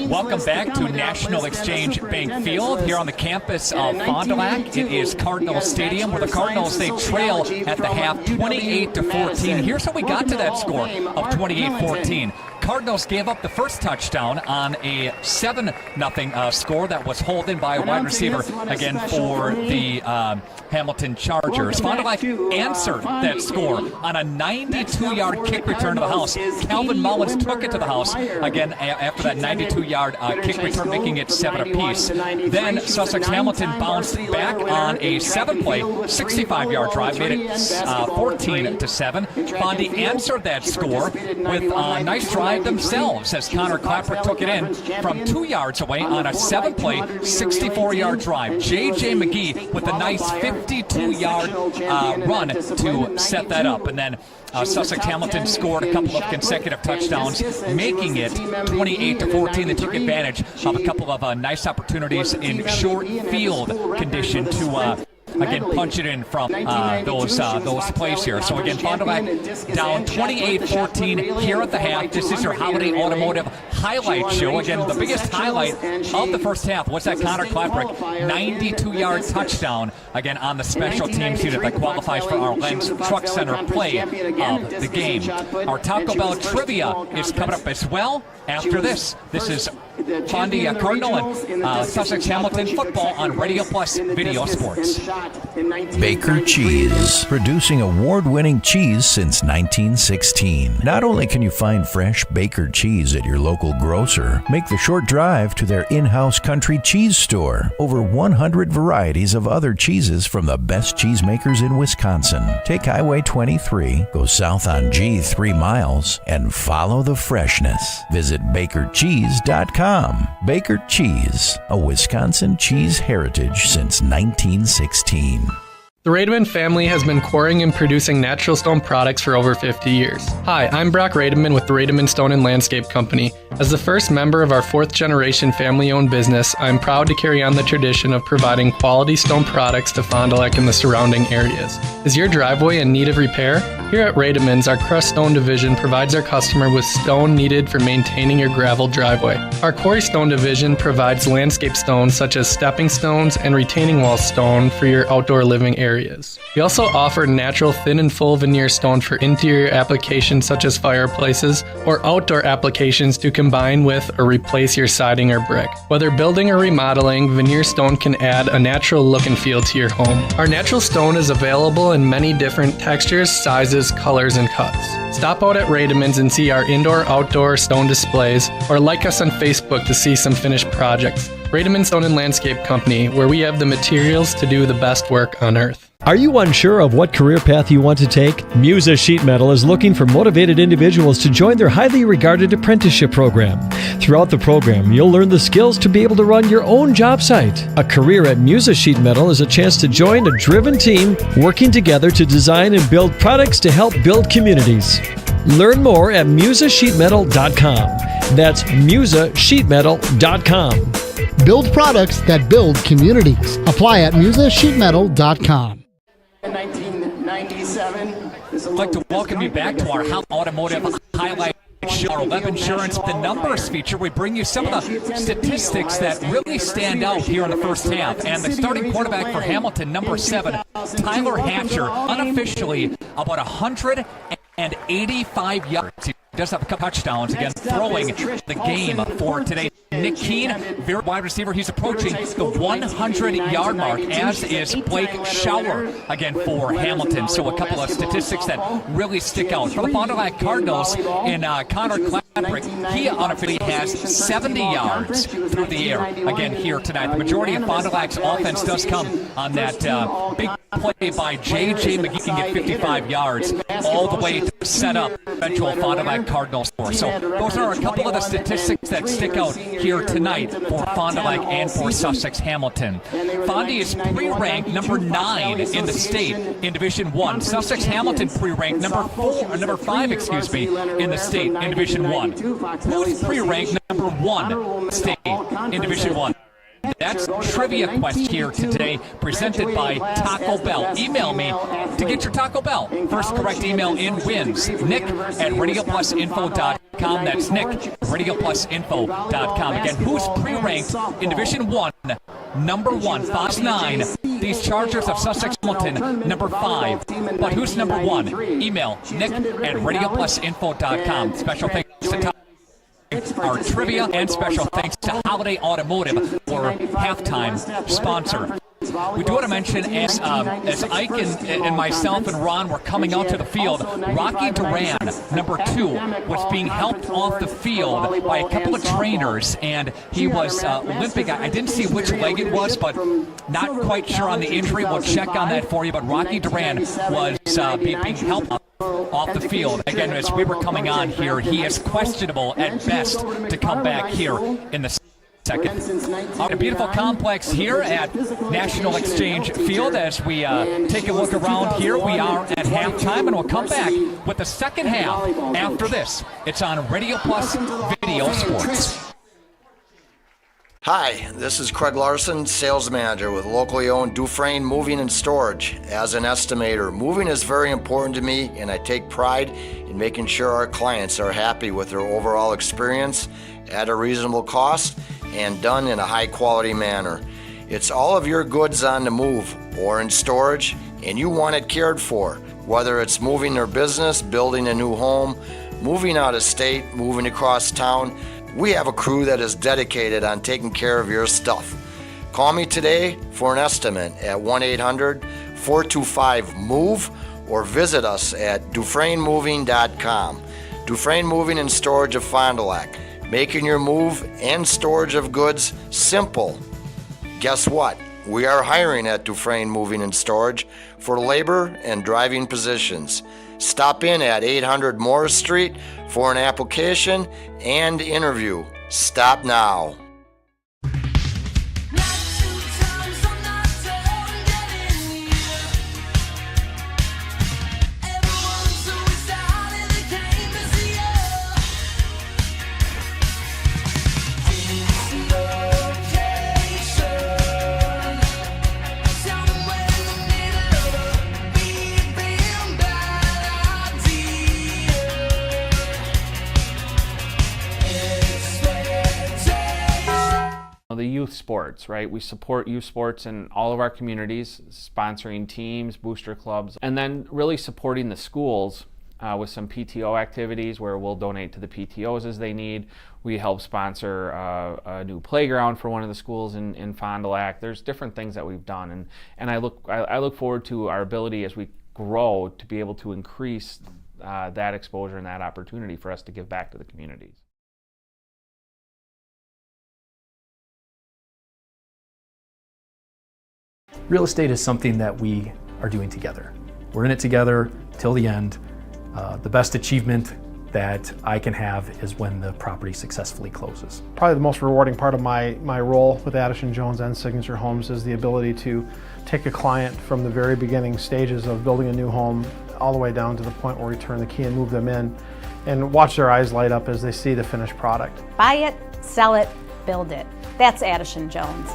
Welcome back to National Exchange Bank Field here on the campus of Fond du Lac. It is Cardinals Stadium where the Cardinals, they trail at the half 28-14. Here's how we got to that score of 28-14. Cardinals gave up the first touchdown on a 7-0 score that was held in by a wide receiver, again, for the Hamilton Chargers. Fond du Lac answered that score on a 92-yard kick return to the house. Calvin Mullins took it to the house, again, after that 92-yard kick return, making it 7 apiece. Then Sussex Hamilton bounced back on a 7-play, 65-yard drive, made it 14-7. Fondy answered that score with a nice drive themselves as Connor Clapper took it in from 2 yards away on a 7-play, 64-yard drive. J.J. McGee with a nice 52-yard run to set that up. And then Sussex Hamilton scored a couple of consecutive touchdowns, making it 28-14. They took advantage of a couple of nice opportunities in short field condition to again, punch it in from those plays here. So again, Fond du Lac down 28-14 here at the half. This is your Holiday Automotive highlight show. Again, the biggest highlight of the first half was that Connor Claperick 92-yard touchdown, again, on the special teams unit that qualifies for our Lens Truck Center play of the game. Our Taco Bell trivia is coming up as well after this. This is Fondy Cardinal and Sussex Hamilton football on Radio Plus Video Sports. Baker Cheese, producing award-winning cheese since 1916. Not only can you find fresh Baker cheese at your local grocer, make the short drive to their in-house country cheese store. Over 100 varieties of other cheeses from the best cheesemakers in Wisconsin. Take Highway 23, go south on G 3 miles, and follow the freshness. Visit BakerCheese.com. Baker Cheese, a Wisconsin cheese heritage since 1916. The Rademan family has been quarrying and producing natural stone products for over 50 years. Hi, I'm Brock Rademan with the Rademan Stone and Landscape Company. As the first member of our 4th generation family-owned business, I'm proud to carry on the tradition of providing quality stone products to Fond du Lac and the surrounding areas. Is your driveway in need of repair? Here at Rademan's, our crushed stone division provides our customer with stone needed for maintaining your gravel driveway. Our quarry stone division provides landscape stones such as stepping stones and retaining wall stone for your outdoor living areas. We also offer natural thin and full veneer stone for interior applications such as fireplaces or outdoor applications to combine with or replace your siding or brick. Whether building or remodeling, veneer stone can add a natural look and feel to your home. Our natural stone is available in many different textures, sizes, colors, and cuts. Stop out at Rademan's and see our indoor-outdoor stone displays, or like us on Facebook to see some finished projects. Rademan Stone and Landscape Company, where we have the materials to do the best work on earth. Are you unsure of what career path you want to take? Musa Sheet Metal is looking for motivated individuals to join their highly regarded apprenticeship program. Throughout the program, you'll learn the skills to be able to run your own job site. A career at Musa Sheet Metal is a chance to join a driven team working together to design and build products to help build communities. Learn more at musasheetmetal.com. That's musasheetmetal.com. Build products that build communities. Apply at musasheetmetal.com. In 1997, I'd like to welcome you back to our automotive highlight Our Web Insurance The Numbers feature, we bring you some of the statistics that really stand out here in the first half. And the starting quarterback for Hamilton, number 7, Tyler Hatcher, unofficially about 185 yards. He does have a couple touchdowns, again, throwing the game for today. Nick Keene, very wide receiver. He's approaching the 100-yard mark, as is Blake Schauer, again, for Hamilton. So a couple of statistics that really stick out. For the Fond du Lac Cardinals, in Connor Clapprick, he unofficially has 70 yards through the air, again, here tonight. The majority of Fond du Lac's offense does come on that big play by J.J. McGee, can get 55 yards all the way to set up eventual Fond du Lac Cardinals score. So those are a couple of the statistics that stick out here tonight for Fond du Lac and for Sussex Hamilton. Fondy is pre-ranked number 9 in the state in Division 1. Sussex Hamilton pre-ranked number 5, in the state in Division 1. Who's pre-ranked number 1 state in Division 1? That's Trivia Quest here today, presented by Taco Bell. Email me to get your Taco Bell. First correct email in wins. Nick at RadioPlusInfo.com. That's Nick, RadioPlusInfo.com. Again, who's pre-ranked in Division 1? Number 1, Fox 9. These Chargers of Sussex Hamilton, number 5. But who's number 1? Email Nick at RadioPlusInfo.com. Special thanks to Taco our trivia, and special thanks to Holiday Automotive for halftime sponsor. We do want to mention, as Ike and myself and Ron were coming out to the field, Rocky Duran, number 2, was being helped off the field by a couple of trainers, and he was limping. I didn't see which leg it was, but not quite sure on the injury. We'll check on that for you, but Rocky Duran was being helped off the field. Again, as we were coming on here, he is questionable at best to come back here in the second. A beautiful complex here at National Exchange Field. As we take a look around here, we are at halftime, and we'll come back with the second half after this. It's on Radio Plus Video Sports. Hi, this is Craig Larson, sales manager with locally owned Dufresne Moving and Storage. As an estimator, moving is very important to me, and I take pride in making sure our clients are happy with their overall experience at a reasonable cost and done in a high quality manner. It's all of your goods on the move or in storage, and you want it cared for, whether it's moving their business, building a new home, moving out of state, moving across town. We have a crew that is dedicated on taking care of your stuff. Call me today for an estimate at 1-800-425-MOVE or visit us at DufresneMoving.com. Dufresne Moving and Storage of Fond du Lac, making your move and storage of goods simple. Guess what? We are hiring at Dufresne Moving and Storage for labor and driving positions. Stop in at 800 Morris Street for an application and interview. Stop now. The youth sports, right? We support youth sports in all of our communities, sponsoring teams, booster clubs, and then really supporting the schools with some PTO activities where we'll donate to the PTOs as they need. We help sponsor a new playground for one of the schools in Fond du Lac. There's different things that we've done, and I look forward to our ability as we grow to be able to increase that exposure and that opportunity for us to give back to the communities. Real estate is something that we are doing together. We're in it together till the end. The best achievement that I can have is when the property successfully closes. Probably the most rewarding part of my role with Addison Jones and Signature Homes is the ability to take a client from the very beginning stages of building a new home all the way down to the point where we turn the key and move them in and watch their eyes light up as they see the finished product. Buy it, sell it, build it. That's Addison Jones.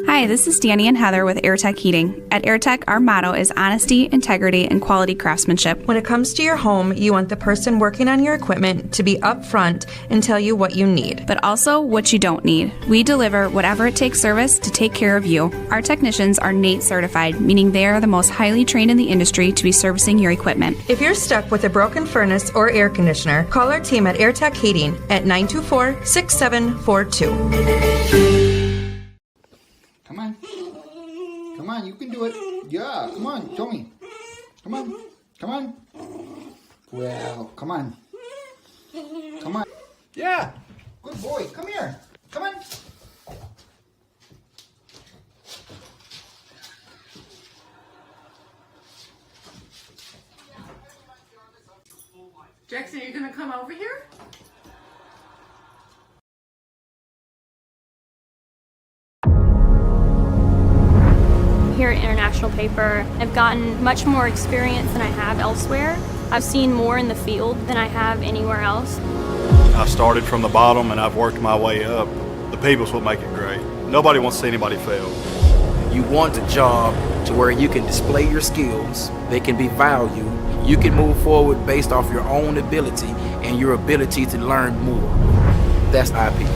Hi, Hi, this is Danny and Heather with AirTech Heating. At AirTech, our motto is honesty, integrity, and quality craftsmanship. When it comes to your home, you want the person working on your equipment to be upfront and tell you what you need. But also what you don't need. We deliver whatever it takes service to take care of you. Our technicians are NATE certified, meaning they are the most highly trained in the industry to be servicing your equipment. If you're stuck with a broken furnace or air conditioner, call our team at AirTech Heating at 924-6742. Come on. Come on, you can do it. Yeah, come on, show me. Come on. Come on. Well, come on. Come on. Yeah. Good boy. Come here. Come on. Jackson, are you going to come over here? Here at International Paper, I've gotten much more experience than I have elsewhere. I've seen more in the field than I have anywhere else. I started from the bottom and I've worked my way up. The people's what make it great. Nobody wants to see anybody fail. You want a job to where you can display your skills, they can be valued, you can move forward based off your own ability and your ability to learn more. That's IP.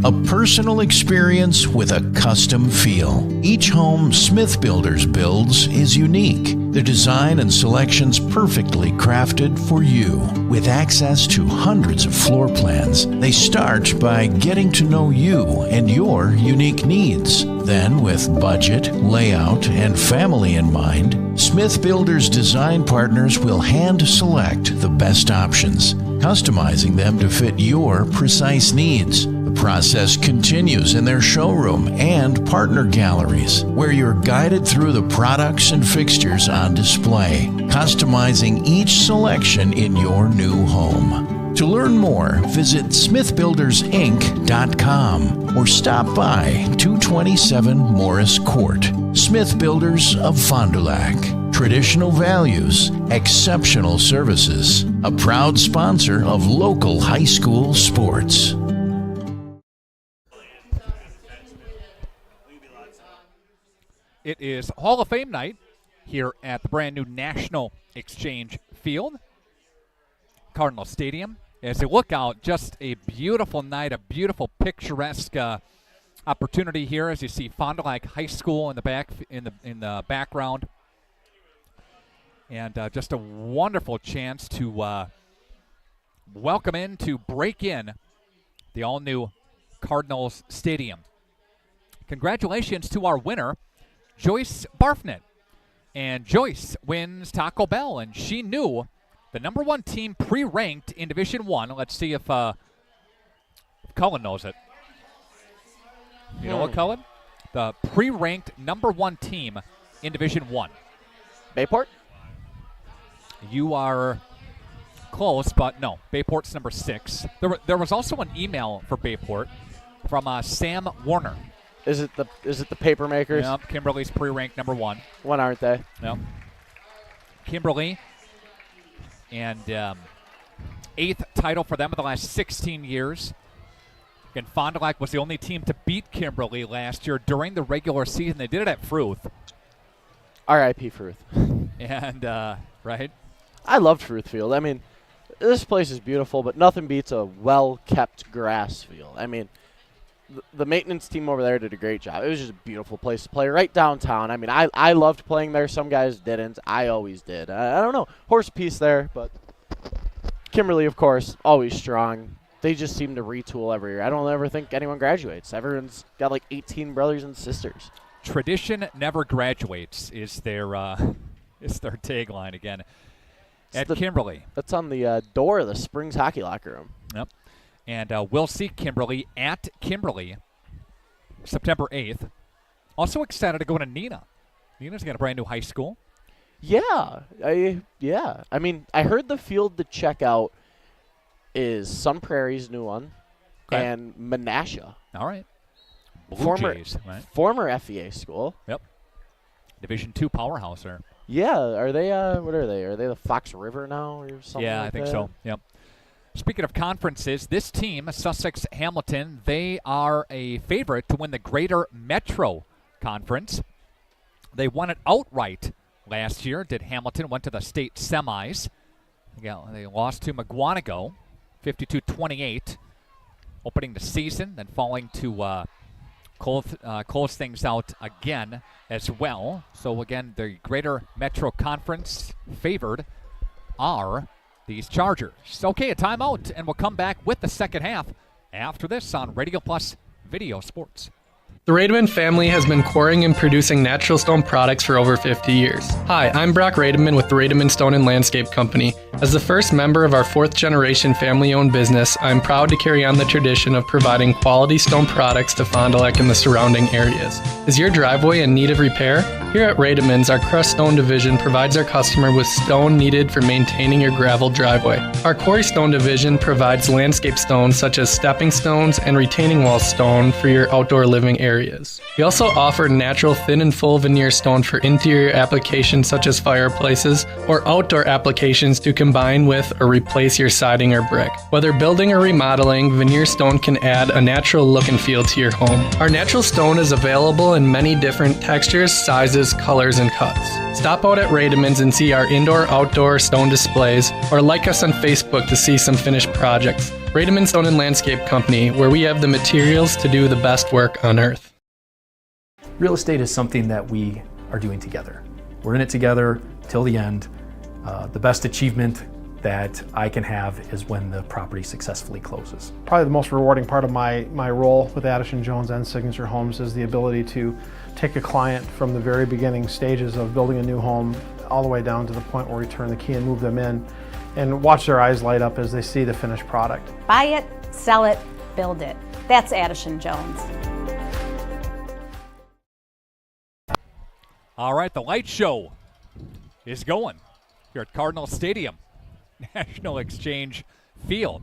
A personal experience with a custom feel. Each home Smith Builders builds is unique. The design and selections perfectly crafted for you. With access to hundreds of floor plans, they start by getting to know you and your unique needs. Then, with budget, layout, and family in mind, Smith Builders design partners will hand select the best options, customizing them to fit your precise needs. The process continues in their showroom and partner galleries, where you're guided through the products and fixtures on display, customizing each selection in your new home. To learn more, visit smithbuildersinc.com or stop by 227 Morris Court. Smith Builders of Fond du Lac. Traditional values, exceptional services. A proud sponsor of local high school sports. It is Hall of Fame night here at the brand new National Exchange Field, Cardinal Stadium. As you look out, just a beautiful night, a beautiful picturesque opportunity here. As you see Fond du Lac High School in the background, and just a wonderful chance to welcome in, to break in the all-new Cardinals Stadium. Congratulations to our winner, Joyce Barfnett. And Joyce wins Taco Bell, and she knew the number one team pre-ranked in Division 1. Let's see if Cullen knows it. You know what, Cullen? The pre-ranked number one team in Division 1. Bayport? You are close, but no. Bayport's number 6. There was also an email for Bayport from Sam Warner. Is it the paper makers? Yep, Kimberly's pre-ranked number 1. When aren't they? Yep. Kimberly, and 8th title for them in the last 16 years. And Fond du Lac was the only team to beat Kimberly last year during the regular season. They did it at Fruth. R.I.P. Fruth. And, right? I loved Fruth Field. I mean, this place is beautiful, but nothing beats a well-kept grass field. I mean, the maintenance team over there did a great job. It was just a beautiful place to play right downtown. I mean, I loved playing there. Some guys didn't. I always did. I don't know. Horse piece there, but Kimberly, of course, always strong. They just seem to retool every year. I don't ever think anyone graduates. Everyone's got like 18 brothers and sisters. Tradition never graduates is their tagline again at Kimberly. That's on the door of the Springs hockey locker room. Yep. And we'll see Kimberly at Kimberly September 8th. Also excited to go to Neenah. Neenah's got a brand new high school. Yeah. I mean, I heard the field to check out is Sun Prairie's new one and Menasha. All right. Jays, right? Former FEA school. Yep. Division 2 powerhouse there. Yeah. Are they, what are they? Are they the Fox River now or something Yeah, like I think that? so. Yep. Speaking of conferences, this team, Sussex Hamilton, they are a favorite to win the Greater Metro Conference. They won it outright last year. Did Hamilton, went to the state semis. They lost to McGuanago, 52-28, opening the season, then falling to close things out again as well. So again, the Greater Metro Conference favored are these Chargers. Okay, a timeout, and we'll come back with the second half after this on Radio Plus Video Sports. The Rademan family has been quarrying and producing natural stone products for over 50 years. Hi, I'm Brock Rademan with the Rademan Stone and Landscape Company. As the first member of our fourth-generation family-owned business, I'm proud to carry on the tradition of providing quality stone products to Fond du Lac and the surrounding areas. Is your driveway in need of repair? Here at Rademan's, our crushed stone division provides our customer with stone needed for maintaining your gravel driveway. Our quarry stone division provides landscape stones such as stepping stones and retaining wall stone for your outdoor living areas. We also offer natural thin and full veneer stone for interior applications such as fireplaces or outdoor applications to combine with or replace your siding or brick. Whether building or remodeling, veneer stone can add a natural look and feel to your home. Our natural stone is available in many different textures, sizes, colors, and cuts. Stop out at Rademan's and see our indoor-outdoor stone displays, or like us on Facebook to see some finished projects. Rademan Stone and Landscape Company, where we have the materials to do the best work on earth. Real estate is something that we are doing together. We're in it together till the end. The best achievement that I can have is when the property successfully closes. Probably the most rewarding part of my role with Addison Jones and Signature Homes is the ability to take a client from the very beginning stages of building a new home all the way down to the point where we turn the key and move them in and watch their eyes light up as they see the finished product. Buy it, sell it, build it. That's Addison Jones. All right, the light show is going here at Cardinal Stadium, National Exchange Field.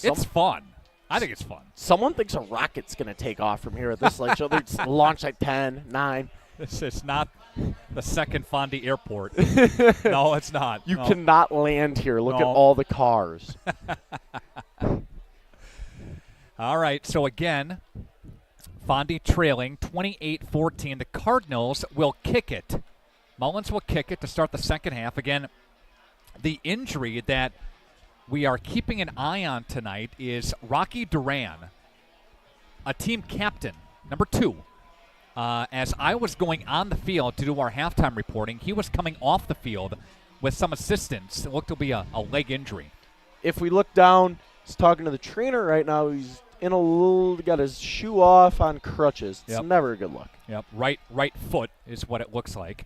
It's fun. I think it's fun. Someone thinks a rocket's going to take off from here at this light show. They're launch at 10, 9. This is not the second Fondy Airport. No, it's not. You cannot land here. Look at all the cars. All right, so again, Fondy trailing 28-14. The Cardinals will kick it. Mullins will kick it to start the second half. Again, the injury that we are keeping an eye on tonight is Rocky Duran, a team captain, number 2. As I was going on the field to do our halftime reporting, he was coming off the field with some assistance. It looked to be a leg injury. If we look down, he's talking to the trainer right now. He's got his shoe off on crutches. It's never a good look. Yep, right foot is what it looks like.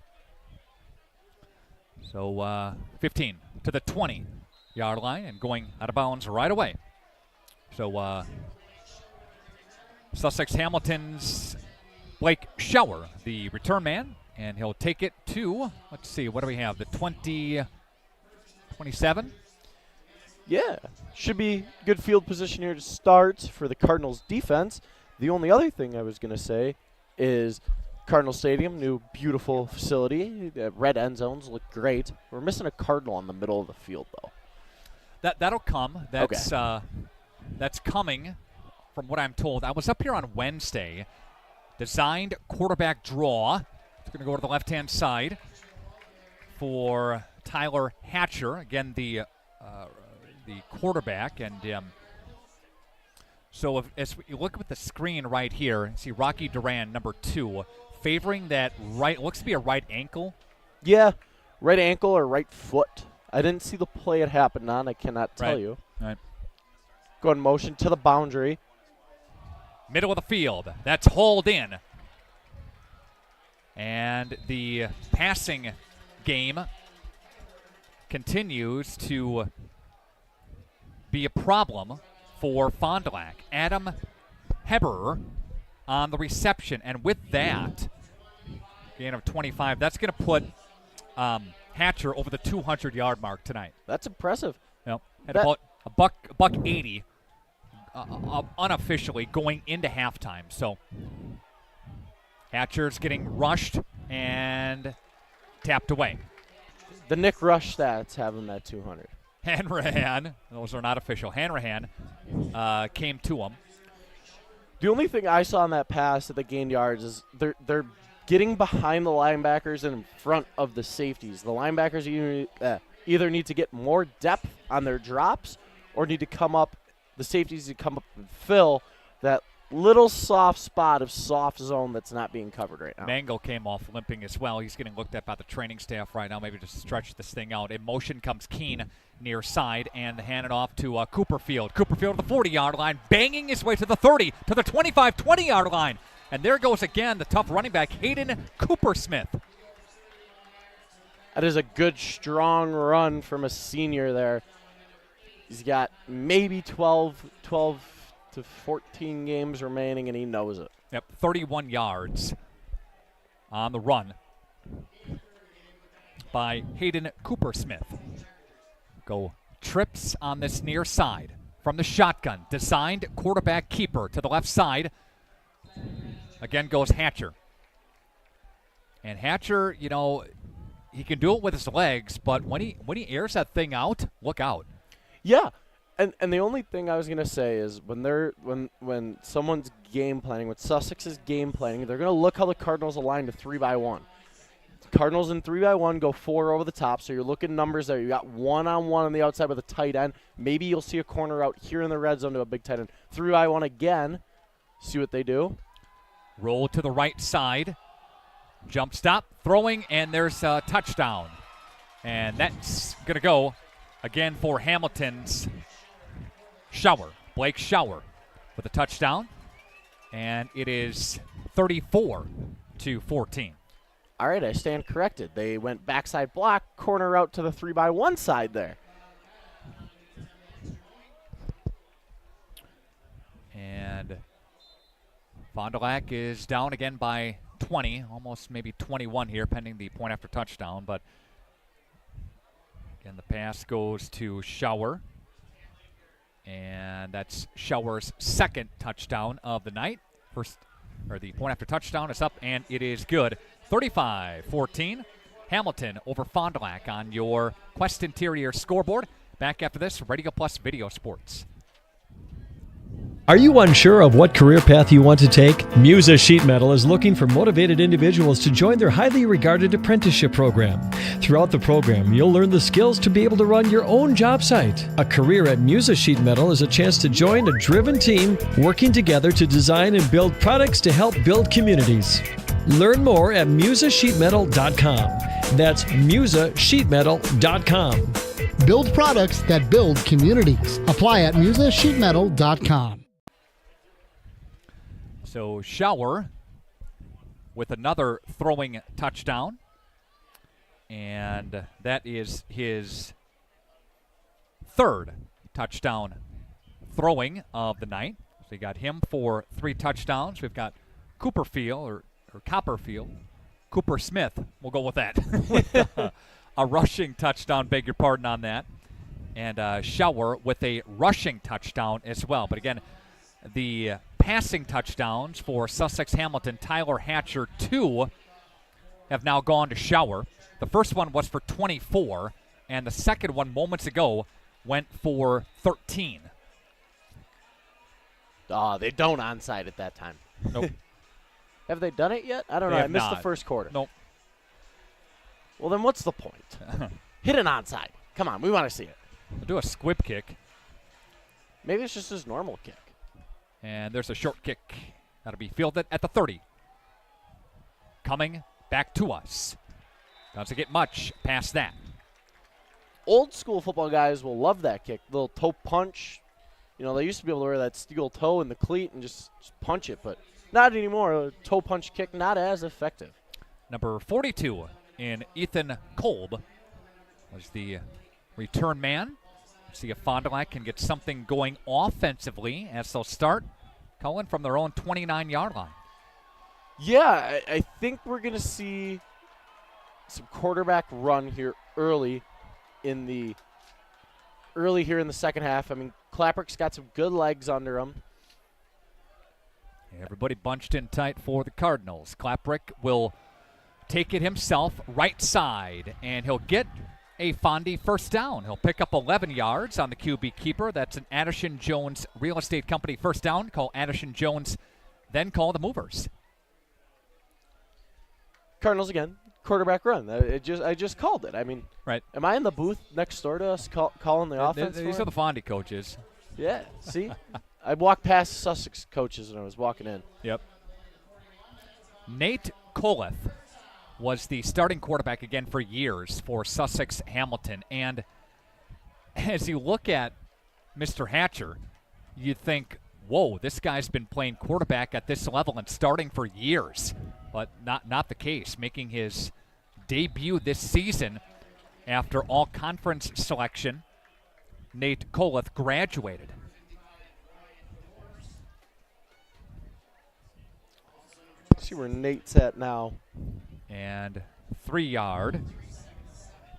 So 15 to the 20-yard line and going out of bounds right away. So Sussex Hamilton's Blake Schauer, the return man, and he'll take it to, let's see, what do we have, the 27? Yeah, should be good field position here to start for the Cardinals defense. The only other thing I was going to say is Cardinal Stadium, new beautiful facility. The red end zones look great. We're missing a Cardinal in the middle of the field, though. That'll come. That's coming from what I'm told. I was up here on Wednesday. Designed quarterback draw. It's going to go to the left-hand side for Tyler Hatcher. Again, the quarterback. And so as you look at the screen right here, see Rocky Duran, number 2, favoring that right, looks to be a right ankle. Yeah, right ankle or right foot. I didn't see the play it happened on. I cannot tell you. Right. Go in motion to the boundary. Middle of the field. That's hauled in. And the passing game continues to be a problem for Fond du Lac. Adam Heber on the reception. And with that, gain of 25, that's going to put Hatcher over the 200-yard mark tonight. That's impressive. Yep. Had about a buck 80 unofficially going into halftime. So Hatcher's getting rushed and tapped away. The Nick Rush stats have him at 200. Hanrahan, those are not official. Hanrahan came to him. The only thing I saw on that pass that they gained yards is they're getting behind the linebackers and in front of the safeties. The linebackers either need to get more depth on their drops or need to come up, the safeties need to come up and fill that little soft spot of soft zone that's not being covered right now. Mango came off limping as well. He's getting looked at by the training staff right now, maybe to stretch this thing out. In motion comes Keene near side and hand it off to Cooperfield. Cooperfield at the 40-yard line, banging his way to the 30, to the 25, 20-yard line. And there goes again the tough running back, Hayden Coopersmith. That is a good, strong run from a senior there. He's got maybe 12 to 14 games remaining, and he knows it. Yep, 31 yards on the run by Hayden Coopersmith. Go trips on this near side from the shotgun. Designed quarterback keeper to the left side. Again goes Hatcher. And Hatcher, you know, he can do it with his legs, but when he airs that thing out, look out. Yeah. And the only thing I was gonna say is when someone's game planning, when Sussex is game planning, they're gonna look how the Cardinals align to 3-by-1. Cardinals in 3-by-1 go 4 over the top, so you're looking numbers there. You got 1-on-1 on the outside with a tight end. Maybe you'll see a corner out here in the red zone to a big tight end. 3-by-1 again. See what they do. Roll to the right side. Jump stop, throwing, and there's a touchdown. And that's gonna go again for Hamilton's Shower, Blake Shower, with a touchdown, and it is 34-14. All right, I stand corrected. They went backside block, corner out to the 3-by-1 side there. And Fond du Lac is down again by 20, almost maybe 21 here, pending the point after touchdown. But again, the pass goes to Shower. And that's Shower's second touchdown of the night. The point after touchdown is up, and it is good. 35-14. Hamilton over Fond du Lac on your Quest Interior scoreboard. Back after this, Radio Plus Video Sports. Are you unsure of what career path you want to take? Musa Sheet Metal is looking for motivated individuals to join their highly regarded apprenticeship program. Throughout the program, you'll learn the skills to be able to run your own job site. A career at Musa Sheet Metal is a chance to join a driven team working together to design and build products to help build communities. Learn more at musasheetmetal.com. That's musasheetmetal.com. Build products that build communities. Apply at musasheetmetal.com. So Shower with another throwing touchdown. And that is his third touchdown throwing of the night. So we got him for 3 touchdowns. We've got Cooperfield, or Copperfield. Coopersmith, we'll go with that. With a rushing touchdown, beg your pardon on that. And Shower with a rushing touchdown as well. But again, the passing touchdowns for Sussex Hamilton, Tyler Hatcher, 2 have now gone to Shower. The first one was for 24, and the second one moments ago went for 13. They don't onside at that time. Nope. Have they done it yet? I don't know. I missed the first quarter. Nope. Well, then what's the point? Hit an onside. Come on, we want to see it. We'll do a squib kick. Maybe it's just his normal kick. And there's a short kick. That'll be fielded at the 30. Coming back to us. Doesn't get much past that. Old school football guys will love that kick. Little toe punch. You know, they used to be able to wear that steel toe in the cleat and just punch it, but not anymore. A toe punch kick, not as effective. Number 42 in Ethan Kolb was the return man. See if Fond du Lac can get something going offensively as they'll start Cullen from their own 29-yard line. Yeah, I think we're going to see some quarterback run here early here in the second half. I mean, Clapper's got some good legs under him. Everybody bunched in tight for the Cardinals. Klaprick will take it himself, right side, and he'll get a Fondy first down. He'll pick up 11 yards on the QB keeper. That's an Addison Jones Real Estate Company first down. Call Addison Jones, then call the movers. Cardinals again. Quarterback run. I just called it. I mean, right. Am I in the booth next door to us calling the offense? These are the Fondy coaches. Yeah, see? I walked past Sussex coaches when I was walking in. Yep. Nate Koleth was the starting quarterback again for years for Sussex Hamilton. And as you look at Mr. Hatcher, you think, whoa, this guy's been playing quarterback at this level and starting for years. But not the case. Making his debut this season after all-conference selection, Nate Koleth graduated. See where Nate's at now. And 3-yard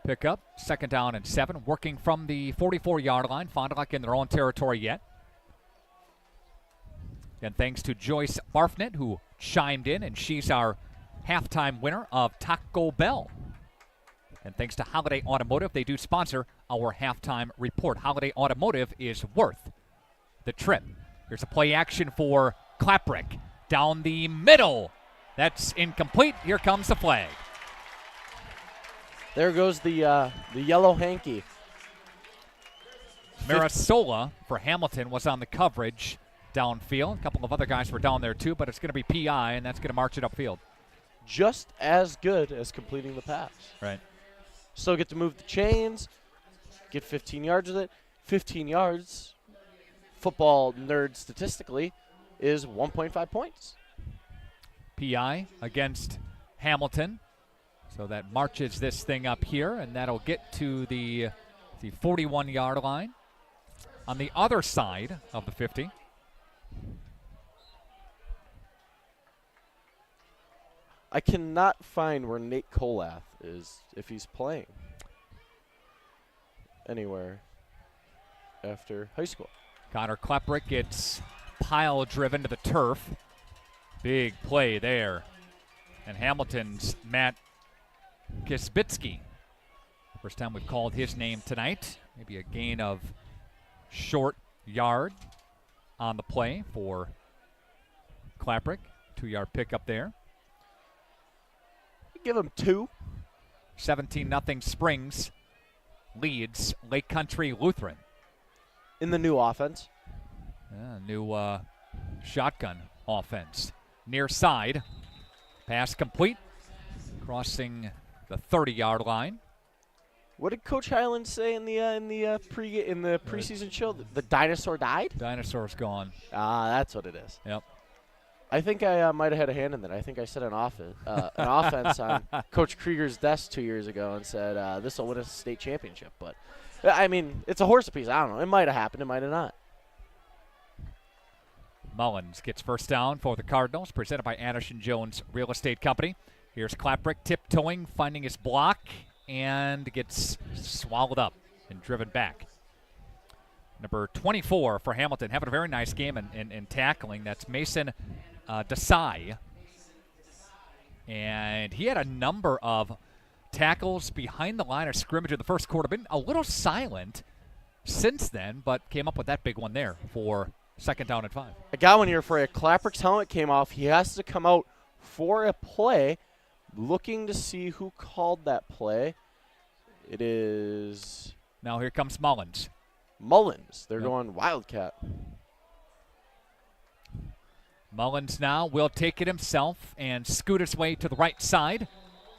pickup, 2nd down and 7, working from the 44-yard line. Fond du Lac in their own territory yet. And thanks to Joyce Barfnet, who chimed in, and she's our halftime winner of Taco Bell. And thanks to Holiday Automotive, they do sponsor our halftime report. Holiday Automotive is worth the trip. Here's a play action for Klaprick. Down the middle. That's incomplete. Here comes the flag. There goes the yellow hanky. Marisola for Hamilton was on the coverage downfield. A couple of other guys were down there too, but it's going to be PI, and that's going to march it upfield. Just as good as completing the pass. Right. Still get to move the chains, get 15 yards with it. 15 yards, football nerd statistically, is 1.5 points. PI against Hamilton. So that marches this thing up here, and that'll get to the 41-yard line on the other side of the 50. I cannot find where Nate Kolath is, if he's playing anywhere after high school. Connor Klaprick gets pile-driven to the turf. Big play there. And Hamilton's Matt Kisbitsky. First time we've called his name tonight. Maybe a gain of short yard on the play for Klaprick. 2-yard pickup there. Give him 2. 17-0 Springs leads Lake Country Lutheran. In the new offense. New shotgun offense. Near side. Pass complete. Crossing the 30-yard line. What did Coach Highland say in the preseason show? The dinosaur died? Dinosaur's gone. That's what it is. Yep. I think I might have had a hand in that. I think I said an offense on Coach Krieger's desk 2 years ago and said this will win us a state championship. But, I mean, it's a horse apiece. I don't know. It might have happened. It might have not. Mullins gets first down for the Cardinals, presented by Addison Jones Real Estate Company. Here's Klaprick tiptoeing, finding his block, and gets swallowed up and driven back. Number 24 for Hamilton, having a very nice game in tackling. That's Mason Desai. And he had a number of tackles behind the line of scrimmage in the first quarter. Been a little silent since then, but came up with that big one there for 2nd down and 5. I got one here for you. Klaprick's helmet came off. He has to come out for a play. Looking to see who called that play. It is... Now here comes Mullins. They're going Wildcat. Mullins now will take it himself and scoot his way to the right side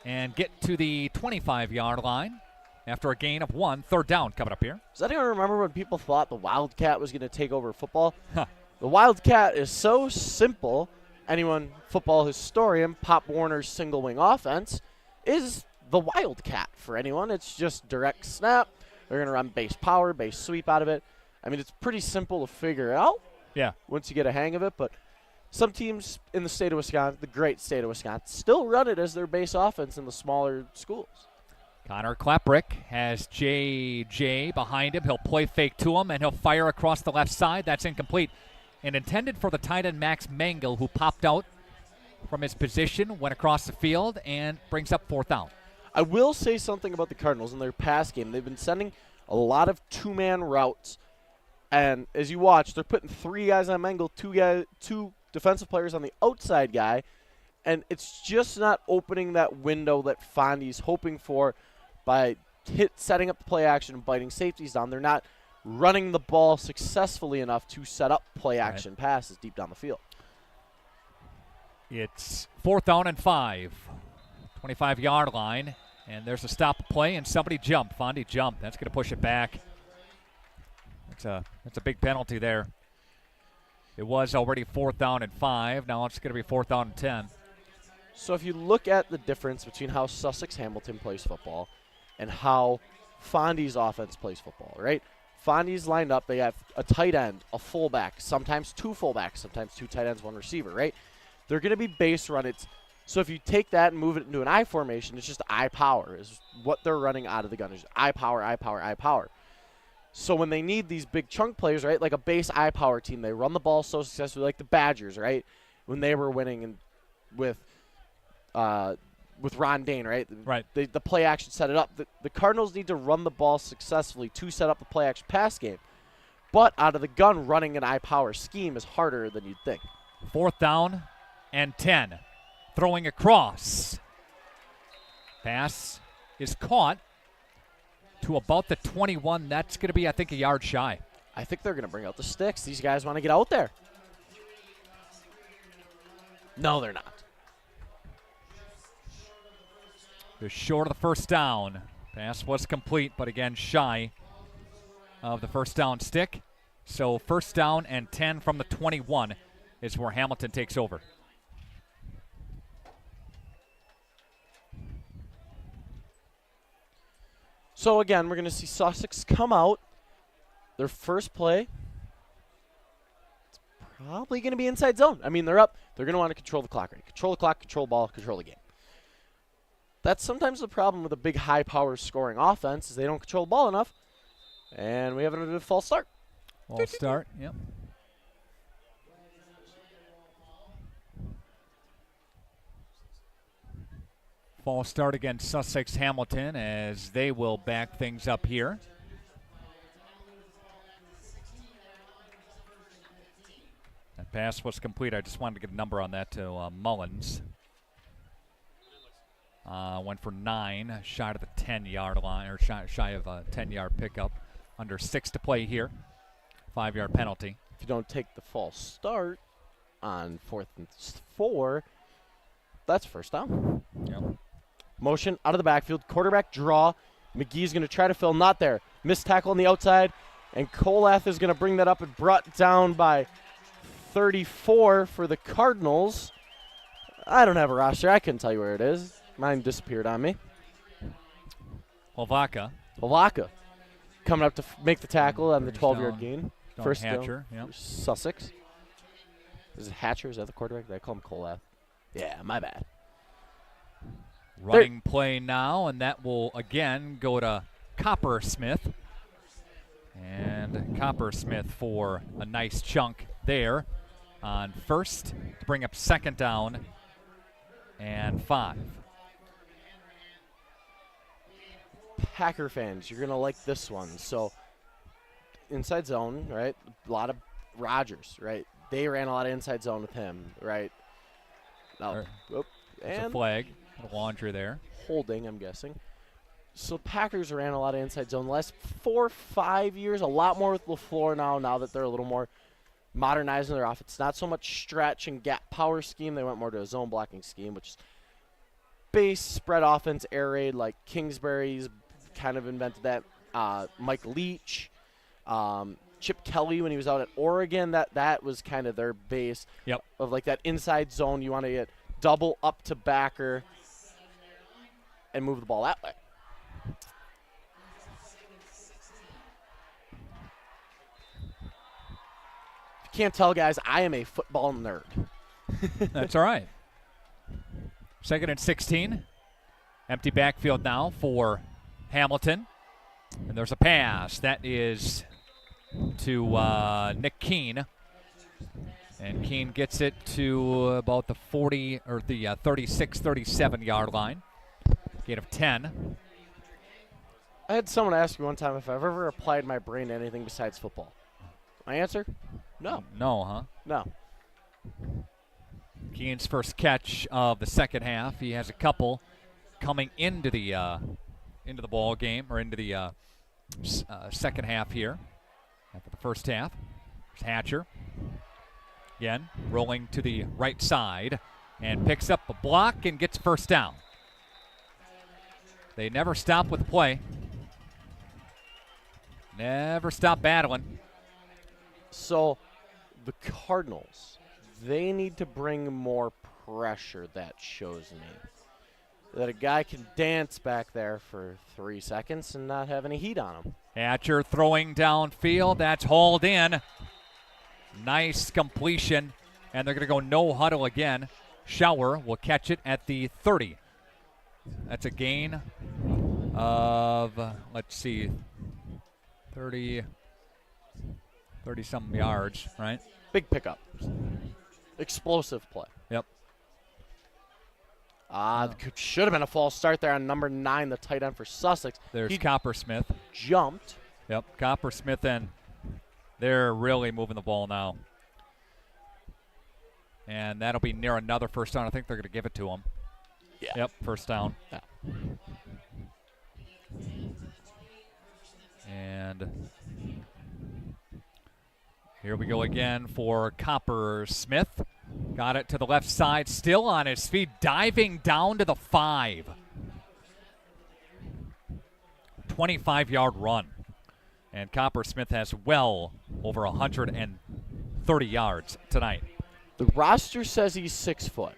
and get to the 25-yard line after a gain of 1. 3rd down coming up here. Does anyone remember when people thought the Wildcat was going to take over football? The Wildcat is so simple. Anyone, football historian, Pop Warner's single wing offense is the Wildcat for anyone. It's just direct snap. They're going to run base power, base sweep out of it. I mean, it's pretty simple to figure out. Yeah. Once you get a hang of it, but some teams in the state of Wisconsin, the great state of Wisconsin, still run it as their base offense in the smaller schools. Connor Klaprick has J.J. behind him. He'll play fake to him, and he'll fire across the left side. That's incomplete. And intended for the tight end Max Mangel, who popped out from his position, went across the field, and brings up 4th down. I will say something about the Cardinals in their pass game. They've been sending a lot of two-man routes, and as you watch, they're putting 3 guys on Mengel, 2 defensive players on the outside guy, and it's just not opening that window that Fondy's hoping for by setting up the play action and biting safeties down. They're not running the ball successfully enough to set up play action passes deep down the field. It's 4th down and 5. 25-yard line, and there's a stop play, and somebody jumped. Fondy jumped. That's going to push it back. That's a big penalty there. It was already 4th down and 5. Now it's going to be 4th down and 10. So if you look at the difference between how Sussex Hamilton plays football and how Fondy's offense plays football, right? Fondy's lined up. They have a tight end, a fullback, sometimes 2 fullbacks, sometimes 2 tight ends, 1 receiver, right? They're going to be base run. So if you take that and move it into an I formation, it's just I power is what they're running out of the gun. Is I power, I power, I power. So when they need these big chunk plays, right, like a base I power team, they run the ball so successfully, like the Badgers, right, when they were winning and with Ron Dane, right? Right. The play action set it up. The Cardinals need to run the ball successfully to set up the play action pass game. But out of the gun, running an I power scheme is harder than you'd think. 4th down and 10. Throwing across. Pass is caught to about the 21. That's going to be, I think, a yard shy. I think they're going to bring out the sticks. These guys want to get out there. No, they're not. They're short of the 1st down. Pass was complete, but again, shy of the 1st down stick. So 1st down and 10 from the 21 is where Hamilton takes over. So again, we're going to see Sussex come out. Their first play, it's probably going to be inside zone. I mean, they're up. They're going to want to control the clock, right? Control the clock, control the ball, control the game. That's sometimes the problem with a big high-power scoring offense is they don't control the ball enough, and we have a false start. False start, yep. False start against Sussex Hamilton as they will back things up here. That pass was complete. I just wanted to get a number on that to Mullins. Went for 9, shot at the 10-yard line, or shy of a 10-yard pickup. Under 6 to play here. 5-yard penalty. If you don't take the false start on 4th and 4, that's 1st down. Yep. Motion out of the backfield. Quarterback draw. McGee's going to try to fill. Not there. Missed tackle on the outside. And Colath is going to bring that up and brought down by 34 for the Cardinals. I don't have a roster. I couldn't tell you where it is. Mine disappeared on me. Hovaka coming up to make the tackle on the 12-yard gain. First Hatcher, down. Yep. Sussex. Is it Hatcher? Is that the quarterback? Did I call him Colath? Yeah, my bad. Running play now, and that will again go to Coppersmith. And Coppersmith for a nice chunk there on 1st to bring up 2nd down and 5. Packer fans, you're going to like this one. So, inside zone, right? A lot of Rodgers, right? They ran a lot of inside zone with him, right? There's a flag, a laundry there. Holding, I'm guessing. So, Packers ran a lot of inside zone the last 4 or 5 years, a lot more with LaFleur now that they're a little more modernizing their offense. Not so much stretch and gap power scheme. They went more to a zone blocking scheme, which is base spread offense, air raid, like Kingsbury's kind of invented that. Mike Leach, Chip Kelly when he was out at Oregon, that was kind of their base of like that inside zone. You want to get double up to backer and move the ball that way. If you can't tell, guys, I am a football nerd. That's all right. 2nd and 16. Empty backfield now for Hamilton. And there's a pass. That is to Nick Keene. And Keene gets it to about the 40 or the 36, 37 yard line. Gain of 10. I had someone ask me one time if I've ever applied my brain to anything besides football. My answer? No. No, huh? No. Keen's first catch of the second half. He has a couple coming into the ball game, or into the second half here after the first half. There's Hatcher. Again, rolling to the right side and picks up a block and gets first down. They never stop with play. Never stop battling. So the Cardinals, they need to bring more pressure, that shows me. That a guy can dance back there for 3 seconds and not have any heat on him. Hatcher throwing downfield. That's hauled in. Nice completion. And they're going to go no huddle again. Schauer will catch it at the 30. That's a gain of, let's see, 30-some yards, right? Big pickup. Explosive play. Yep. Should have been a false start there on number 9, the tight end for Sussex. There's He Coppersmith. Jumped. Yep, Coppersmith, and they're really moving the ball now. And that'll be near another first down. I think they're going to give it to him. Yeah. Yep, first down. Yeah. And here we go again for Coppersmith. Got it to the left side, still on his feet, diving down to the 5. 25-yard run. And Coppersmith has well over 130 yards tonight. The roster says he's 6 foot.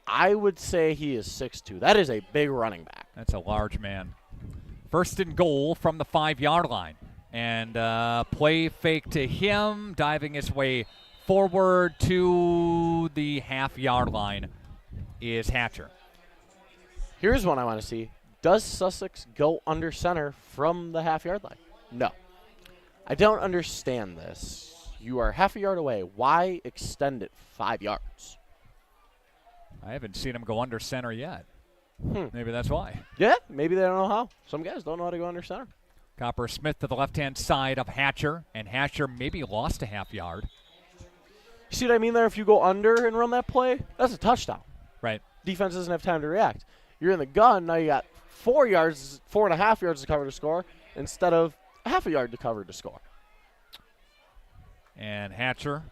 I would say he is 6'2". That is a big running back. That's a large man. First and goal from the 5-yard line. And play fake to him, diving his way forward to the half-yard line is Hatcher. Here's one I want to see. Does Sussex go under center from the half-yard line? No. I don't understand this. You are half a yard away. Why extend it 5 yards? I haven't seen him go under center yet. Maybe that's why. Yeah, maybe they don't know how. Some guys don't know how to go under center. Coppersmith to the left-hand side of Hatcher, and Hatcher maybe lost a half yard. You see what I mean there? If you go under and run that play, that's a touchdown. Right. Defense doesn't have time to react. You're in the gun, now you got 4.5 yards to cover to score instead of a half a yard to cover to score. And Hatcher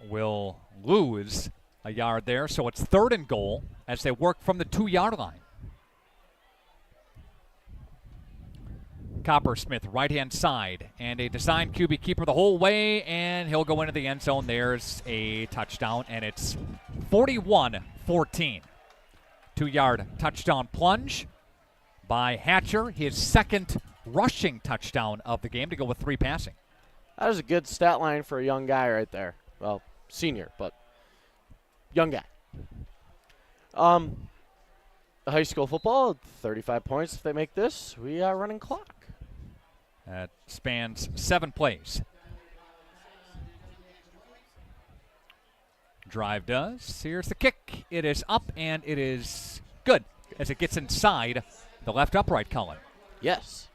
will lose a yard there, so it's 3rd and goal as they work from the 2-yard line. Coppersmith, right-hand side, and a design QB keeper the whole way, and he'll go into the end zone. There's a touchdown, and it's 41-14. 2-yard touchdown plunge by Hatcher, his 2nd rushing touchdown of the game to go with 3 passing. That is a good stat line for a young guy right there. Well, senior, but young guy. High school football, 35 points if they make this. We are running clock. That spans 7 plays. Drive does. Here's the kick. It is up, and it is good as it gets inside the left upright column. Yes.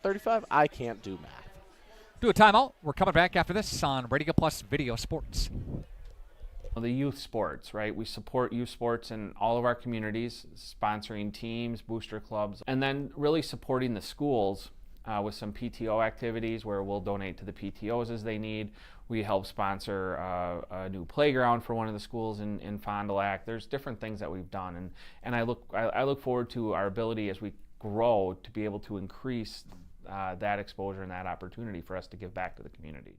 35? I can't do math. Do a timeout. We're coming back after this on Radio Plus Video Sports. The youth sports, right? We support youth sports in all of our communities, sponsoring teams, booster clubs, and then really supporting the schools with some PTO activities where we'll donate to the PTOs as they need. We help sponsor a new playground for one of the schools in Fond du Lac. There's different things that we've done, and I look forward to our ability as we grow to be able to increase that exposure and that opportunity for us to give back to the communities.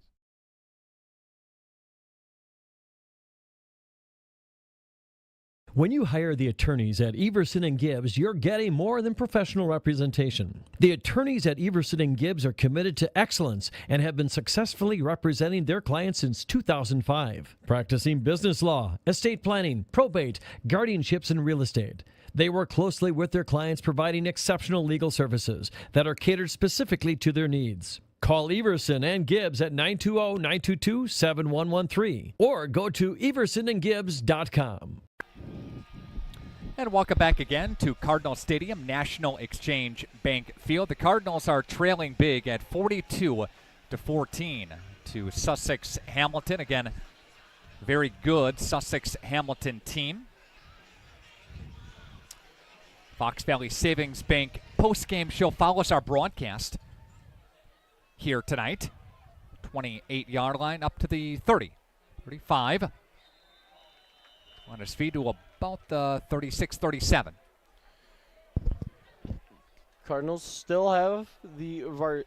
When you hire the attorneys at Everson & Gibbs, you're getting more than professional representation. The attorneys at Everson & Gibbs are committed to excellence and have been successfully representing their clients since 2005, practicing business law, estate planning, probate, guardianships, and real estate. They work closely with their clients, providing exceptional legal services that are catered specifically to their needs. Call Everson & Gibbs at 920-922-7113 or go to eversonandgibbs.com. And welcome back again to Cardinal Stadium, National Exchange Bank Field. The Cardinals are trailing big at 42-14 to Sussex Hamilton. Again, very good Sussex Hamilton team. Fox Valley Savings Bank postgame show follows our broadcast here tonight. 28-yard line up to the 30, 35. On his feet to about the 36, 37. Cardinals still have I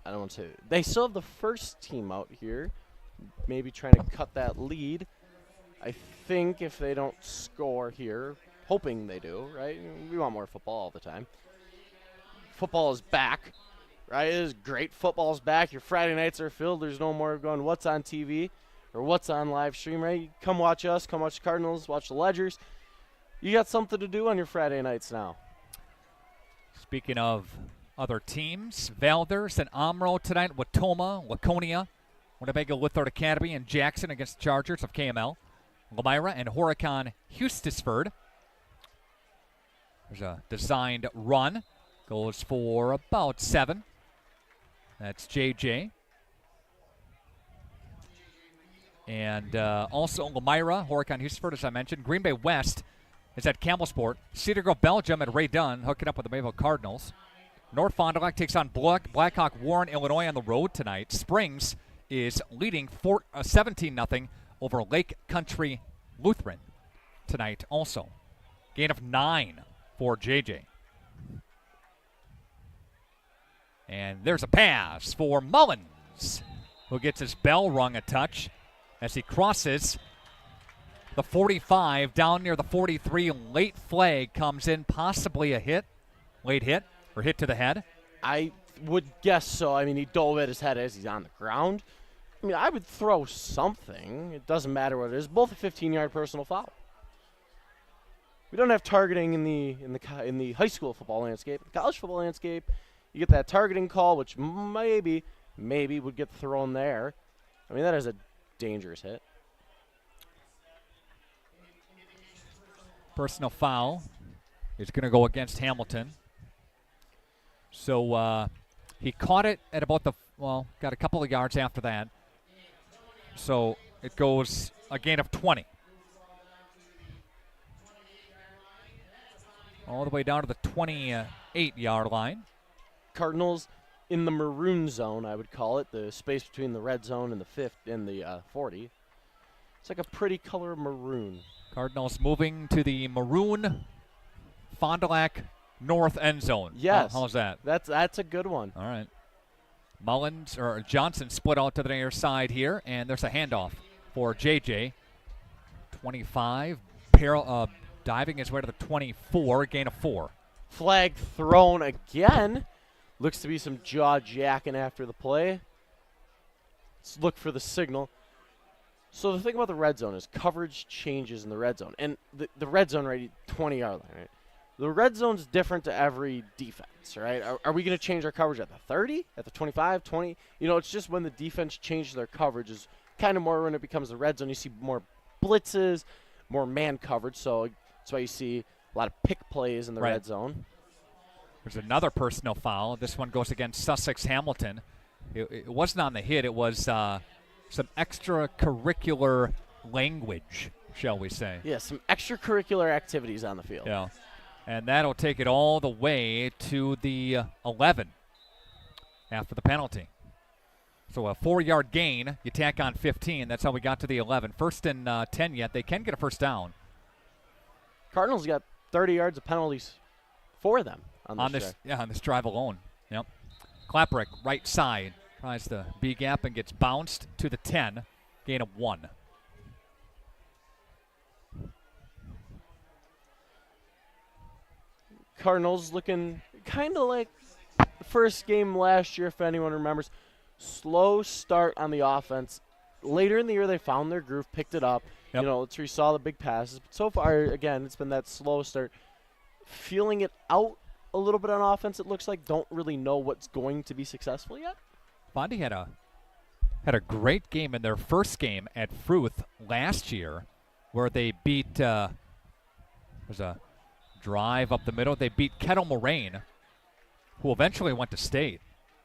don't want to say, they still have the first team out here, maybe trying to cut that lead. I think if they don't score here, hoping they do, right? We want more football all the time. Football is back, right? It is great. Football's back. Your Friday nights are filled. There's no more going, what's on TV or what's on live stream, right? Come watch us. Come watch the Cardinals. Watch the Ledgers. You got something to do on your Friday nights now. Speaking of other teams, Valders and Omro tonight, Watoma, Laconia, Winnebago Lithard Academy, and Jackson against the Chargers of KML. Lamira and Horicon Eustisford. There's a designed run. Goes for about 7. That's JJ. And also Lamira, Horicon Eustisford, as I mentioned. Green Bay West is at Campbellsport. Cedar Grove, Belgium at Ray Dunn, hooking up with the Mayville Cardinals. North Fond du Lac takes on Blackhawk Warren, Illinois on the road tonight. Springs is leading 17-0 over Lake Country Lutheran tonight also. Gain of 9 for JJ. And there's a pass for Mullins, who gets his bell rung a touch as he crosses the 45 down near the 43. Late flag comes in, possibly a hit, late hit, or hit to the head. I would guess so. I mean, he dove at his head as he's on the ground. I mean, I would throw something. It doesn't matter what it is. Both a 15-yard personal foul. We don't have targeting in the high school football landscape. The college football landscape, you get that targeting call, which maybe would get thrown there. I mean, that is a dangerous hit. Personal foul is going to go against Hamilton. So he caught it at about got a couple of yards after that. So it goes a gain of 20. All the way down to the 28-yard line. Cardinals in the maroon zone, I would call it, the space between the red zone and the 40. It's like a pretty color maroon. Cardinals moving to the maroon Fond du Lac north end zone. Yes. How's that? That's a good one. All right. Mullins or Johnson split out to the near side here, and there's a handoff for JJ. 25, diving his way to the 24, gain of 4. Flag thrown again. Looks to be some jaw jacking after the play. Let's look for the signal. So the thing about the red zone is coverage changes in the red zone. And the red zone, right, 20-yard line, right? The red zone's different to every defense, right? Are we going to change our coverage at the 30, at the 25, 20? You know, it's just when the defense changes their coverage is kind of more when it becomes the red zone. You see more blitzes, more man coverage. So that's why you see a lot of pick plays in the red zone. There's another personal foul. This one goes against Sussex Hamilton. It wasn't on the hit. It was some extracurricular language, shall we say. Yeah, some extracurricular activities on the field. Yeah. And that'll take it all the way to the 11 after the penalty. So a 4-yard gain, you tack on 15. That's how we got to the 11. First and 10 yet. They can get a first down. Cardinals got 30 yards of penalties for them on this drive. On this drive alone. Yep. Klaprick, right side, tries the B gap and gets bounced to the 10. Gain of 1. Cardinals looking kind of like the first game last year, if anyone remembers. Slow start on the offense. Later in the year, they found their groove, picked it up. Yep. You know, it's where you saw the big passes. But so far, again, it's been that slow start. Feeling it out a little bit on offense, it looks like. Don't really know what's going to be successful yet. Fondi had a great game in their first game at Fruth last year, where they beat was a drive up the middle. They beat Kettle Moraine, who eventually went to state.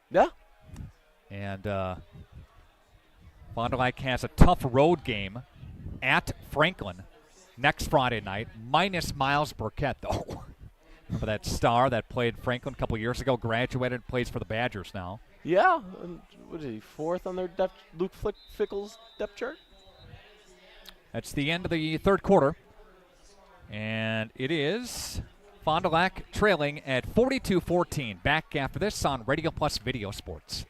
Yeah. And Fond du Lac has a tough road game at Franklin next Friday night, minus Miles Burkett, though. Remember that star that played Franklin a couple years ago, graduated, plays for the Badgers now. Yeah. What is he, 4th on their Luke Fickle's depth chart? That's the end of the third quarter. And it is Fond du Lac trailing at 42-14. Back after this on Radio Plus Video Sports.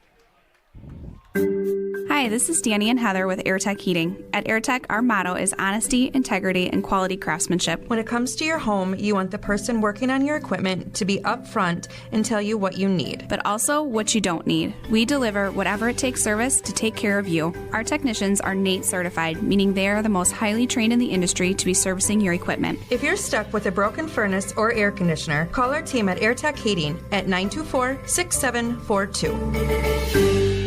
Hi, this is Danny and Heather with AirTech Heating. At AirTech, our motto is honesty, integrity, and quality craftsmanship. When it comes to your home, you want the person working on your equipment to be upfront and tell you what you need. But also what you don't need. We deliver whatever it takes service to take care of you. Our technicians are NATE certified, meaning they are the most highly trained in the industry to be servicing your equipment. If you're stuck with a broken furnace or air conditioner, call our team at AirTech Heating at 924-6742.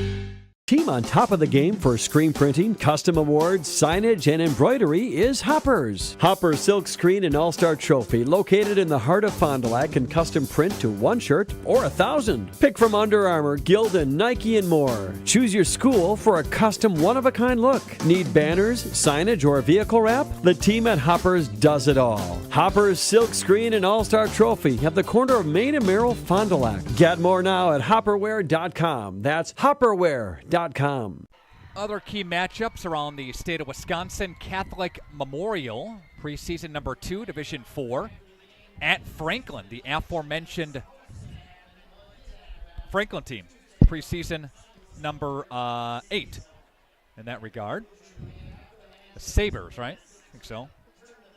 Team on top of the game for screen printing, custom awards, signage, and embroidery is Hoppers. Hoppers Silk Screen and All-Star Trophy, located in the heart of Fond du Lac, can custom print to 1 shirt or 1,000. Pick from Under Armour, Gildan, Nike, and more. Choose your school for a custom one-of-a-kind look. Need banners, signage, or vehicle wrap? The team at Hoppers does it all. Hoppers Silk Screen and All-Star Trophy at the corner of Main and Merrill, Fond du Lac. Get more now at hopperware.com. That's hopperware.com. Other key matchups around the state of Wisconsin. Catholic Memorial, preseason number 2, Division 4, at Franklin, the aforementioned Franklin team, preseason number 8 in that regard. The Sabres, right? I think so.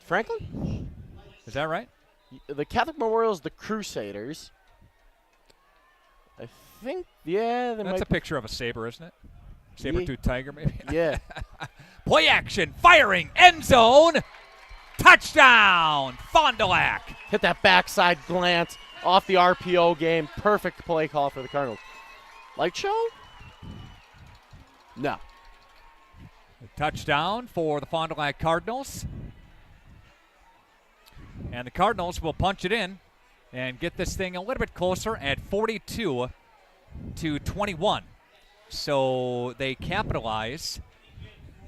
Franklin? Is that right? The Catholic Memorial is the Crusaders. I think, yeah. That's a picture of a saber, isn't it? Saber-tooth tiger, maybe? Yeah. Play action, firing, end zone, touchdown, Fond du Lac. Hit that backside glance off the RPO game. Perfect play call for the Cardinals. Light show? No. A touchdown for the Fond du Lac Cardinals. And the Cardinals will punch it in and get this thing a little bit closer at 42-21. So they capitalize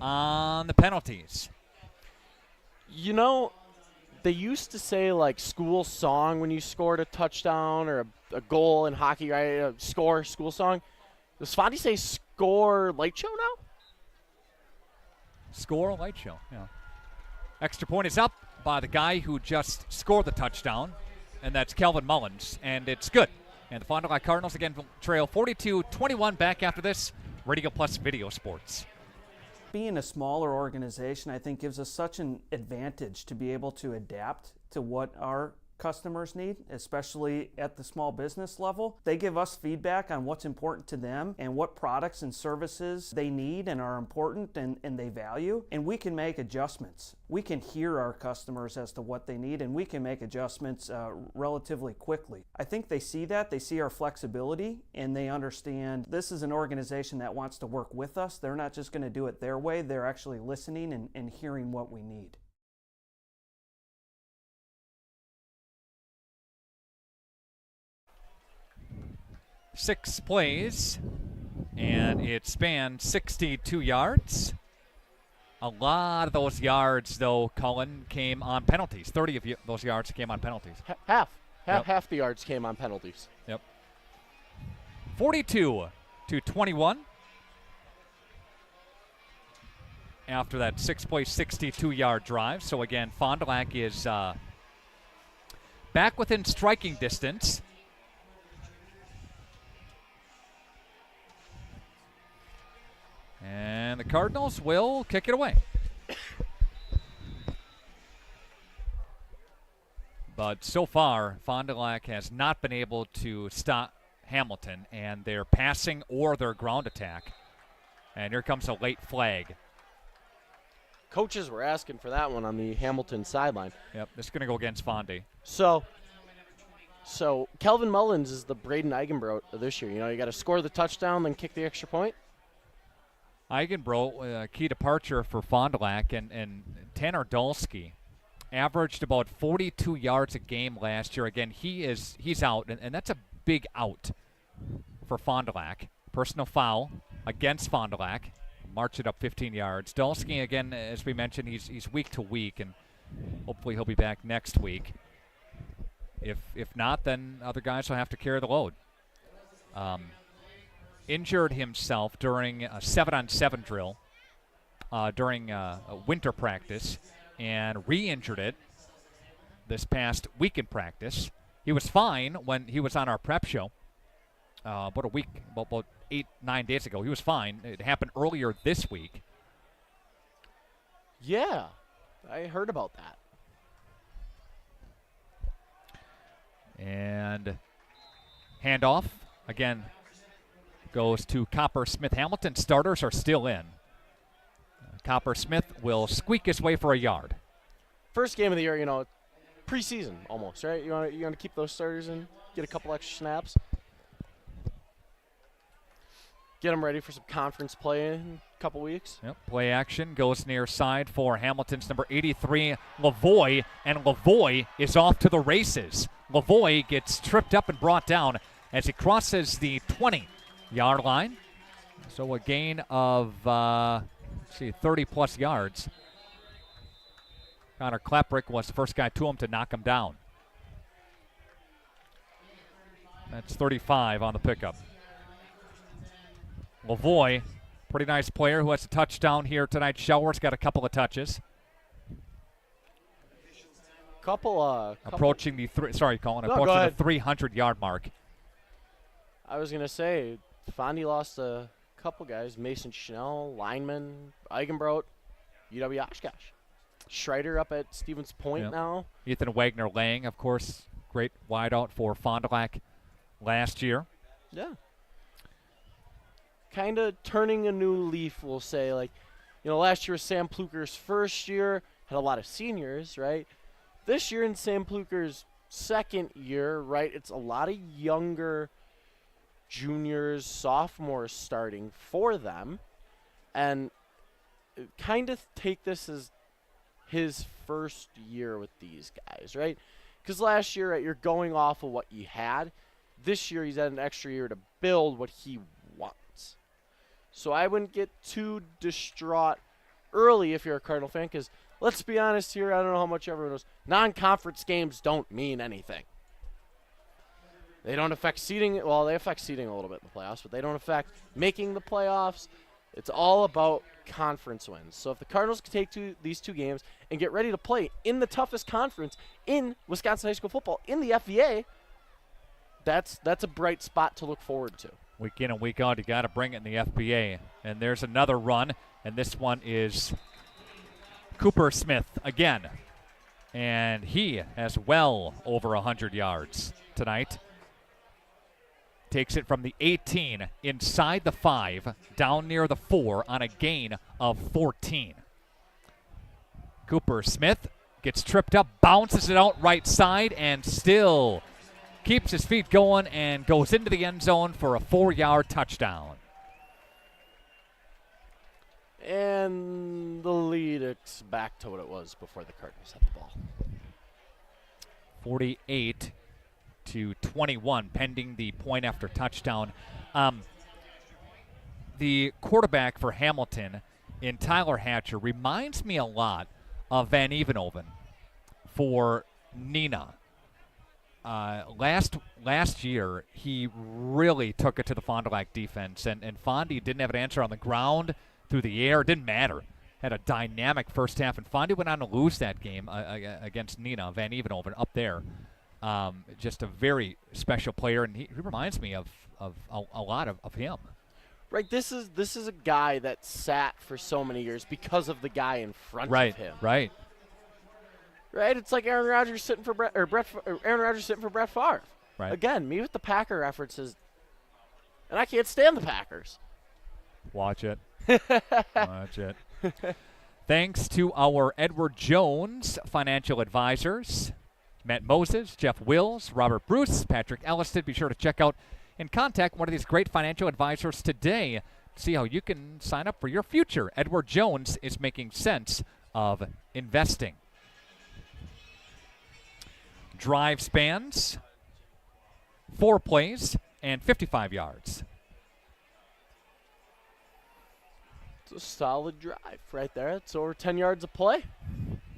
on the penalties. You know, they used to say, like, school song when you scored a touchdown or a goal in hockey, right? A score, school song. Does Fondy say score light show now? Score light show, yeah. Extra point is up by the guy who just scored the touchdown, and that's Kelvin Mullins, and it's good. And the Fond du Lac Cardinals again trail 42-21. Back after this, Radio Plus Video Sports. Being a smaller organization, I think, gives us such an advantage to be able to adapt to what our customers need, especially at the small business level. They give us feedback on what's important to them and what products and services they need and are important and they value, and we can make adjustments. We can hear our customers as to what they need, and we can make adjustments relatively quickly. I think they see that, they see our flexibility, and they understand this is an organization that wants to work with us. They're not just going to do it their way, they're actually listening and hearing what we need. 6 plays, and it spanned 62 yards. A lot of those yards, though, Cullen, came on penalties. 30 of those yards came on penalties. Half the yards came on penalties. Yep. 42-21. After that 6-play, 62-yard drive. So, again, Fond du Lac is back within striking distance. And the Cardinals will kick it away. But so far, Fond du Lac has not been able to stop Hamilton and their passing or their ground attack. And here comes a late flag. Coaches were asking for that one on the Hamilton sideline. Yep, this is going to go against Fondy. So Kelvin Mullins is the Braden Eigenbrodt of this year. You know, you got to score the touchdown, then kick the extra point. Eigenbrodt, key departure for Fond du Lac, and Tanner Dolsky averaged about 42 yards a game last year. Again, he's out, and that's a big out for Fond du Lac. Personal foul against Fond du Lac. March it up 15 yards. Dolsky, again, as we mentioned, he's week to week, and hopefully he'll be back next week. If not, then other guys will have to carry the load. Injured himself during a 7-on-7 drill during a winter practice, and re-injured it this past week in practice. He was fine when he was on our prep show about 8-9 days ago. He was fine. It happened earlier this week. Yeah, I heard about that. And handoff, again, goes to Copper Smith Hamilton. Starters are still in. Copper Smith will squeak his way for a yard. First game of the year, preseason almost, right? You want to keep those starters in, get a couple extra snaps, get them ready for some conference play in a couple weeks. Yep. Play action goes near side for Hamilton's number 83, Lavoie, and Lavoie is off to the races. Lavoie gets tripped up and brought down as he crosses the 20-yard line. So a gain of 30-plus yards. Connor Klaprick was the first guy to him to knock him down. That's 35 on the pickup. Lavoie, pretty nice player who has a touchdown here tonight. Shower's got a couple of touches. Approaching the approaching the 300-yard mark. I was going to say, Fondy lost a couple guys. Mason Schnell, lineman, Eigenbrot, UW Oshkosh. Schreider up at Stevens Point now. Ethan Wagner-Lang, of course, great wideout for Fond du Lac last year. Yeah. Kind of turning a new leaf, we'll say. Last year was Sam Pluker's first year, had a lot of seniors, right? This year in Sam Pluker's second year, right, it's a lot of younger juniors, sophomores starting for them. And kind of take this as his first year with these guys, right? Because last year, right, you're going off of what you had. This year, he's had an extra year to build what he wants. So I wouldn't get too distraught early if you're a Cardinal fan, because let's be honest here, I don't know how much everyone knows, non-conference games don't mean anything. They don't affect seeding. Well, they affect seeding a little bit in the playoffs, but they don't affect making the playoffs. It's all about conference wins. So if the Cardinals can take these two games and get ready to play in the toughest conference in Wisconsin high school football, in the FVA, that's a bright spot to look forward to. Week in and week out, you got to bring it in the FBA. And there's another run, and this one is Cooper Smith again. And he has well over 100 yards tonight. Takes it from the 18 inside the 5, down near the 4 on a gain of 14. Cooper Smith gets tripped up, bounces it out right side, and still keeps his feet going and goes into the end zone for a 4-yard touchdown. And the lead is back to what it was before the Cardinals had the ball. 48-21, pending the point after touchdown. The quarterback for Hamilton in Tyler Hatcher reminds me a lot of Van Evenhoven for Nina. Last year, he really took it to the Fond du Lac defense, and Fondy didn't have an answer on the ground, through the air. It didn't matter. Had a dynamic first half, and Fondy went on to lose that game against Nina, Van Evenhoven, up there. Just a very special player, and he reminds me of a lot of him. Right, this is a guy that sat for so many years because of the guy in front of him. Right. Right, it's like Aaron Rodgers sitting for Brett Favre. Right. Again, me with the Packer references, and I can't stand the Packers. Watch it. Watch it. Thanks to our Edward Jones financial advisors, Matt Moses, Jeff Wills, Robert Bruce, Patrick Elliston. Be sure to check out and contact one of these great financial advisors today to see how you can sign up for your future. Edward Jones is making sense of investing. drive spans, 4 plays, and 55 yards. It's a solid drive right there. It's over 10 yards of play.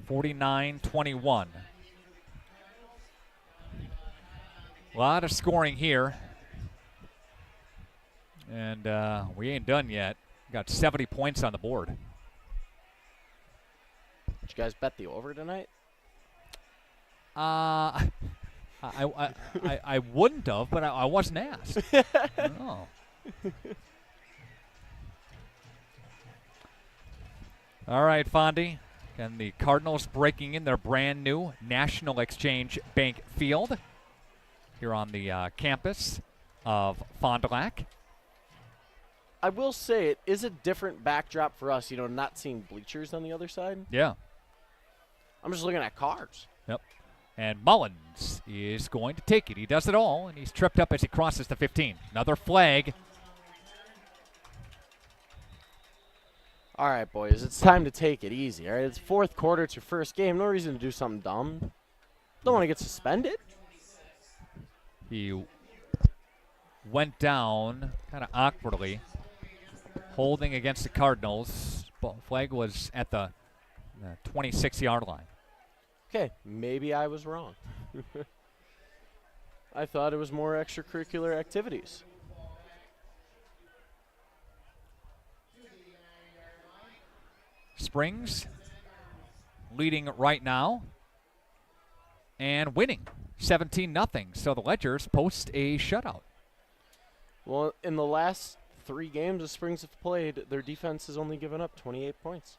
49-21. A lot of scoring here. And we ain't done yet. Got 70 points on the board. Did you guys bet the over tonight? I wouldn't have, but I wasn't asked. Oh. All right, Fondy. And the Cardinals breaking in their brand new National Exchange Bank Field here on the campus of Fond du Lac. I will say it is a different backdrop for us, not seeing bleachers on the other side. Yeah. I'm just looking at cars. Yep. And Mullins is going to take it. He does it all, and he's tripped up as he crosses the 15. Another flag. All right, boys, it's time to take it easy, all right? It's fourth quarter. It's your first game. No reason to do something dumb. Don't want to get suspended. He went down kind of awkwardly, holding against the Cardinals. Flag was at the 26-yard line. Okay, maybe I was wrong. I thought it was more extracurricular activities. Springs leading right now and winning 17-0. So the Ledgers post a shutout. Well, in the last 3 games the Springs have played, their defense has only given up 28 points.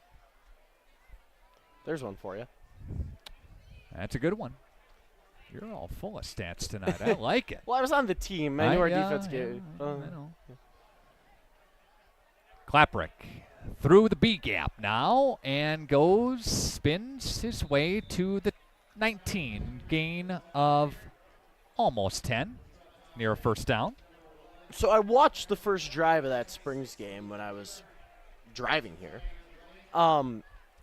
There's one for you. That's a good one. You're all full of stats tonight. I like it. Well, I was on the team. I knew our defense gave. I know. Klaprick through the B gap now and spins his way to the 19. Gain of almost 10 near a first down. So I watched the first drive of that Springs game when I was driving here.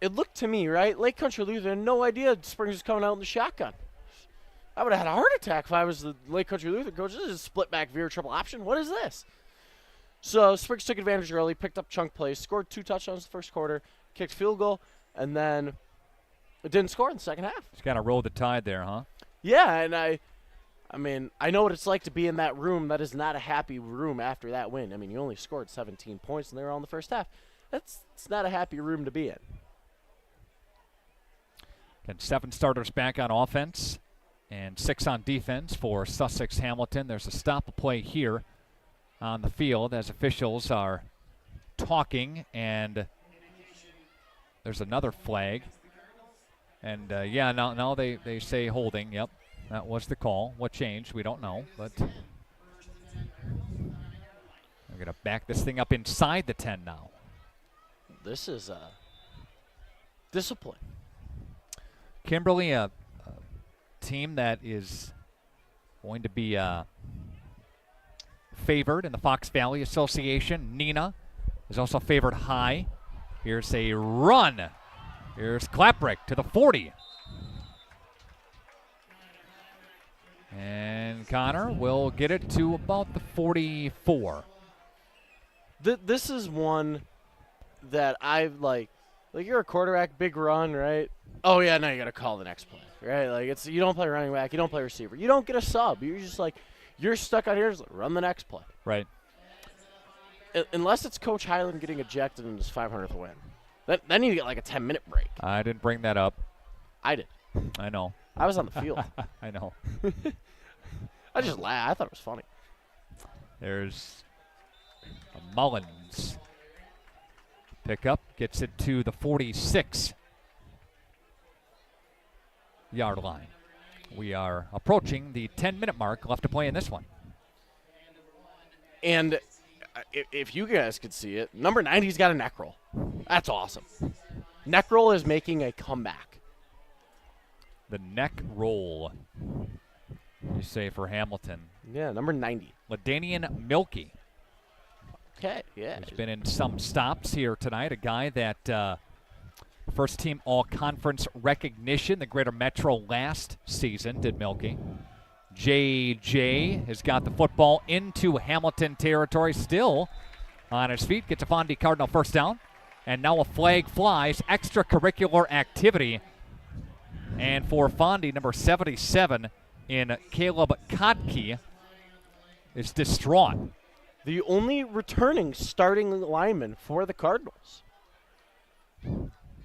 It looked to me, right, Lake Country Lutheran had no idea Springs was coming out in the shotgun. I would have had a heart attack if I was the Lake Country Lutheran coach. This is a split back veer triple option. What is this? So Springs took advantage early, picked up chunk plays, scored 2 touchdowns in the first quarter, kicked field goal, and then it didn't score in the second half. Just kind of rode the tide there, huh? Yeah, and I mean, I know what it's like to be in that room. That is not a happy room after that win. I mean, you only scored 17 points, and they were all in the first half. It's not a happy room to be in. And 7 starters back on offense and 6 on defense for Sussex Hamilton. There's a stop play here on the field as officials are talking, and there's another flag. And, now they say holding. Yep, that was the call. What changed? We don't know, but we're going to back this thing up inside the 10 now. This is discipline. Kimberly, a team that is going to be favored in the Fox Valley Association. Neenah is also favored high. Here's a run. Here's Klaprick to the 40. And Connor will get it to about the 44. This is one that I've like you're a quarterback, big run, right? Oh yeah, now you got to call the next play, right? Like you don't play running back, you don't play receiver, you don't get a sub. You're just you're stuck out here. Just run the next play, right? Unless it's Coach Highland getting ejected in his 500th win, then you get a 10-minute break. I didn't bring that up. I did. I know. I was on the field. I know. I just laughed. I thought it was funny. There's a Mullins. Pick up, gets it to the 46-yard line. We are approaching the 10-minute mark left to play in this one. And if you guys could see it, number 90's got a neck roll. That's awesome. Neck roll is making a comeback. The neck roll, you say, for Hamilton. Yeah, number 90. LaDanian Milkey. Okay, yeah. He's been in some stops here tonight. A guy that First team all-conference recognition, the Greater Metro last season, did Milky. JJ has got the football into Hamilton territory, still on his feet, gets a Fond Cardinal first down. And now a flag flies, extracurricular activity. And for Fond, number 77 in Caleb Kotke is distraught. The only returning starting lineman for the Cardinals.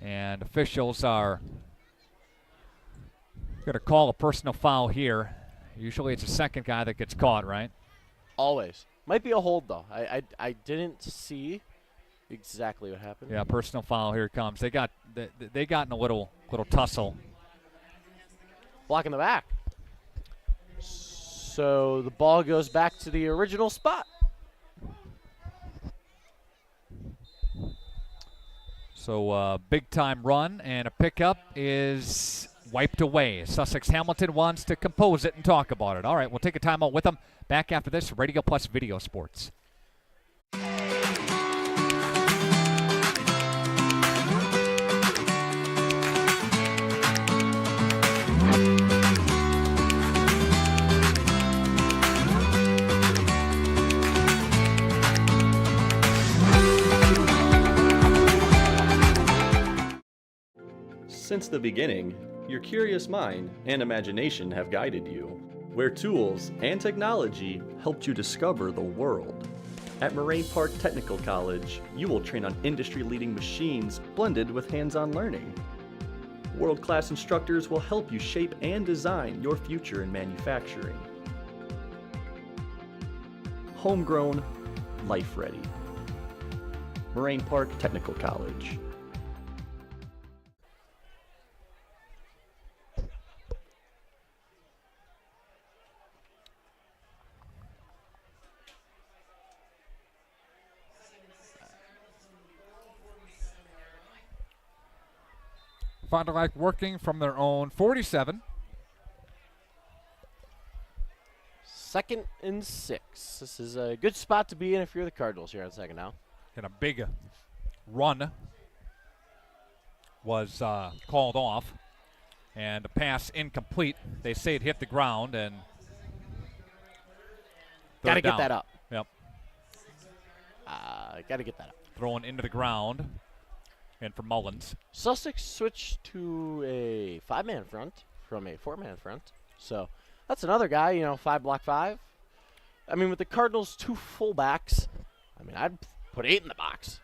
And officials are going to call a personal foul here. Usually it's the second guy that gets caught, right? Always. Might be a hold, though. I didn't see exactly what happened. Yeah, personal foul. Here it comes. They got in a little tussle. Block in the back. So the ball goes back to the original spot. So big-time run and a pickup is wiped away. Sussex Hamilton wants to compose it and talk about it. All right, we'll take a timeout with them. Back after this, Radio Plus Video Sports. Since the beginning, your curious mind and imagination have guided you, where tools and technology helped you discover the world. At Moraine Park Technical College, you will train on industry-leading machines blended with hands-on learning. World-class instructors will help you shape and design your future in manufacturing. Homegrown, life-ready. Moraine Park Technical College. Fond du Lac working from their own 47. 2nd and 6. This is a good spot to be in if you're the Cardinals here on second now. And a big run was called off. And a pass incomplete. They say it hit the ground and got to get that up. Yep. Got to get that up. Thrown into the ground. And for Mullins. Sussex switched to a 5-man front from a 4-man front. So that's another guy, 5-block-5. I mean, with the Cardinals' 2 fullbacks, I'd put 8 in the box.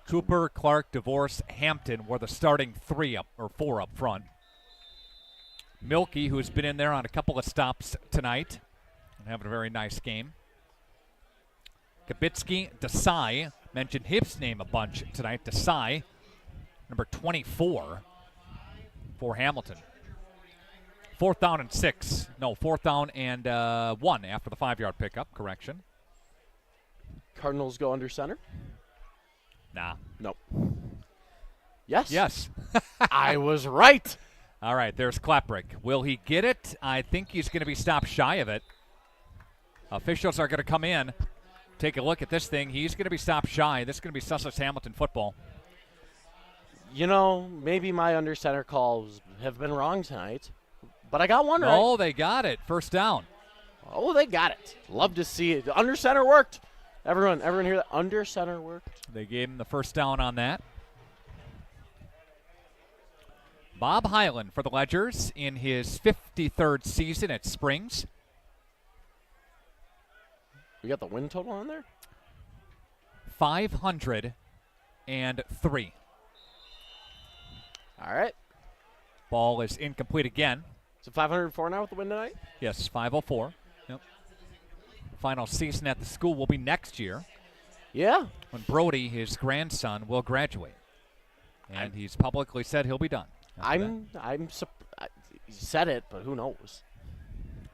Cooper, Clark, DeVorce, Hampton were the starting 4 up front. Milky, who's been in there on a couple of stops tonight and having a very nice game. Kabitsky, Desai, mentioned his name a bunch tonight. Desai, number 24 for Hamilton. 4th down and 6. No, 4th down and 1 after the 5-yard pickup. Correction. Cardinals go under center? Nah. Nope. Yes? Yes. I was right. All right, there's Klaprick. Will he get it? I think he's going to be stopped shy of it. Officials are going to come in, take a look at this thing. He's going to be stopped shy. This is going to be Sussex Hamilton football. Maybe my under center calls have been wrong tonight, but I got one right. Oh, they got it. First down. Oh, they got it. Love to see it. The under center worked. Everyone hear that? Under center worked. They gave him the first down on that. Bob Hyland for the Ledgers in his 53rd season at Springs. We got the win total on there? 503. All right. Ball is incomplete again. So 504 now with the win tonight? Yes, 504. Yep. Final season at the school will be next year. Yeah. When Brody, his grandson, will graduate. And he's publicly said he'll be done. You said it, but who knows?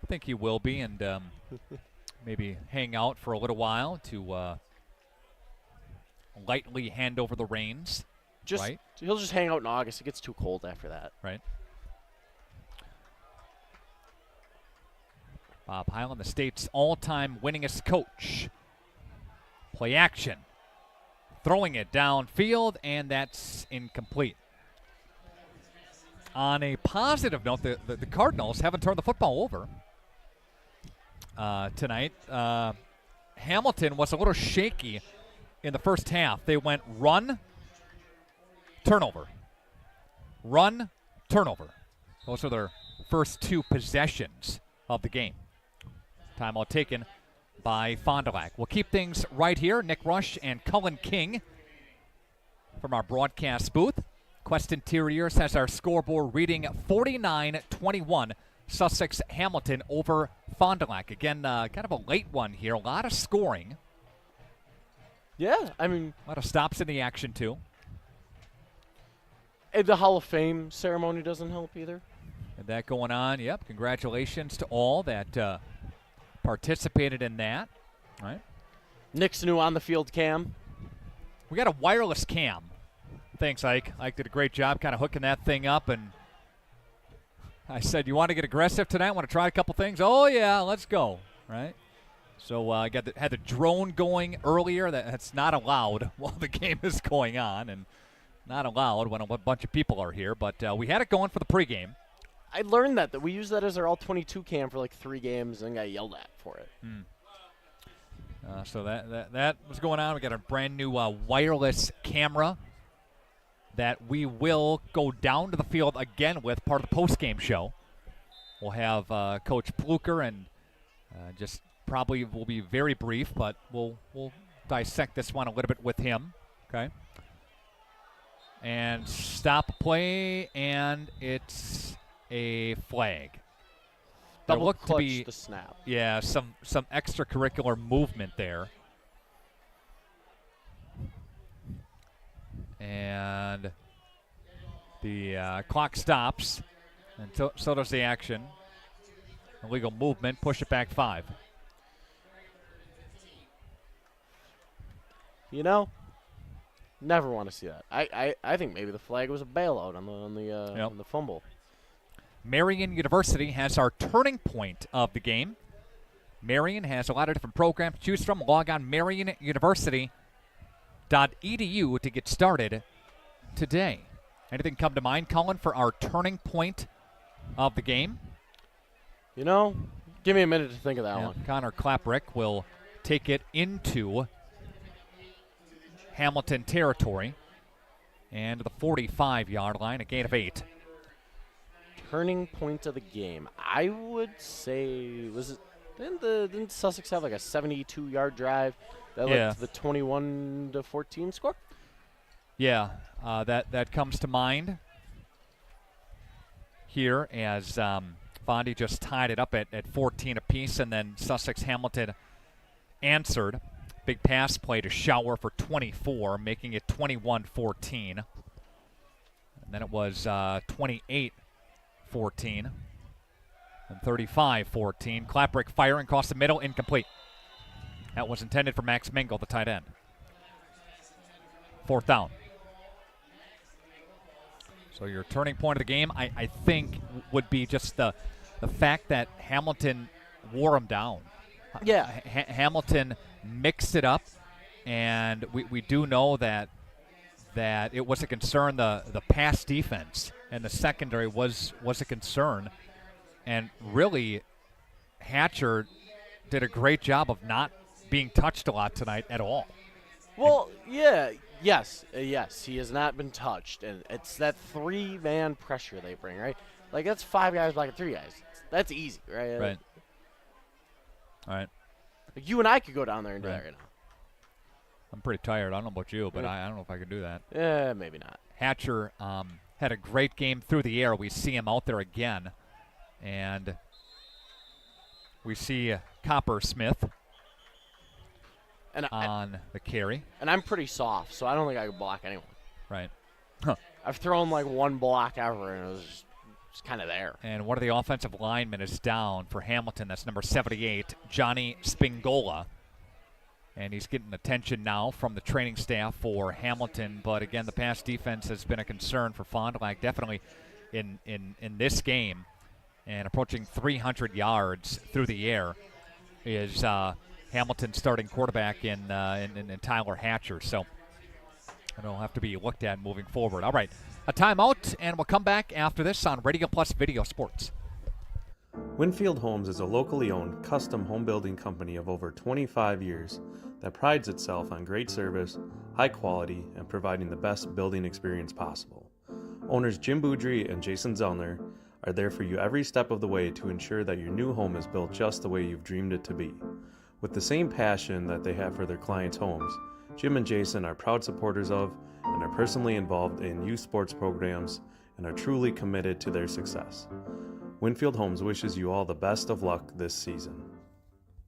I think he will be, and maybe hang out for a little while to lightly hand over the reins. Right? He'll just hang out in August. It gets too cold after that. Right. Bob Hyland, the state's all-time winningest coach. Play action. Throwing it downfield, and that's incomplete. On a positive note, the Cardinals haven't turned the football over tonight. Hamilton was a little shaky in the first half. They went run, turnover. Run, turnover. Those are their first 2 possessions of the game. Timeout taken by Fond du Lac. We'll keep things right here. Nick Rush and Cullen King from our broadcast booth. Quest Interiors has our scoreboard reading 49-21. Sussex Hamilton over Fond du Lac. Again, kind of a late one here. A lot of scoring. Yeah, I mean, a lot of stops in the action, too. And the Hall of Fame ceremony doesn't help either. And that going on. Yep, congratulations to all that participated in that. All right. Nick's new on-the-field cam. We got a wireless cam. Thanks, Ike. Ike did a great job kind of hooking that thing up. And I said, you want to get aggressive tonight? Want to try a couple things? Oh, yeah, let's go. Right? So I had the drone going earlier. That's not allowed while the game is going on, and not allowed when a bunch of people are here. But we had it going for the pregame. I learned that we used that as our all-22 cam for like 3 games and got yelled at for it. So that was going on. We got a brand new wireless camera that we will go down to the field again with, part of the postgame show. We'll have Coach Pluker, and just probably will be very brief, but we'll dissect this one a little bit with him. Okay. And stop play, and it's a flag. Double looked clutch to be the snap. Yeah, some extracurricular movement there. And the clock stops, and so does the action. Illegal movement, push it back 5. You know, never want to see that. I think maybe the flag was a bailout on the fumble. Marian University has our turning point of the game. Marian has a lot of different programs to choose from. Log on marianuniversity.edu to get started today. Anything come to mind, Colin, for our turning point of the game? You know, give me a minute to think of that one. Connor Klaprick will take it into Hamilton territory and the 45-yard line, a gain of 8. Turning point of the game. I would say, didn't Sussex have like a 72-yard drive that led to the 21-14 score? Yeah, that comes to mind here as Fondy just tied it up at 14 apiece, and then Sussex Hamilton answered. Big pass play to Shower for 24, making it 21-14. And then it was 28-14 and 35-14. Klaprick firing across the middle, incomplete. That was intended for Max Mingle, the tight end. 4th down. So your turning point of the game, I think, would be just the fact that Hamilton wore them down. Yeah. Hamilton mixed it up, and we do know that it was a concern. The pass defense and the secondary was a concern, and really Hatcher did a great job of not being touched a lot tonight at all. Well, yes, he has not been touched, and it's that 3-man pressure they bring, right? Like, that's 5 guys blocking 3 guys. That's easy, right? Right. All right. Like, you and I could go down there and do that right now. I'm pretty tired. I don't know about you, but I don't know if I could do that. Yeah, maybe not. Hatcher had a great game through the air. We see him out there again, and we see Copper Smith on the carry. And I'm pretty soft, so I don't think I could block anyone. Right. I've thrown like one block ever, and it was just kind of there. And one of the offensive linemen is down for Hamilton. That's number 78, Johnny Spingola. And he's getting attention now from the training staff for Hamilton. But, again, the pass defense has been a concern for Fond du Lac, definitely in this game. And approaching 300 yards through the air is Hamilton's starting quarterback in Tyler Hatcher. So It'll have to be looked at moving forward. All right, a timeout, and we'll come back after this on Radio Plus Video Sports. Winfield Homes is a locally owned, custom home building company of over 25 years that prides itself on great service, high quality, and providing the best building experience possible. Owners Jim Boudry and Jason Zellner are there for you every step of the way to ensure that your new home is built just the way you've dreamed it to be. With the same passion that they have for their clients' homes, Jim and Jason are proud supporters of and are personally involved in youth sports programs and are truly committed to their success. Winfield Homes wishes you all the best of luck this season.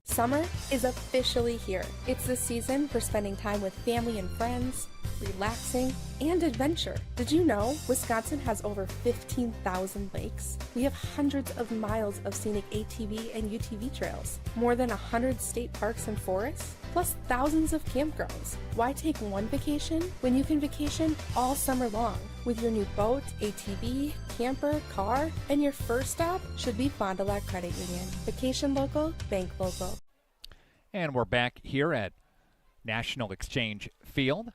Summer is officially here. It's the season for spending time with family and friends, relaxing, and adventure. Did you know Wisconsin has over 15,000 lakes? We have hundreds of miles of scenic ATV and UTV trails, more than 100 state parks and forests, plus thousands of campgrounds. Why take one vacation when you can vacation all summer long with your new boat, ATV, camper, car, and your first stop should be Fond du Lac Credit Union. Vacation local, bank local. And we're back here at National Exchange Field,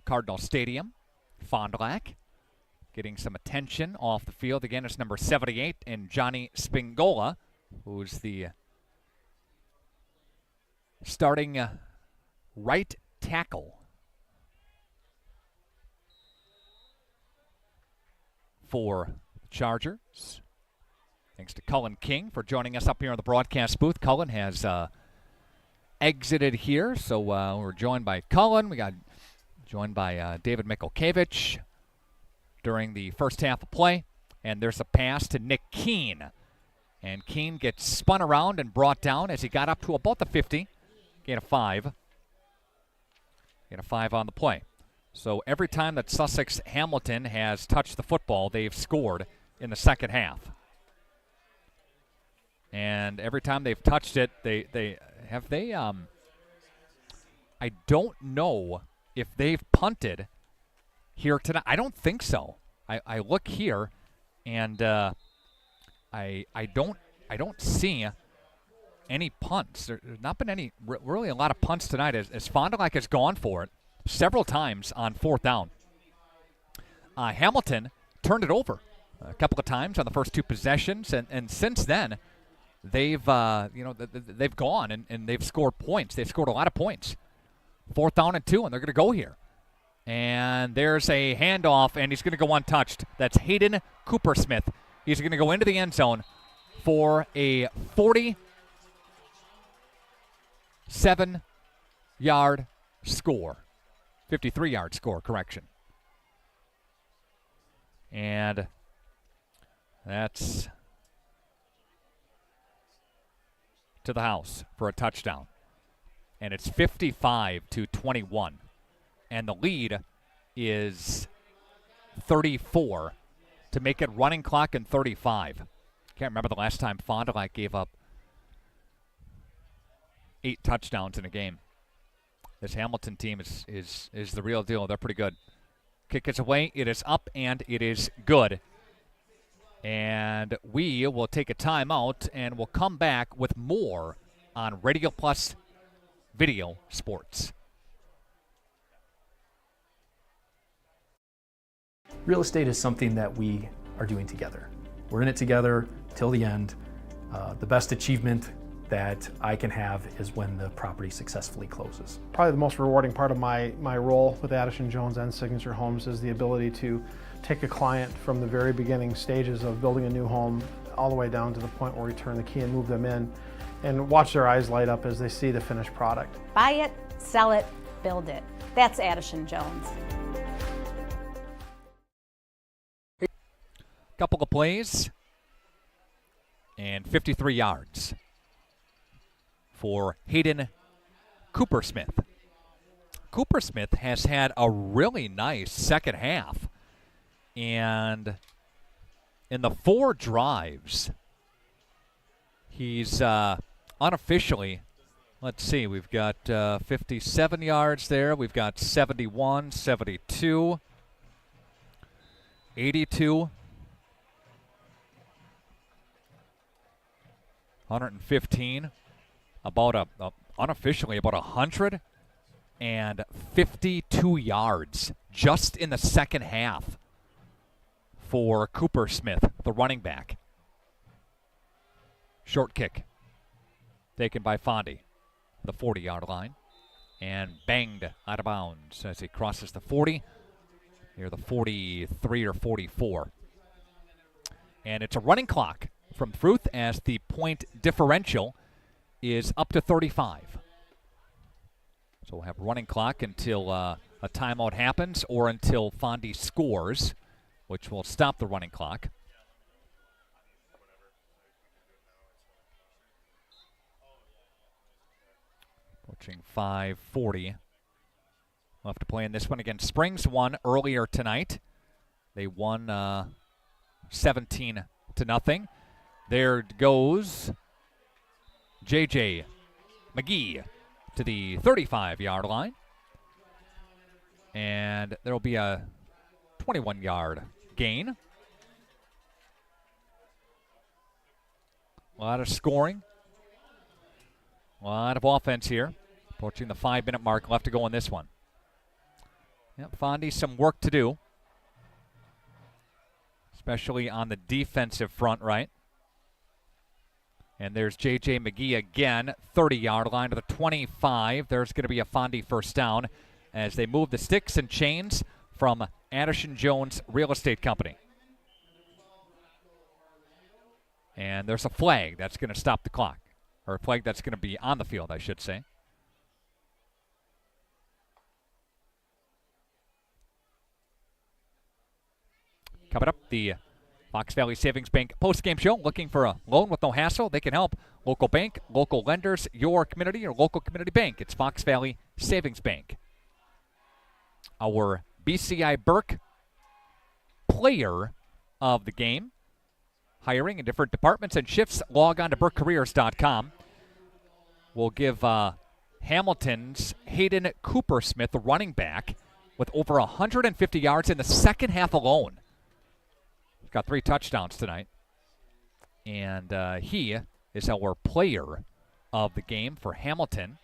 Cardinal Stadium, Fond du Lac. Getting some attention off the field. Again, it's number 78 and Johnny Spingola, who's the starting right tackle for the Chargers. Thanks to Cullen King for joining us up here in the broadcast booth. Cullen has exited here, so we're joined by Cullen. We got joined by David Mikulkiewicz during the first half of play. And there's a pass to Nick Keene. And Keene gets spun around and brought down as he got up to about the 50. Gain of 5. Gain of 5 on the play. So every time that Sussex Hamilton has touched the football, they've scored in the second half. And every time they've touched it, they I don't know if they've punted here tonight. I don't think so. I look here, and I don't see any punts. There's not been any really a lot of punts tonight as Fond du Lac has gone for it several times on fourth down. Hamilton turned it over a couple of times on the first two possessions, and since then they've they've gone and they've scored points. They've scored a lot of points. 4th down and 2, and they're going to go here. And there's a handoff, and he's going to go untouched. That's Hayden Coopersmith. He's going to go into the end zone for a 47-yard score. 53-yard score, correction. And that's to the house for a touchdown. And it's 55-21. And the lead is 34 to make it running clock and 35. Can't remember the last time Fond du Lac gave up 8 touchdowns in a game. This Hamilton team is the real deal. They're pretty good. Kick is away. It is up, and it is good. And we will take a timeout, and we'll come back with more on Radio Plus Video Sports. Real estate is something that we are doing together. We're in it together till the end. The best achievement that I can have is when the property successfully closes. Probably the most rewarding part of my role with Addison Jones and Signature Homes is the ability to take a client from the very beginning stages of building a new home all the way down to the point where we turn the key and move them in, and watch their eyes light up as they see the finished product. Buy it, sell it, build it. That's Addison Jones. Couple of plays and 53 yards for Hayden Coopersmith. Coopersmith has had a really nice second half, and in the 4 drives, he's unofficially, let's see, we've got 57 yards there. We've got 71, 72, 82, 115, unofficially about 100, 152 yards just in the second half for Cooper Smith, the running back. Short kick taken by Fondy, the 40-yard line, and banged out of bounds as he crosses the 40, near the 43 or 44. And it's a running clock from Fruth as the point differential is up to 35. So we'll have a running clock until a timeout happens or until Fondy scores, which will stop the running clock. Approaching 5:40. We'll have to play in this one against Springs. Won earlier tonight. They won 17-0. There goes J.J. McGee to the 35-yard line. And there will be a 21-yard gain. A lot of scoring. A lot of offense here. Approaching the 5-minute mark, left to go on this one. Yep, Fondy, some work to do. Especially on the defensive front, right? And there's J.J. McGee again, 30-yard line to the 25. There's going to be a Fondy first down as they move the sticks and chains from Addison Jones Real Estate Company. And there's a flag that's going to stop the clock. Or a flag that's going to be on the field, I should say. Coming up, the Fox Valley Savings Bank postgame show. Looking for a loan with no hassle? They can help. Local bank, local lenders, your community, your local community bank. It's Fox Valley Savings Bank. Our BCI Burke player of the game. Hiring in different departments and shifts. Log on to burkecareers.com. We'll give Hamilton's Hayden Cooper Smith, the running back, with over 150 yards in the second half alone. He's got 3 touchdowns tonight. And he is our player of the game for Hamilton.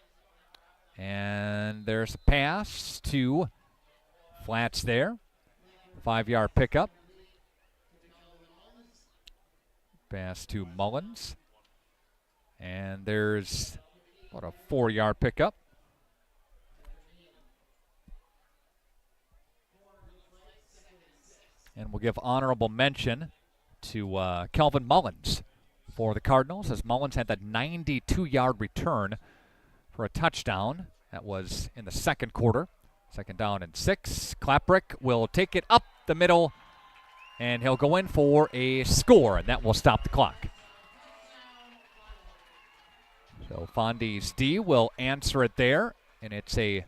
And there's a pass to Flats there. 5-yard pickup. Pass to Mullins. And there's about a 4-yard pickup. And we'll give honorable mention to Kelvin Mullins for the Cardinals, as Mullins had that 92-yard return for a touchdown. That was in the second quarter. Second down and 6. Klaprick will take it up the middle, and he'll go in for a score, and that will stop the clock. So Fondy's D will answer it there, and it's a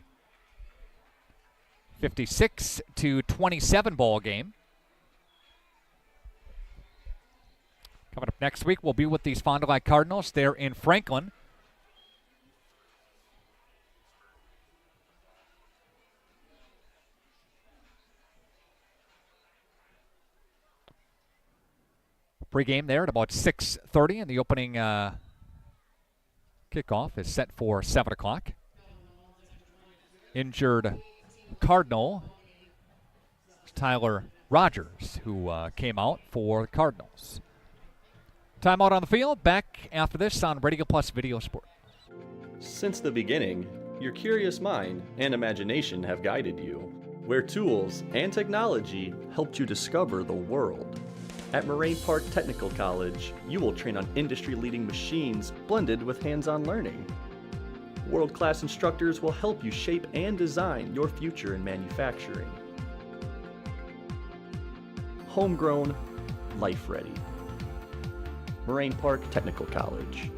56-27 ball game. Coming up next week, we'll be with these Fond du Lac Cardinals. They're in Franklin. Pregame there at about 6:30, and the opening kickoff is set for 7 o'clock. Injured Cardinal, Tyler Rogers, who came out for the Cardinals. Timeout on the field. Back after this on Radio Plus Video Sport. Since the beginning, your curious mind and imagination have guided you, where tools and technology helped you discover the world. At Moraine Park Technical College, you will train on industry-leading machines blended with hands-on learning. World-class instructors will help you shape and design your future in manufacturing. Homegrown, life-ready. Moraine Park Technical College.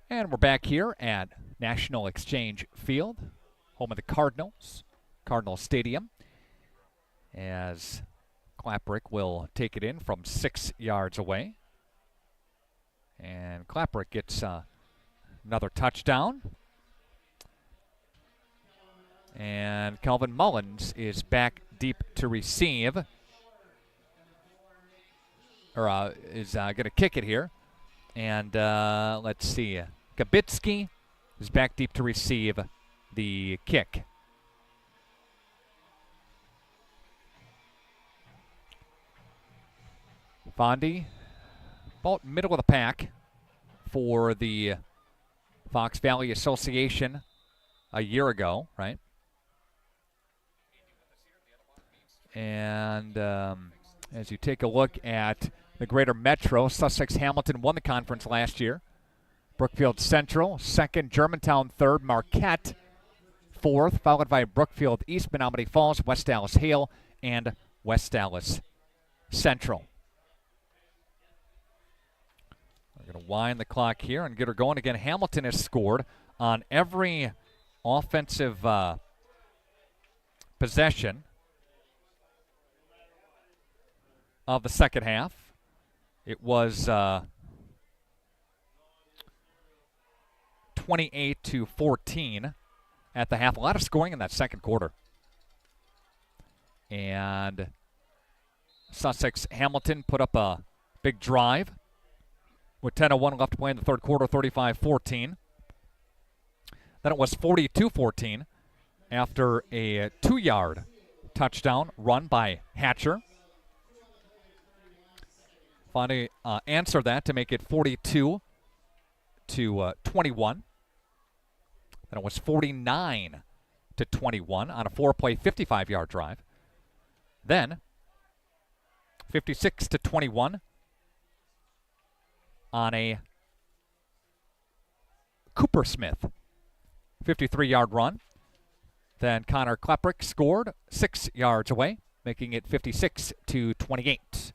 And we're back here at National Exchange Field, home of the Cardinals, Cardinal Stadium, as Klaprick will take it in from 6 yards away. And Klaprick gets another touchdown. And Kelvin Mullins is back deep to receive. Or is going to kick it here. And let's see. Kabitsky is back deep to receive the kick. Fondi, about middle of the pack for the Fox Valley Association a year ago, right? And as you take a look at the Greater Metro, Sussex Hamilton won the conference last year. Brookfield Central, second. Germantown, third. Marquette, fourth, followed by Brookfield East, Menominee Falls, West Dallas Hale, and West Dallas Central. We're going to wind the clock here and get her going again. Hamilton has scored on every offensive possession of the second half. It was 28-14 at the half. A lot of scoring in that second quarter. And Sussex Hamilton put up a big drive with 10:01 left to play in the third quarter, 35-14. Then it was 42-14 after a 2-yard touchdown run by Hatcher. Finally answered that to make it 42-21. Then it was 49-21 on a 4-play, 55-yard drive. Then 56-21 on a Cooper Smith 53-yard run. Then Connor Kleprick scored 6 yards away, making it 56-28.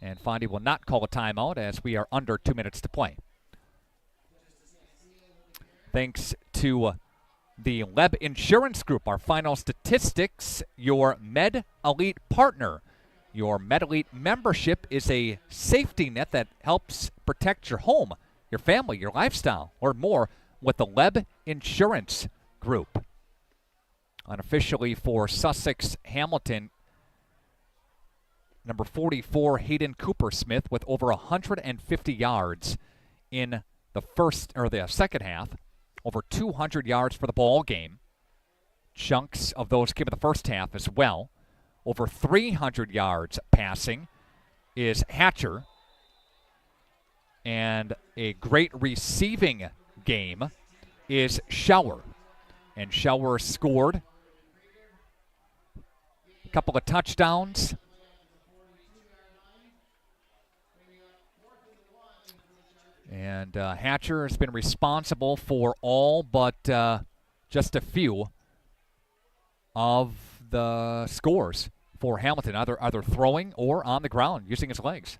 And Fondi will not call a timeout as we are under 2 minutes to play. Thanks to the Leb Insurance Group, our final statistics, your Med Elite partner. Your Med Elite membership is a safety net that helps protect your home, your family, your lifestyle, or more with the Leb Insurance Group. Unofficially for Sussex Hamilton, number 44, Hayden Cooper Smith, with over 150 yards in the second half, over 200 yards for the ball game. Chunks of those came in the first half as well. Over 300 yards passing is Hatcher. And a great receiving game is Schauer. And Schauer scored a couple of touchdowns. And Hatcher has been responsible for all but just a few of the scores for Hamilton, either throwing or on the ground using his legs.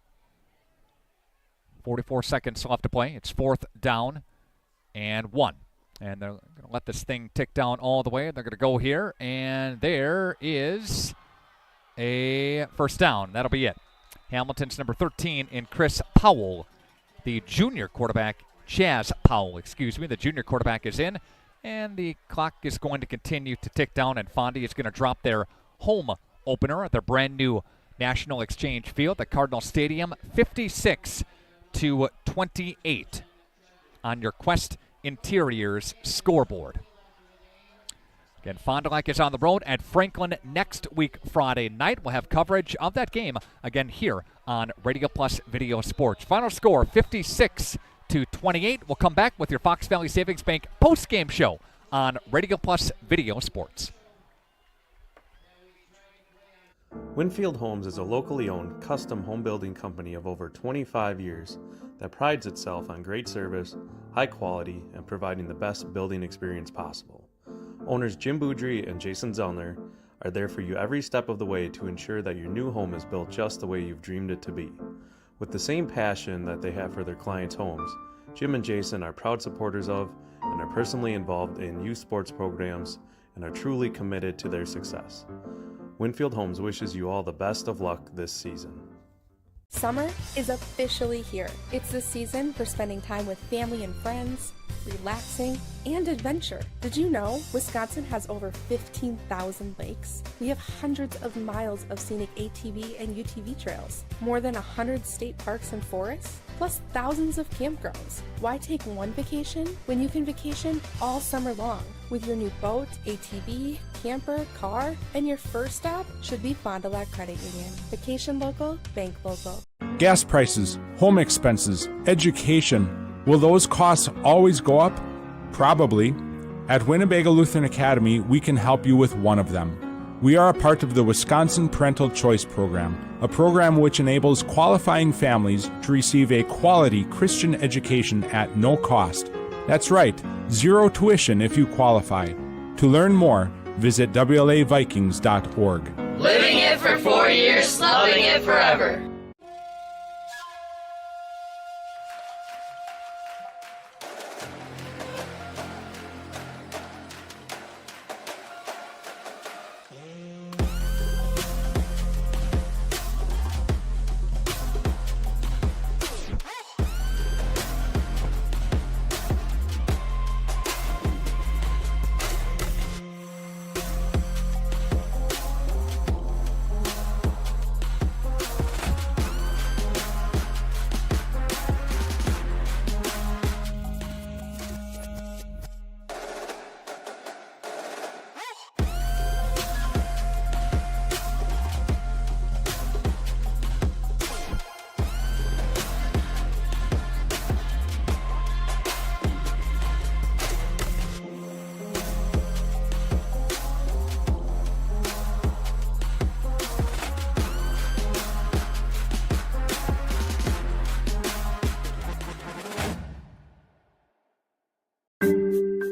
44 seconds left to play. It's 4th down and 1. And they're going to let this thing tick down all the way. They're going to go here, and there is a first down. That'll be it. Hamilton's number 13 in Chris Powell. The junior quarterback, Chaz Powell, the junior quarterback is in, and the clock is going to continue to tick down, and Fondi is going to drop their home opener at their brand new National Exchange Field at Cardinal Stadium, 56-28 on your Quest Interiors scoreboard. Again, Fond du Lac is on the road at Franklin next week, Friday night. We'll have coverage of that game again here on Radio Plus Video Sports. Final score, 56-28. We'll come back with your Fox Valley Savings Bank post-game show on Radio Plus Video Sports. Winfield Homes is a locally owned custom home building company of over 25 years that prides itself on great service, high quality, and providing the best building experience possible. Owners Jim Boudry and Jason Zellner are there for you every step of the way to ensure that your new home is built just the way you've dreamed it to be. With the same passion that they have for their clients' homes, Jim and Jason are proud supporters of and are personally involved in youth sports programs and are truly committed to their success. Winfield Homes wishes you all the best of luck this season. Summer is officially here. It's the season for spending time with family and friends, relaxing, and adventure. Did you know Wisconsin has over 15,000 lakes? We have hundreds of miles of scenic ATV and UTV trails, more than 100 state parks and forests, plus thousands of campgrounds. Why take one vacation when you can vacation all summer long with your new boat, ATV, camper, car, and your first stop should be Fond du Lac Credit Union. Vacation local, bank local. Gas prices, home expenses, education. Will those costs always go up? Probably. At Winnebago Lutheran Academy, we can help you with one of them. We are a part of the Wisconsin Parental Choice Program, a program which enables qualifying families to receive a quality Christian education at no cost. That's right, zero tuition if you qualify. To learn more, visit WLAVikings.org. Living it for 4 years, loving it forever.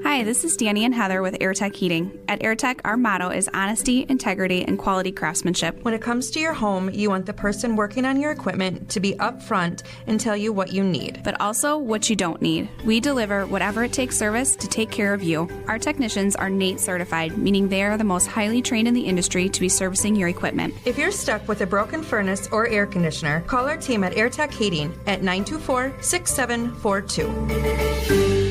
Hi, this is Danny and Heather with AirTech Heating. At AirTech, our motto is honesty, integrity, and quality craftsmanship. When it comes to your home, you want the person working on your equipment to be upfront and tell you what you need. But also what you don't need. We deliver whatever it takes service to take care of you. Our technicians are NATE certified, meaning they are the most highly trained in the industry to be servicing your equipment. If you're stuck with a broken furnace or air conditioner, call our team at AirTech Heating at 924-6742.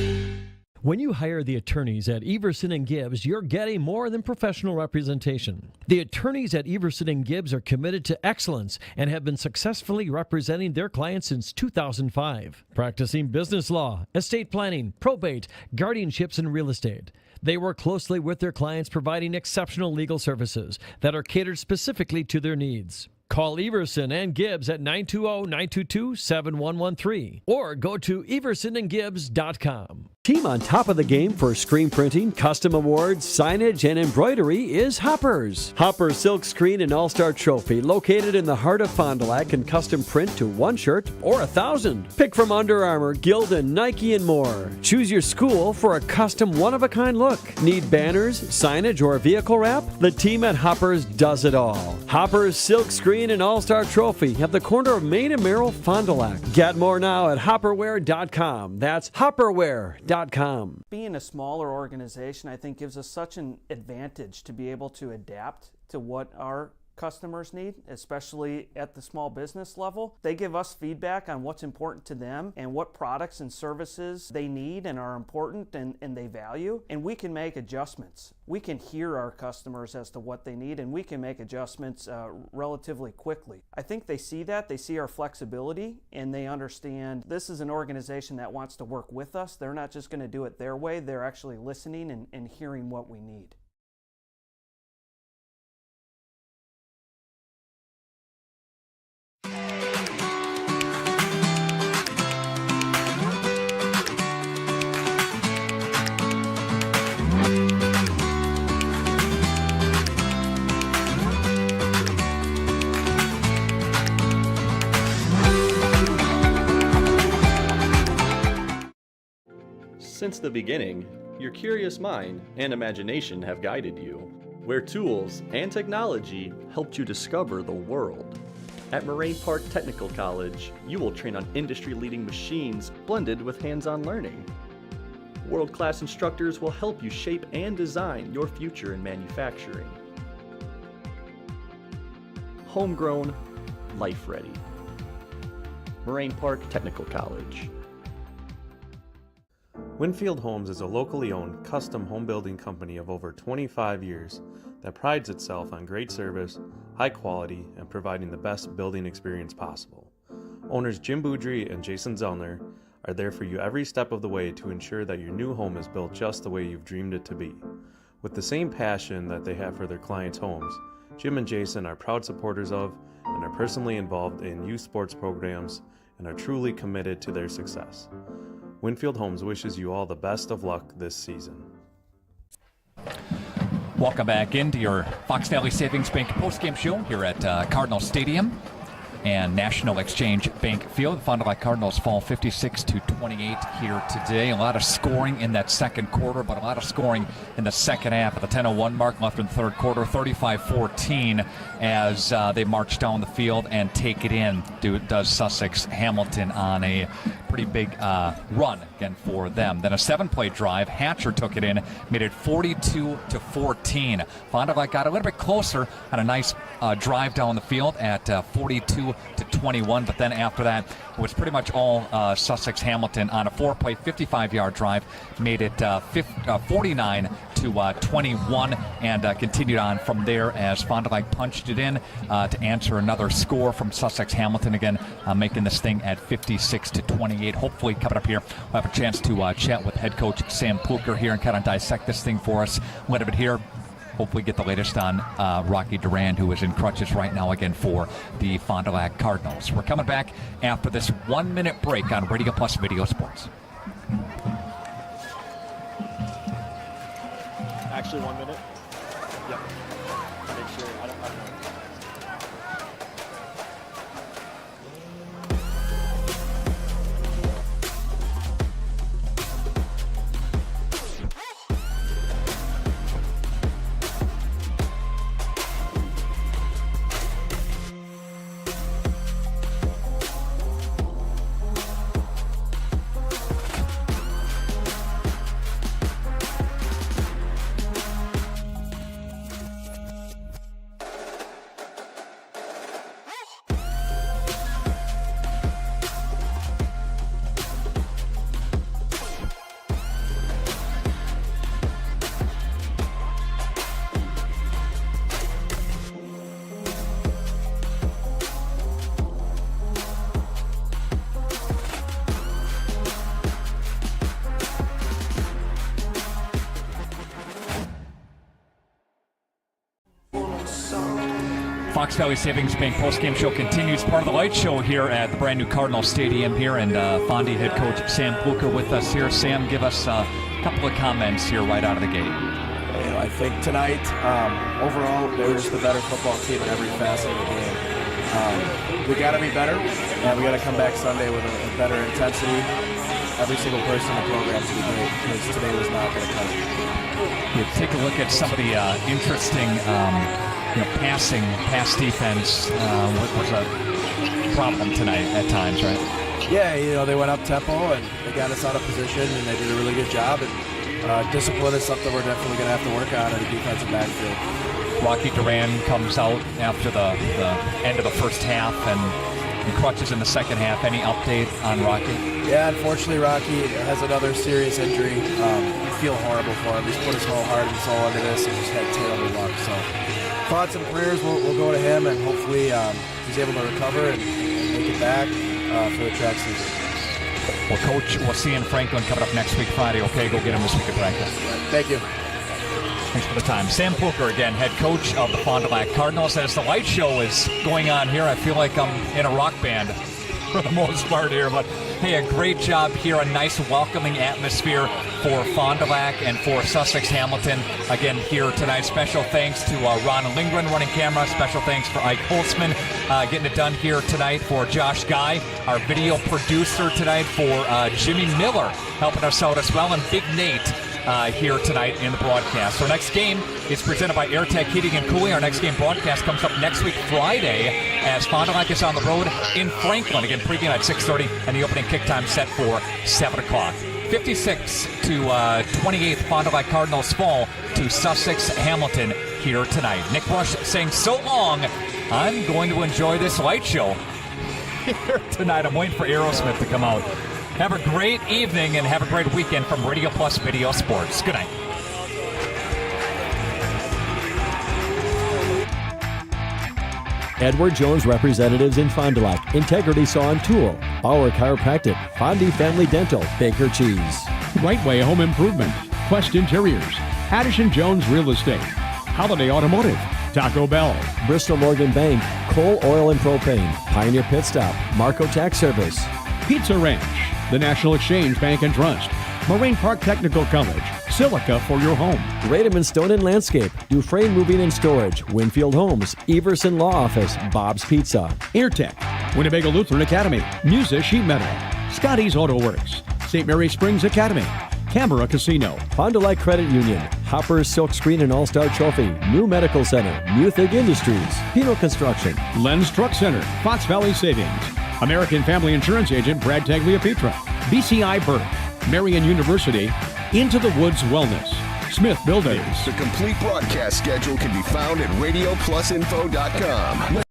When you hire the attorneys at Everson & Gibbs, you're getting more than professional representation. The attorneys at Everson & Gibbs are committed to excellence and have been successfully representing their clients since 2005, practicing business law, estate planning, probate, guardianships, and real estate. They work closely with their clients, providing exceptional legal services that are catered specifically to their needs. Call Everson and Gibbs at 920-922-7113 or go to eversonandgibbs.com. Team on top of the game for screen printing, custom awards, signage, and embroidery is Hoppers. Hoppers Silk Screen and All-Star Trophy, located in the heart of Fond du Lac, can custom print to 1 shirt or 1,000. Pick from Under Armour, Gildan, Nike, and more. Choose your school for a custom one-of-a-kind look. Need banners, signage, or vehicle wrap? The team at Hoppers does it all. Hoppers Silk Screen and All-Star Trophy at the corner of Main and Merrill, Fond du Lac. Get more now at hopperware.com. That's hopperware.com. Being a smaller organization, I think, gives us such an advantage to be able to adapt to what our customers need, especially at the small business level. They give us feedback on what's important to them and what products and services they need and are important and they value, and we can make adjustments. We can hear our customers as to what they need, and we can make adjustments relatively quickly. I think they see that, they see our flexibility, and they understand this is an organization that wants to work with us. They're not just going to do it their way, they're actually listening and hearing what we need. Since the beginning, your curious mind and imagination have guided you, where tools and technology helped you discover the world. At Moraine Park Technical College, you will train on industry-leading machines blended with hands-on learning. World-class instructors will help you shape and design your future in manufacturing. Homegrown, life-ready. Moraine Park Technical College. Winfield Homes is a locally owned, custom home building company of over 25 years that prides itself on great service, high quality, and providing the best building experience possible. Owners Jim Boudry and Jason Zellner are there for you every step of the way to ensure that your new home is built just the way you've dreamed it to be. With the same passion that they have for their clients' homes, Jim and Jason are proud supporters of and are personally involved in youth sports programs and are truly committed to their success. Winfield Homes wishes you all the best of luck this season. Welcome back into your Fox Valley Savings Bank postgame show here at Cardinal Stadium and National Exchange Bank Field. The Fond du Lac Cardinals fall 56-28 here today. A lot of scoring in that second quarter, but a lot of scoring in the second half. At the 10:01 mark left in the third quarter, 35-14 as they march down the field and take it in. Does Sussex Hamilton on a pretty big run again for them. Then a 7-play drive. Hatcher took it in, made it 42-14. Fond du Lac got a little bit closer on a nice drive down the field at 42-21, but then after that it was pretty much all Sussex Hamilton on a 4-play 55-yard drive, made it 49-21 and continued on from there as Fond du Lac punched it in to answer another score from Sussex Hamilton, again making this thing at 56-28. Hopefully coming up here we'll have a chance to chat with head coach Sam Pluker here and kind of dissect this thing for us a little bit here. Hopefully get the latest on Rocky Durand, who is in crutches right now again for the Fond du Lac Cardinals. We're coming back after this 1-minute break on Radio Plus Video Sports. Actually 1 minute? Yep. Make sure, I don't know. Fox Valley Savings Bank postgame show continues. Part of the light show here at the brand new Cardinal Stadium here, and Fondy head coach Sam Pluker with us here. Sam, give us a couple of comments here right out of the gate. I think tonight, overall, they're just the better football team in every facet of the game. We got to be better, and we got to come back Sunday with a better intensity. Every single person in the program to be great, because today was not going to cut it. Take a look at some of the interesting pass defense was a problem tonight at times, right? Yeah, they went up tempo and they got us out of position, and they did a really good job. And discipline is something we're definitely going to have to work on in the defensive backfield. Rocky Durand comes out after the end of the first half and crutches in the second half. Any update on Rocky? Yeah, unfortunately, Rocky has another serious injury. We feel horrible for him. He's put his whole heart and soul into this and just had terrible luck. So thoughts and prayers will go to him, and hopefully he's able to recover and make it back for the track season. Well, Coach, we'll see you in Franklin coming up next week Friday. Okay, go get him this week at practice. Thank you. Thanks for the time. Sam Pluker again, head coach of the Fond du Lac Cardinals. As the light show is going on here, I feel like I'm in a rock band for the most part here, but hey, a great job here, a nice welcoming atmosphere for Fond du Lac and for Sussex Hamilton. Again, here tonight, special thanks to Ron Lindgren running camera, special thanks for Ike Holtzman getting it done here tonight, for Josh Guy, our video producer tonight, for Jimmy Miller helping us out as well, and Big Nate here tonight in the broadcast. Our next game is presented by AirTech Heating and Cooling. Our next game broadcast comes up next week Friday as Fond du Lac is on the road in Franklin. Again, pregame at 6:30 and the opening kick time set for 7 o'clock. 56-28, Fond du Lac Cardinals fall to Sussex Hamilton here tonight. Nick Rush saying so long. I'm going to enjoy this light show here tonight. I'm waiting for Aerosmith to come out Have a great evening and have a great weekend from Radio Plus Video Sports. Good night. Edward Jones Representatives in Fond du Lac, Integrity Saw and Tool, Bauer Chiropractic, Fondi Family Dental, Baker Cheese. Right Way Home Improvement, Quest Interiors, Addison Jones Real Estate, Holiday Automotive, Taco Bell, Bristol Morgan Bank, Coal, Oil and Propane, Pioneer Pit Stop, Marco Tax Service, Pizza Ranch, the National Exchange Bank and Trust, Moraine Park Technical College, Silica for your home. Rademan Stone and Landscape, Dufresne Moving and Storage, Winfield Homes, Everson Law Office, Bob's Pizza. Airtech, Winnebago Lutheran Academy, Musa Sheet Metal, Scotty's Auto Works, St. Mary Springs Academy, Camera Casino, Fond du Lac Credit Union, Hopper's Silk Screen and All-Star Trophy, New Medical Center, Muthig Industries, Pino Construction, Len's Truck Center, Fox Valley Savings, American Family Insurance Agent Brad Tagliapietra, BCI Burke, Marian University, Into the Woods Wellness, Smith Buildings. The complete broadcast schedule can be found at RadioPlusInfo.com.